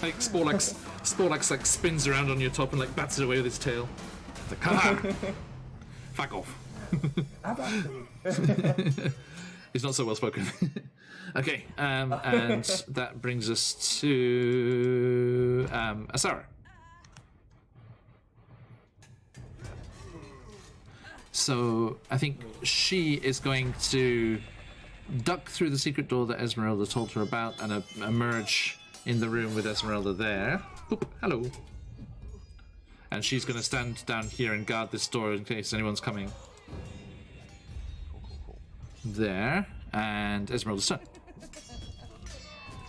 Like Sporlax like spins around on your top and like bats it away with his tail. It's like, come on, fuck off. He's not so well spoken. Okay, and that brings us to Asara. So I think she is going to duck through the secret door that Esmeralda told her about and emerge in the room with Esmeralda there. Oop, hello. And she's going to stand down here and guard this door in case anyone's coming.
Cool.
There, and Esmeralda's turn.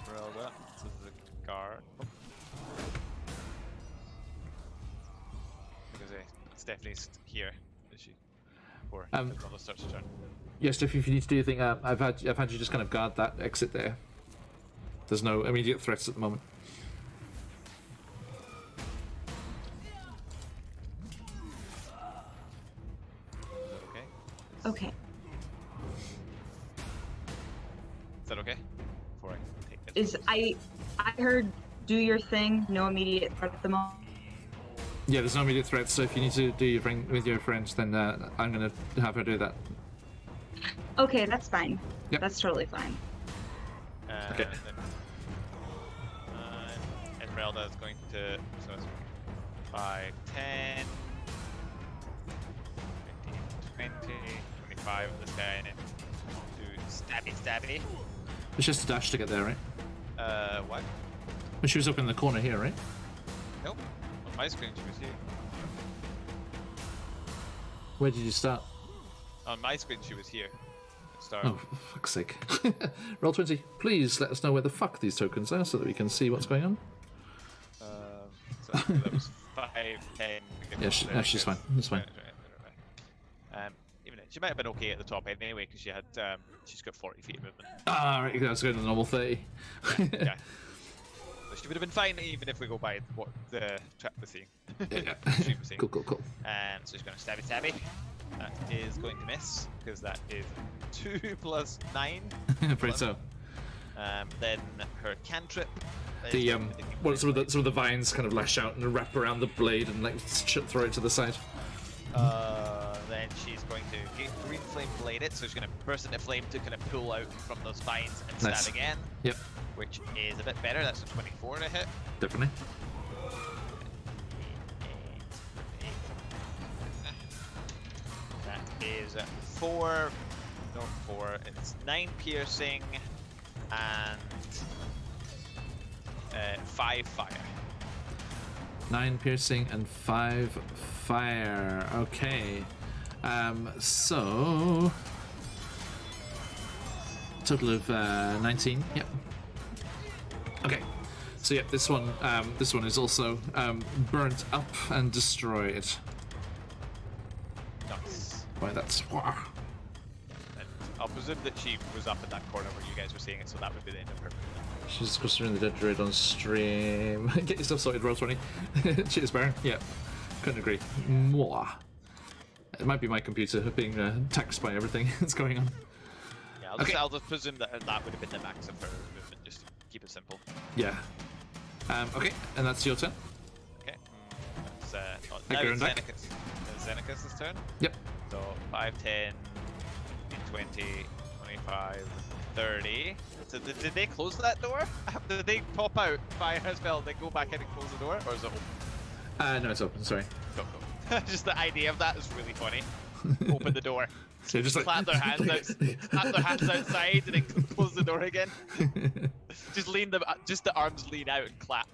Esmeralda to the guard. Because Stephanie's here, is she? Or Esmeralda starts her turn.
Yes, Jeff, if you need to do anything, I've had you just kind of guard that exit there. There's no immediate threats at the moment.
Okay.
Okay.
Is that okay? Before I take it.
I heard do your thing, no immediate threat at the moment.
Yeah, there's no immediate threats, so if you need to do your thing with your friends, then I'm going to have her do that.
Okay, that's fine.
Yep.
That's totally fine.
Okay.
And then, Esmeralda is going to, so it's 5, 10, 15, 20, 25 of this guy, and then do stabby.
It's just a dash to get there, right?
What?
But she was up in the corner here, right?
Nope. On my screen she was here.
Where did you start?
On my screen she was here. Start.
Oh, for fuck's sake. Roll 20. Please let us know where the fuck these tokens are so that we can see what's going on.
So that was 5, 10.
Yeah, she's fine. That's fine.
Even she might have been okay at the top end anyway because she had she's got 40 feet of movement.
Ah, right, that's going to the normal 30.
Yeah. So she would have been fine even if we go by what the trap was seeing.
Yeah.
She was seeing.
Cool.
So she's going to stabby. That is going to miss because that is 2 plus 9.
Afraid so.
Then her cantrip.
The some of the vines kind of lash out and wrap around the blade and like throw it to the side.
Then she's going to green flame blade it, so she's going to burst into flame to kind of pull out from those vines and
Nice.
stab again.
Yep,
Which is a bit better. That's a 24 to hit.
definitely.
That is 4. Not 4. It's 9 piercing and 5 fire.
9 piercing and 5 fire. Okay. So total of 19. Yep. Okay. So yeah, this one is also burnt up and destroyed.
Nice.
Boy, that's
And I'll presume that she was up in that corner where you guys were seeing it, so that would be the end of her movement.
she's considering the dead druid on stream. Get yourself sorted, roll 20. Cheers, Baron. Yeah, couldn't agree more. It might be my computer being taxed by everything that's going on.
Yeah, I'll just presume that that would have been the max of her movement, just to keep it simple.
Yeah. Okay, and that's your turn.
Okay. It's,
Edgar
now
and
it's
Dak.
Xenacus' turn.
Yep.
So 5, 10, 20, 25, 30. So did they close that door? Did they pop out, fire a spell, then go back in and close the door? Or is it open?
No, it's open. Sorry.
Go. Just the idea of that is really funny. Open the door.
So just like
Clap their hands outside and then close the door again. Just the arms lean out and clap.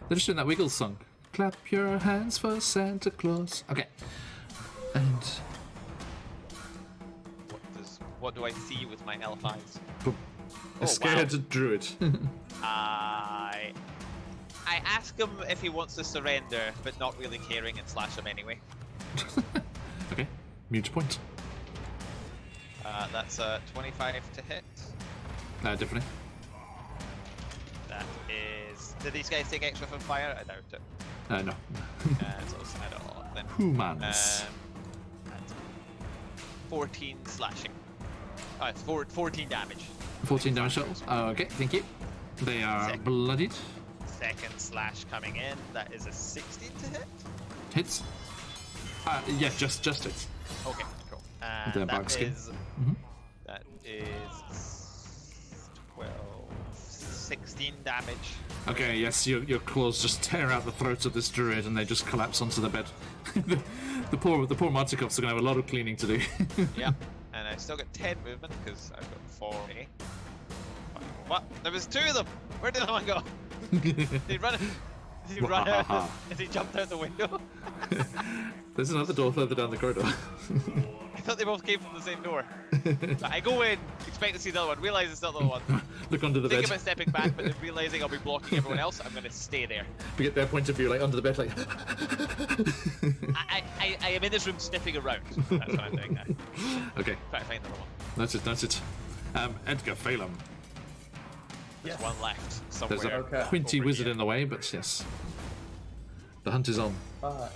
They're just doing that Wiggles song. Clap your hands for Santa Claus. Okay. And
What do I see with my elf eyes?
a scared druid.
I ask him if he wants to surrender, but not really caring and slash him anyway.
Okay. Mute point.
That's a 25 to hit.
Definitely.
That is. Did these guys take extra from fire? I doubt it.
No.
So let's add it all up then.
Humans.
14 slashing. Oh, it's 14 damage.
14 damage total. Okay, thank you. They are
Sick.
bloodied.
Second slash coming in. That is a 16 to hit.
Hits. Yeah, just hits.
Okay, cool.
The
And
bug
that
skin.
is. That is 12, 16 damage.
Okay, yes, your claws just tear out the throats of this druid and they just collapse onto the bed. the poor Martikovs are gonna have a lot of cleaning to do.
Yeah, and I still got 10 movement because I've got 40. What? There was 2 of them. Where did one go? Did he run? Did he run out? Did he jump out the window?
There's another door further down the corridor.
I thought they both came from the same door. I go in, expect to see the other one, realize it's not the other one.
Look under the
Think
bed.
about stepping back, but then realizing I'll be blocking everyone else, I'm gonna stay there.
We get their point of view, like under the bed, like.
I am in this room sniffing around. That's what I'm doing now.
Okay,
Try to find the other one.
that's it. Edgar Phelan.
There's one left somewhere.
There's a
Okay.
pointy
Over
wizard
here.
in the way, but yes. The hunt is on.
5,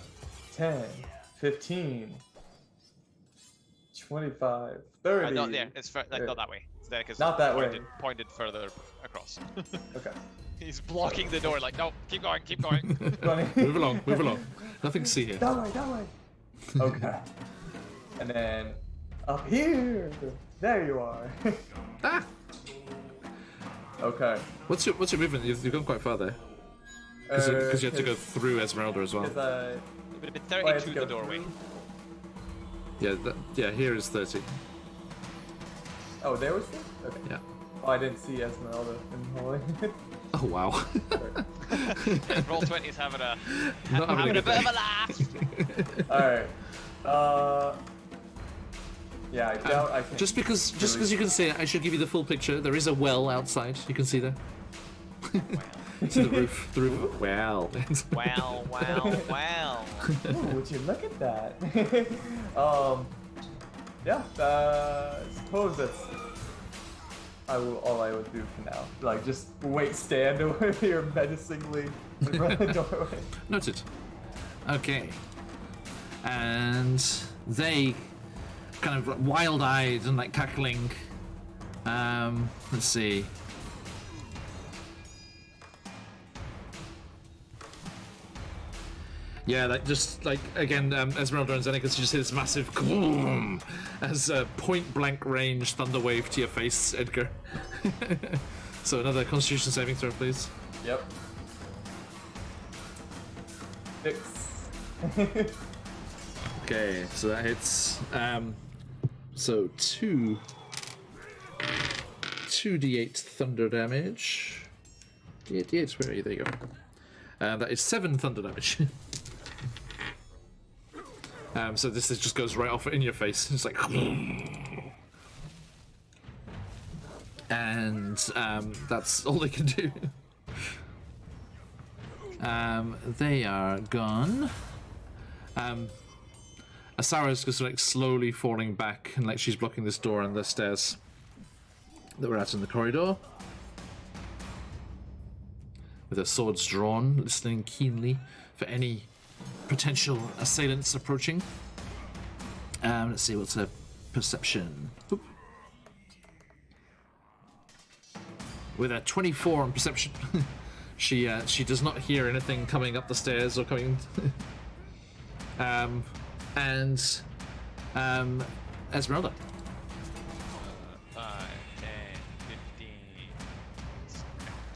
10, 15, 25, 30.
Not there. It's not that way. It's there because
Not that way.
Pointed further across.
Okay.
He's blocking the door. Like, no, keep going, keep going.
20.
Move along. Nothing to see here.
That way. Okay. And then up here. There you are.
Ah!
Okay.
What's your movement? You've gone quite far there. Because you had to go through Esmeralda as well.
Because I.
It would have been
Oh, I had
32
to
the
go
doorway.
through?
Yeah, here is 30.
Oh, there was it? Okay.
Yeah.
Oh, I didn't see Esmeralda in the hallway.
Oh wow.
Roll 20's having a
Not
having a
good
bit of
day.
a laugh.
Alright. Yeah, I doubt I can.
Just because you can see it, I should give you the full picture. There is a well outside. You can see there. It's the roof. The roof. Well.
Wow.
Ooh, would you look at that? Yeah, suppose that's all I would do for now. Like, just stand over here menacingly in front of the doorway.
Noted. Okay. And they kind of wild-eyed and like cackling. Let's see. Yeah, again, Esmeralda and Xenacus, you just hear this massive boom as a point-blank range thunder wave to your face, Edgar. So another Constitution saving throw, please.
Yep. 6.
Okay, so that hits. So 2 2d8 thunder damage. D8, where are you? There you go. That is 7 thunder damage. So this just goes right off in your face. It's like... And that's all they can do. They are gone. Asara's just like slowly falling back, and like she's blocking this door and the stairs that we're at in the corridor. With her swords drawn, listening keenly for any potential assailants approaching. Let's see, what's her perception? Oop. With a 24 on perception, she does not hear anything coming up the stairs or coming. Esmeralda.
5, 10, 15.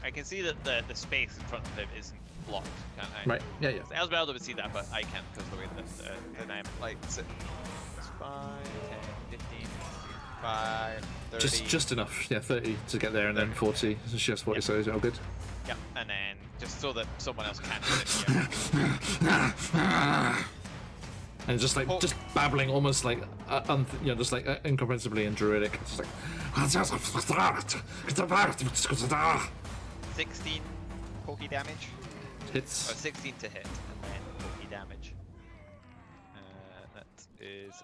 I can see that the space in front of him isn't blocked, can't I?
Right. Yeah.
Esmeralda would see that, but I can't because of the way that the name lights it. 5, 10, 15, 5, 30.
Just enough. Yeah, 30 to get there, and then 40. So she has 40, so is it all good?
Yep, and then just so that someone else can't hit it.
And just like just babbling, almost like just like incomprehensibly in Druidic. It's just like
16 pokey damage.
hits.
Or 16 to hit, and then pokey damage. That is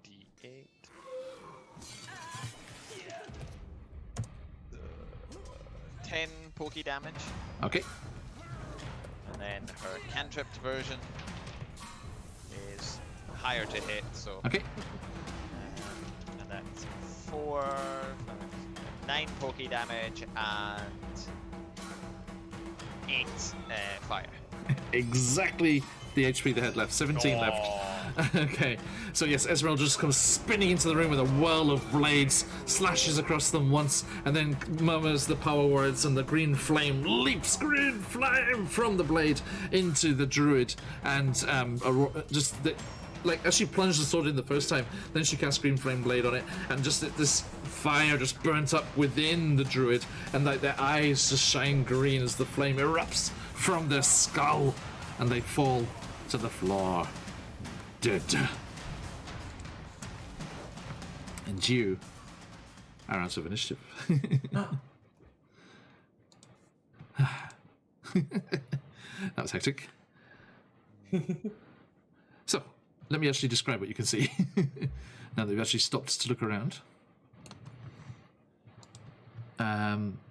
D8. 10 pokey damage,
Okay.
and then her cantripped version is higher to hit, so
Okay.
and that's 9 pokey damage and 8 fire.
Exactly the HP the head left. 17 left. Okay, so yes, Esmeralda just comes spinning into the room with a whirl of blades, slashes across them once, and then murmurs the power words, and the green flame leaps, green flame, from the blade into the druid, and like as she plunged the sword in the first time, then she cast green flame blade on it, and just this fire just burnt up within the druid, and like their eyes just shine green as the flame erupts from their skull, and they fall to the floor. Dead. And you are out of initiative. That was hectic. So, let me actually describe what you can see. Now that we've actually stopped to look around.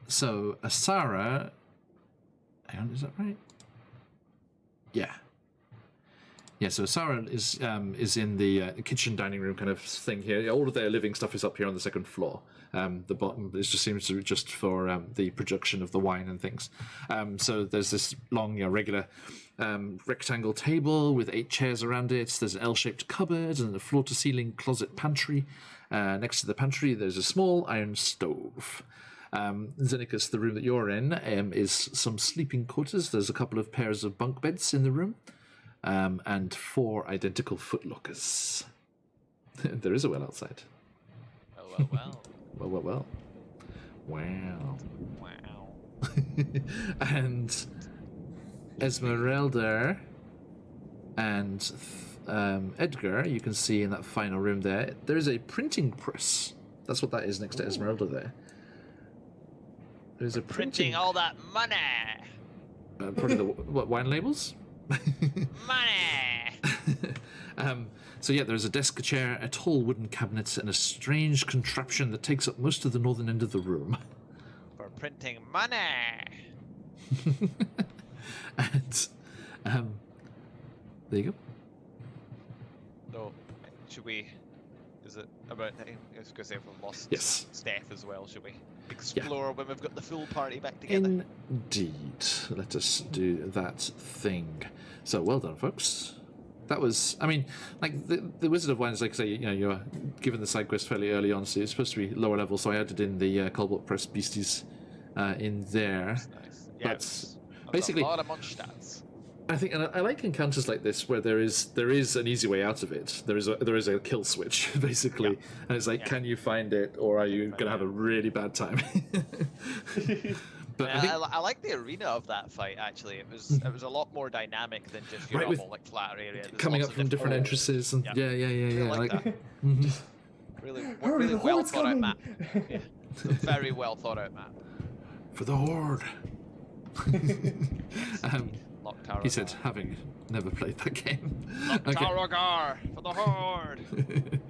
So, Asara... Hang on, is that right? Yeah. Yeah, so Asara is in the kitchen dining room kind of thing here. All of their living stuff is up here on the second floor. The bottom just seems to be just for the production of the wine and things. So there's this long, regular rectangle table with 8 chairs around it. There's an L-shaped cupboard and a floor-to-ceiling closet pantry. Next to the pantry, there's a small iron stove. Xenicus, the room that you're in, is some sleeping quarters. There's a couple of pairs of bunk beds in the room. And 4 identical footlockers. There is a well outside.
Well.
Well. Wow. And Esmeralda and Edgar, you can see in that final room there is a printing press. That's what that is next to Esmeralda there. There's a
printing all that money.
Probably the wine labels?
Money!
So yeah, there's a desk, a chair, a tall wooden cabinet, and a strange contraption that takes up most of the northern end of the room.
For printing money!
And there you go.
So, should we... Is it about... I was going to say if we've lost
Yes.
Steph as well, should we explore when we've got the full party back together?
Indeed. Let us do that thing. So, well done, folks. That was, I mean, like, the Wizard of Wine is like, say, you're given the side quest fairly early on, so it's supposed to be lower level, so I added in the Cobalt Press Beasties in there.
That's nice. Yeah,
But basically...
a lot of munch stats.
I think, and I like encounters like this where there is an easy way out of it. There is a kill switch basically, and it's like, can you find it, or are you gonna have a really bad time? But
I like the arena of that fight. Actually, it was a lot more dynamic than just your normal like flat area. There's
coming
lots
up
of
from different entrances, and
Yeah.
yeah.
I like that.
Mhm.
Really
the
well
horde's
thought out
coming!
map. Yeah, it's a very well thought out map.
For the horde.
Lock Tower.
He said, having never played that game.
Lock Tower for the horde.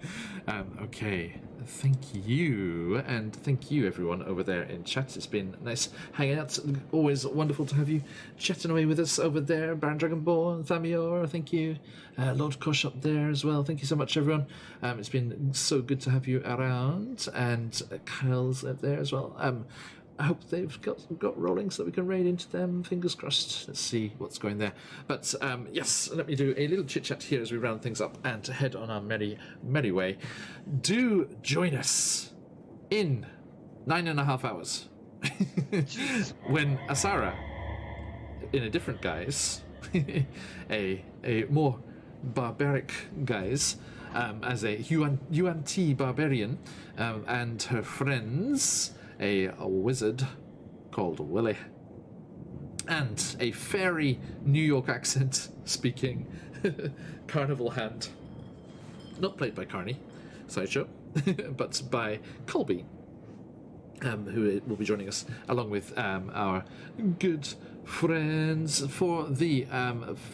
Okay, thank you, and thank you everyone over there in chat. It's been nice hanging out. Always wonderful to have you chatting away with us over there. Baron Dragonborn, Thamior, thank you. Lord Kosh up there as well. Thank you so much, everyone. It's been so good to have you around, and Kyle's up there as well. I hope they've got rolling so that we can raid into them. Fingers crossed. Let's see what's going there. But yes, let me do a little chit chat here as we round things up and head on our merry way. Do join us in 9.5 hours when Asara, in a different guise, a more barbaric guise, as a Yuan Ti barbarian, and her friends, a wizard called Willie, and a fairy New York accent speaking carnival hand, not played by Carney, sideshow, but by Colby, who will be joining us along with our good friends for the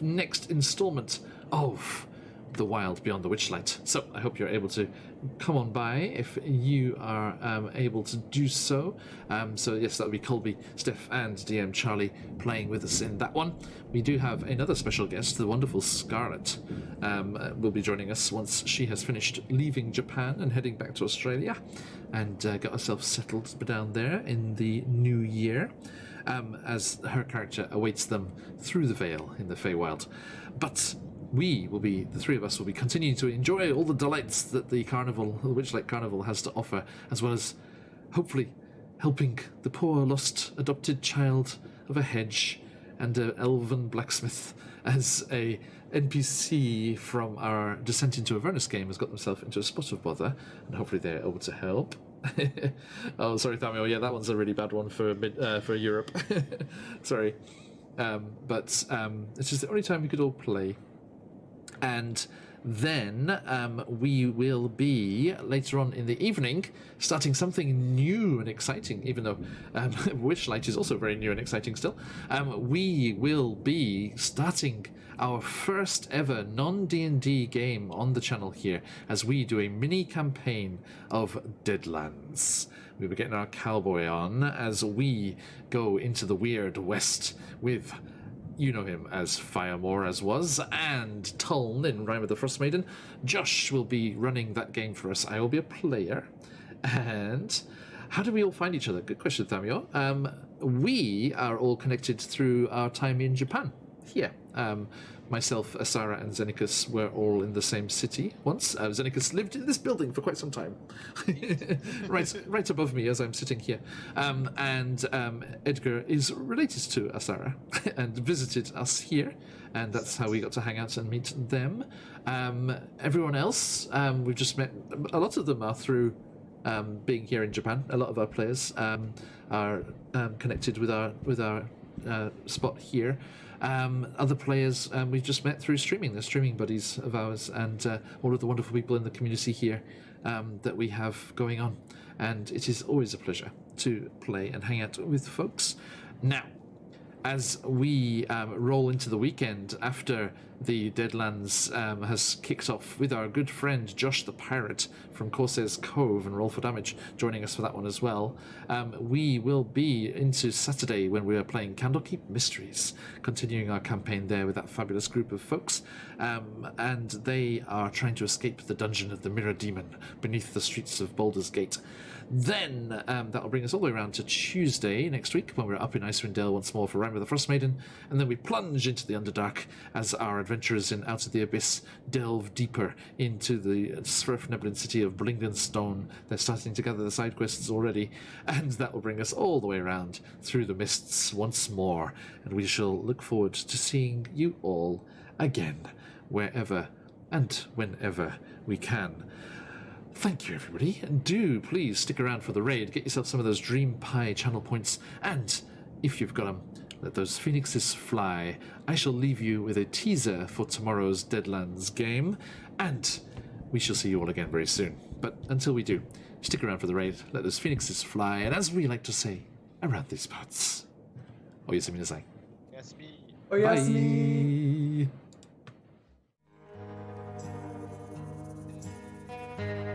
next installment of The Wild Beyond the Witchlight. So I hope you're able to come on by if you are able to do so. So yes, that would be Colby, Steph, and DM Charlie playing with us in that one. We do have another special guest, the wonderful Scarlett, will be joining us once she has finished leaving Japan and heading back to Australia, and got herself settled down there in the new year, as her character awaits them through the veil in the Feywild. But the three of us will be continuing to enjoy all the delights that the Witchlight Carnival has to offer, as well as hopefully helping the poor lost adopted child of a hedge and an elven blacksmith, as a NPC from our Descent into Avernus game has got themselves into a spot of bother, and hopefully they're able to help. Oh, sorry, Thamio. Yeah, that one's a really bad one for Europe. Sorry, but it's just the only time we could all play. And then we will be, later on in the evening, starting something new and exciting, even though Witchlight is also very new and exciting still. We will be starting our first ever non-D&D game on the channel here, as we do a mini campaign of Deadlands. We'll be getting our cowboy on as we go into the weird west with... You know him as Firemore as was, and Tuln in Rime of the Frost Maiden. Josh will be running that game for us. I will be a player. And how do we all find each other? Good question, Thamio. We are all connected through our time in Japan. Here. Myself, Asara, and Xenicus were all in the same city once. Xenicus lived in this building for quite some time. right above me as I'm sitting here. And Edgar is related to Asara and visited us here. And that's how we got to hang out and meet them. Everyone else, we've just met. A lot of them are through being here in Japan. A lot of our players are connected with our spot here. Other players we've just met through streaming. They're streaming buddies of ours, and all of the wonderful people in the community here that we have going on. And it is always a pleasure to play and hang out with folks. Now, as we roll into the weekend after the Deadlands has kicked off with our good friend Josh the Pirate from Corsair's Cove and Roll for Damage joining us for that one as well, we will be into Saturday when we are playing Candlekeep Mysteries, continuing our campaign there with that fabulous group of folks, and they are trying to escape the dungeon of the Mirror Demon beneath the streets of Baldur's Gate. Then that'll bring us all the way around to Tuesday next week when we're up in Icewind Dale once more for Rime of the Frost Maiden, and then we plunge into the Underdark as our adventurers in Out of the Abyss delve deeper into the Sverfneblin city of Blingdenstone. They're starting to gather the side quests already, and that will bring us all the way around through the mists once more, and we shall look forward to seeing you all again, wherever and whenever we can. Thank you, everybody, and do please stick around for the raid. Get yourself some of those Dream Pie channel points, and if you've got them, let those phoenixes fly. I shall leave you with a teaser for tomorrow's Deadlands game, and we shall see you all again very soon. But until we do, stick around for the raid, let those phoenixes fly, and as we like to say around these parts, oyasumi nasai.
Yes, me.
Oh, yes, me.
Bye.